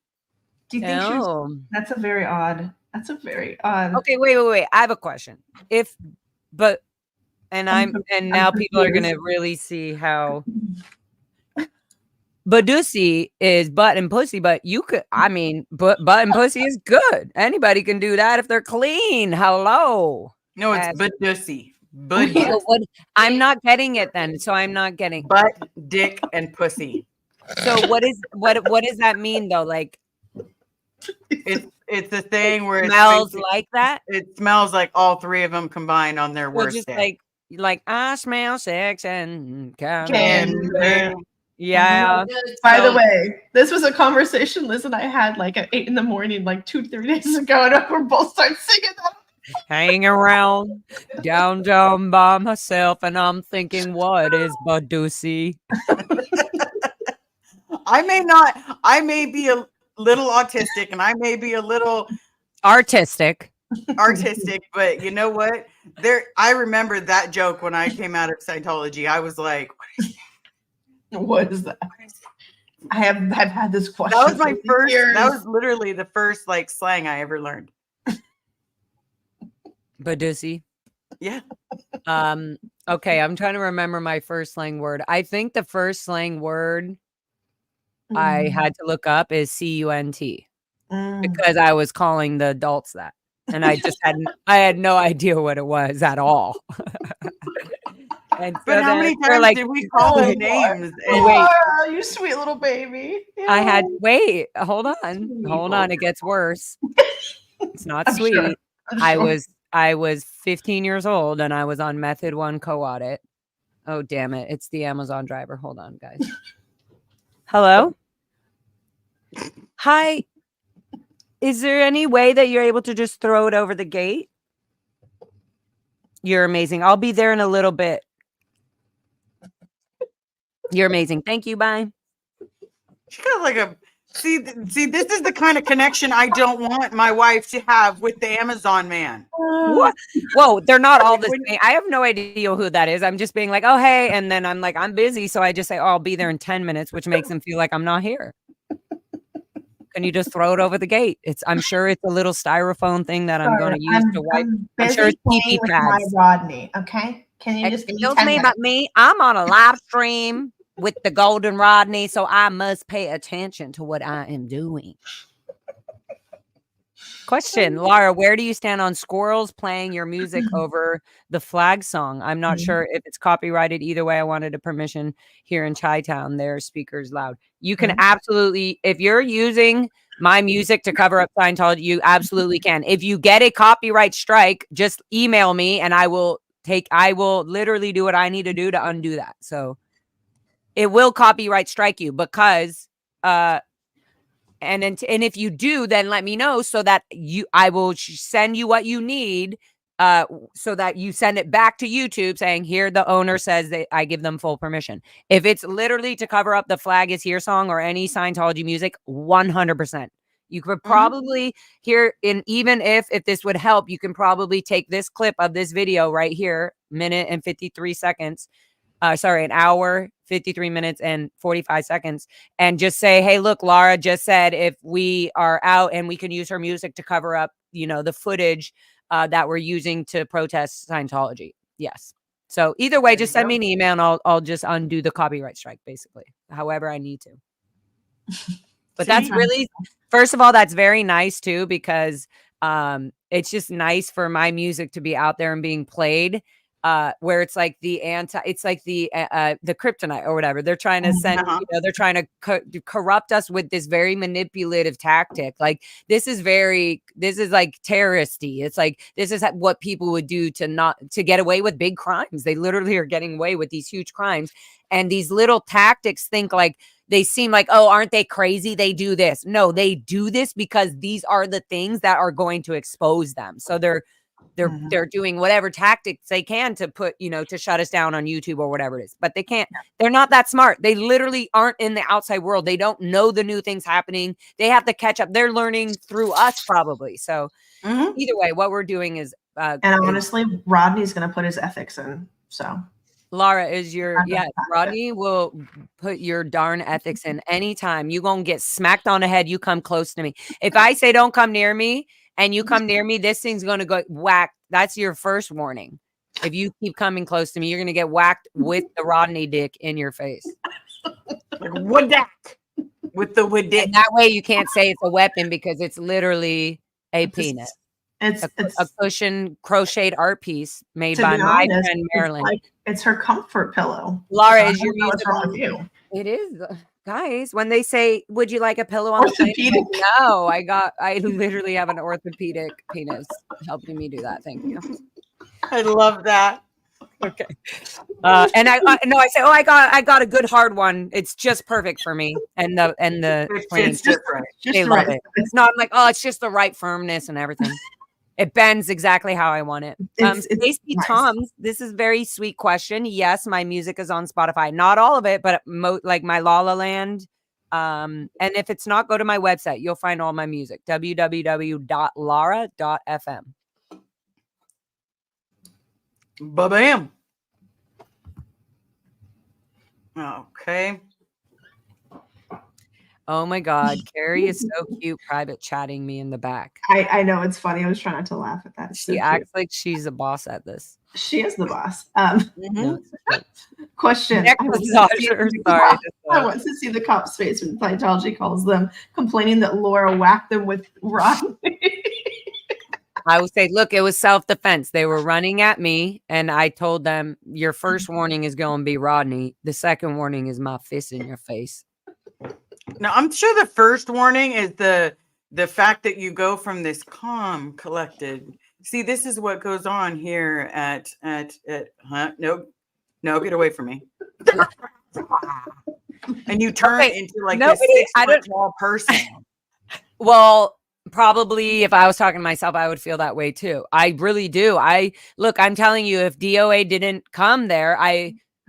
Do you think she was, that's a very odd. Okay, wait. I have a question. Now people are going to really see how Badusi is butt and pussy, but butt and pussy is good. Anybody can do that if they're clean. Hello. No, it's Badusi. I'm not getting it then. So I'm not getting butt, dick, and pussy. So what does that mean though? Like it's a thing where it smells like that. It smells like all three of them combined on their worst day. Like I smell sex and candy. Yeah. By the way, this was a conversation Liz and I had like at 8 a.m, like 2-3 days ago, and we're both started singing that. Hanging around down by myself, and I'm thinking, what is Badusi? I may be a little autistic, and I may be a little artistic, but you know what? I remember that joke when I came out of Scientology. I was like, what is that? I have had this question. That was my first. That was literally the first like slang I ever learned. Badusi. Yeah. Okay, I'm trying to remember my first slang word. I think the first slang word I had to look up is CUNT because I was calling the adults that, and I had no idea what it was at all. And but how many times did we call them names? And wait, you sweet little baby. Yeah. Hold on. It gets worse. It's not sweet. Sure. I was 15 years old and I was on method 1 co-audit. Oh, damn it. It's the Amazon driver. Hold on, guys. Hello? Hi. Is there any way that you're able to just throw it over the gate? You're amazing. I'll be there in a little bit. You're amazing. Thank you. Bye. She got like a see. This is the kind of connection I don't want my wife to have with the Amazon man. What? Whoa, they're not all the same. I have no idea who that is. I'm just being like, oh hey, and then I'm like, I'm busy, so I just say, oh, I'll be there in 10 minutes, which makes them feel like I'm not here. Can you just throw it over the gate? I'm sure it's a little styrofoam thing that I'm going to use to wipe. I'm sure it's pee-pee pads. Rodney, okay? Can you just excuse me about me? I'm on a live stream with the Golden Rodney, so I must pay attention to what I am doing. Question, Laura, where do you stand on squirrels playing your music over the flag song? I'm not sure if it's copyrighted. Either way, I wanted a permission here in Chi-Town. Their speakers loud. You can absolutely, if you're using my music to cover up Scientology, you absolutely can. If you get a copyright strike, just email me and I will literally do what I need to do to undo that. So it will copyright strike you because and if you do, then let me know so that I will send you what you need so that you send it back to YouTube saying, here the owner says that I give them full permission. If it's literally to cover up the Flag is Here song or any Scientology music, 100%. You could probably hear even if this would help, you can probably take this clip of this video right here, minute and 53 seconds. An hour, 53 minutes and 45 seconds, and just say, hey, look, Laura just said if we are out and we can use her music to cover up, the footage that we're using to protest Scientology. Yes. So either way, There just you send me go. an email and I'll just undo the copyright strike, basically, however I need to. But that's See? really, first of all, that's very nice too, because it's just nice for my music to be out there and being played. Where it's like the kryptonite or whatever. They're trying to send, Uh-huh. they're trying to corrupt us with this very manipulative tactic. Like this is like terroristy. It's like this is what people would do to get away with big crimes. They literally are getting away with these huge crimes, and these little tactics they seem like, oh, aren't they crazy? They do this. No, they do this because these are the things that are going to expose them. So they're doing whatever tactics they can to put, to shut us down on YouTube or whatever it is. But they can't. They're not that smart. They literally aren't in the outside world. They don't know the new things happening. They have to catch up. They're learning through us probably. So either way, what we're doing is and honestly, Rodney's going to put his ethics in. So Laura is Rodney will put your darn ethics in anytime. You gonna get smacked on the head. You come close to me. If I say don't come near me and you come near me, this thing's gonna go whack. That's your first warning. If you keep coming close to me, you're gonna get whacked with the Rodney dick in your face. Like Wadak with the Wadak. And that way you can't say it's a weapon because it's literally a penis. It's a cushion crocheted art piece made by my friend Marilyn. It's her comfort pillow. Laura, is your music? What's wrong with you? It is, guys. When they say, "Would you like a pillow on the plane?" No, I literally have an orthopedic penis helping me do that. Thank you. I love that. Okay. And I say, oh, I got a good hard one. It's just perfect for me. And the it's just right. They love it. It's not like, oh, it's just the right firmness and everything. It bends exactly how I want it. Stacy nice. Toms, this is a very sweet question. Yes, my music is on Spotify. Not all of it, but like my La La Land. And if it's not, go to my website. You'll find all my music. www.lara.fm. Ba-bam. Okay. Oh my God, Carrie is so cute private chatting me in the back. I know, it's funny. I was trying not to laugh at that. She acts like she's a boss at this. She is the boss. No, question. I want to see the cop's face when Scientology calls them, complaining that Laura whacked them with Rodney. I would say, look, it was self-defense. They were running at me, and I told them, your first warning is going to be Rodney. The second warning is my fist in your face. Now, I'm sure the first warning is the fact that you go from this calm, collected. See, this is what goes on here at no, get away from me. And you turn into like this 6-foot tall person. Well, probably if I was talking to myself, I would feel that way too. I really do. I'm telling you, if DOA didn't come there,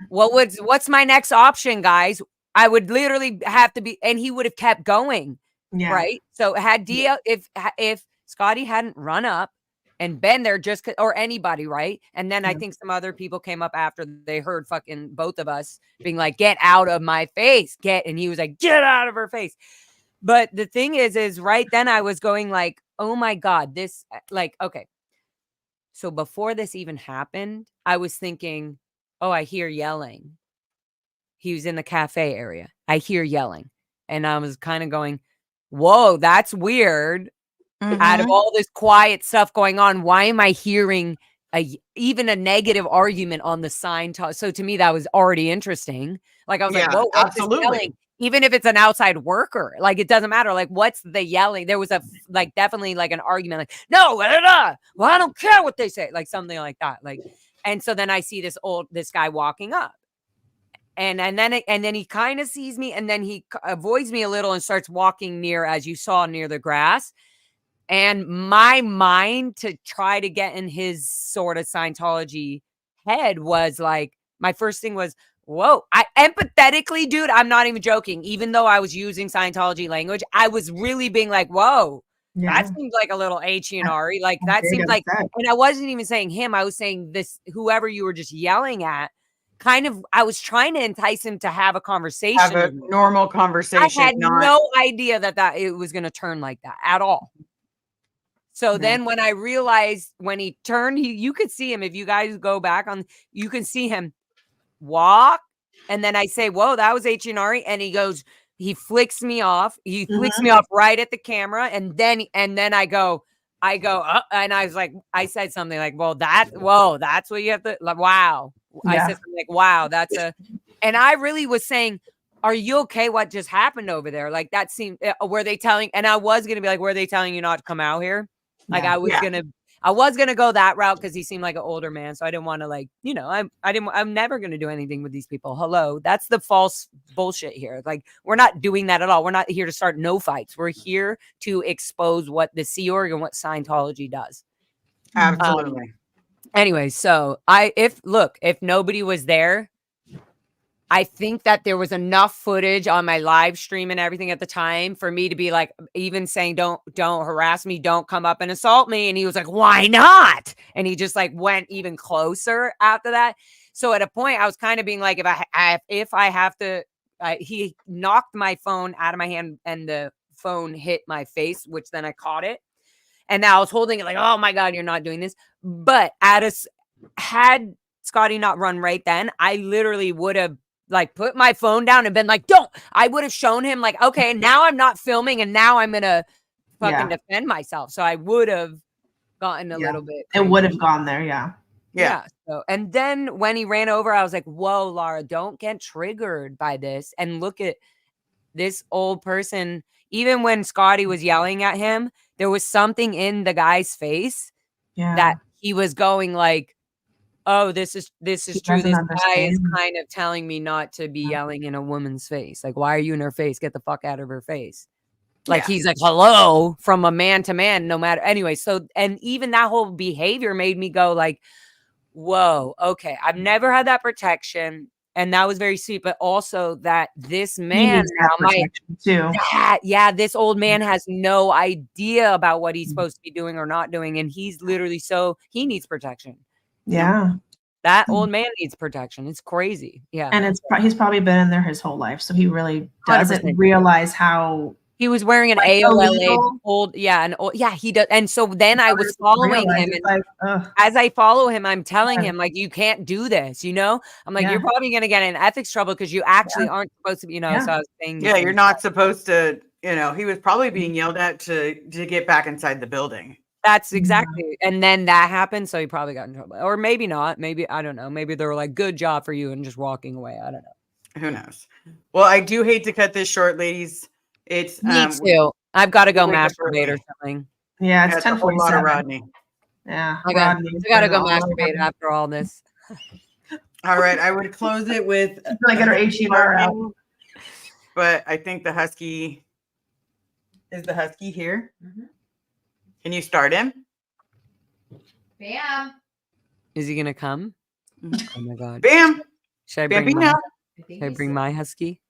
what's my next option, guys? I would literally have to be, and he would have kept going. Yeah. Right. So if Scotty hadn't run up and been there or anybody, right? And then I think some other people came up after they heard fucking both of us being like, get out of my face, and he was like, get out of her face. But the thing is right then I was going like, oh my God, this okay. So before this even happened, I was thinking, oh, I hear yelling. He was in the cafe area. I hear yelling. And I was kind of going, whoa, that's weird. Mm-hmm. Out of all this quiet stuff going on, why am I hearing even a negative argument on the sign? So to me, that was already interesting. Like I was like, whoa, what's absolutely yelling? Even if it's an outside worker, like it doesn't matter. Like what's the yelling? There was definitely like an argument, like, no, well, I don't care what they say. Like something like that. Like, and so then I see this guy walking up. And then he kind of sees me, and then he avoids me a little and starts walking near the grass. And my mind to try to get in his sort of Scientology head was like, my first thing was, whoa, I empathetically, dude, I'm not even joking. Even though I was using Scientology language, I was really being like, whoa, that seems like a little H-E-N-R-E. Like that seems like, and I wasn't even saying him. I was saying this, whoever you were just yelling at. Kind of, I was trying to entice him to have a conversation. Have a normal conversation. I had no idea that it was going to turn like that at all. So then when I realized when he turned, you could see him. If you guys go back on, you can see him walk. And then I say, whoa, that was H&R. And he goes, he flicks me off. He flicks me off right at the camera. And then I go, and I was like, I said something like, that's what you have to, like, wow. I said something like, wow, and I really was saying, are you okay? What just happened over there? Like that seemed, were they telling, and I was going to be like, were they telling you not to come out here? Like I was going to go that route because he seemed like an older man. So I didn't want to like, I'm never going to do anything with these people. Hello. That's the false bullshit here. Like we're not doing that at all. We're not here to start no fights. We're here to expose what the Sea Org and what Scientology does. Absolutely. Anyway, so if nobody was there, I think that there was enough footage on my live stream and everything at the time for me to be like, even saying, don't harass me. Don't come up and assault me. And he was like, why not? And he just like went even closer after that. So at a point I was kind of being like, if I have to, he knocked my phone out of my hand and the phone hit my face, which then I caught it. And now I was holding it like, oh my God, you're not doing this. But had Scotty not run right then, I literally would have like put my phone down and been like, don't. I would have shown him like, okay, now I'm not filming and now I'm going to fucking defend myself. So I would have gotten a little bit crazy. It would have gone there. Yeah. So, and then when he ran over, I was like, whoa, Laura, don't get triggered by this. And look at this old person. Even when Scotty was yelling at him, there was something in the guy's face that he was going like, oh, this is true. This guy is kind of telling me not to be yelling in a woman's face. Like, why are you in her face? Get the fuck out of her face. Like, he's like, hello, from a man to man, no matter. Anyway, so, and even that whole behavior made me go like, whoa, okay. I've never had that protection. And that was very sweet. But also that this man now this old man has no idea about what he's supposed to be doing or not doing. And he's literally he needs protection. Yeah. That old man needs protection. It's crazy. Yeah. And he's probably been in there his whole life. So he really doesn't 100%. Realize how he was wearing an AOLA he does. And so then I was following him and as I follow him, I'm telling him like, you can't do this, I'm like, you're probably going to get in ethics trouble because you actually aren't supposed to be, so I was saying, you're not supposed to, he was probably being yelled at to get back inside the building. That's exactly. And then that happened. So he probably got in trouble. Or maybe not. Maybe, I don't know. Maybe they were like, good job for you and just walking away. I don't know. Who knows? Well, I do hate to cut this short, ladies. It's me too. I've got to go masturbate or something. Yeah, it's 10:47. A whole lot of Rodney. Yeah. I got to go masturbate after all this. All right. I would close it with get her H&R out. But I think the husky is here. Mm-hmm. Can you start him? Bam. Is he gonna come? Oh my God. Bam. Should I bring my husky?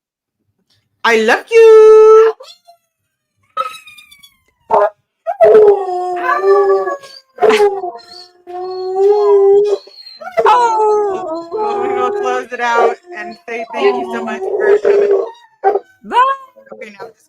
I love you. We're gonna close it out and say thank you so much for coming. Bye. Okay, now just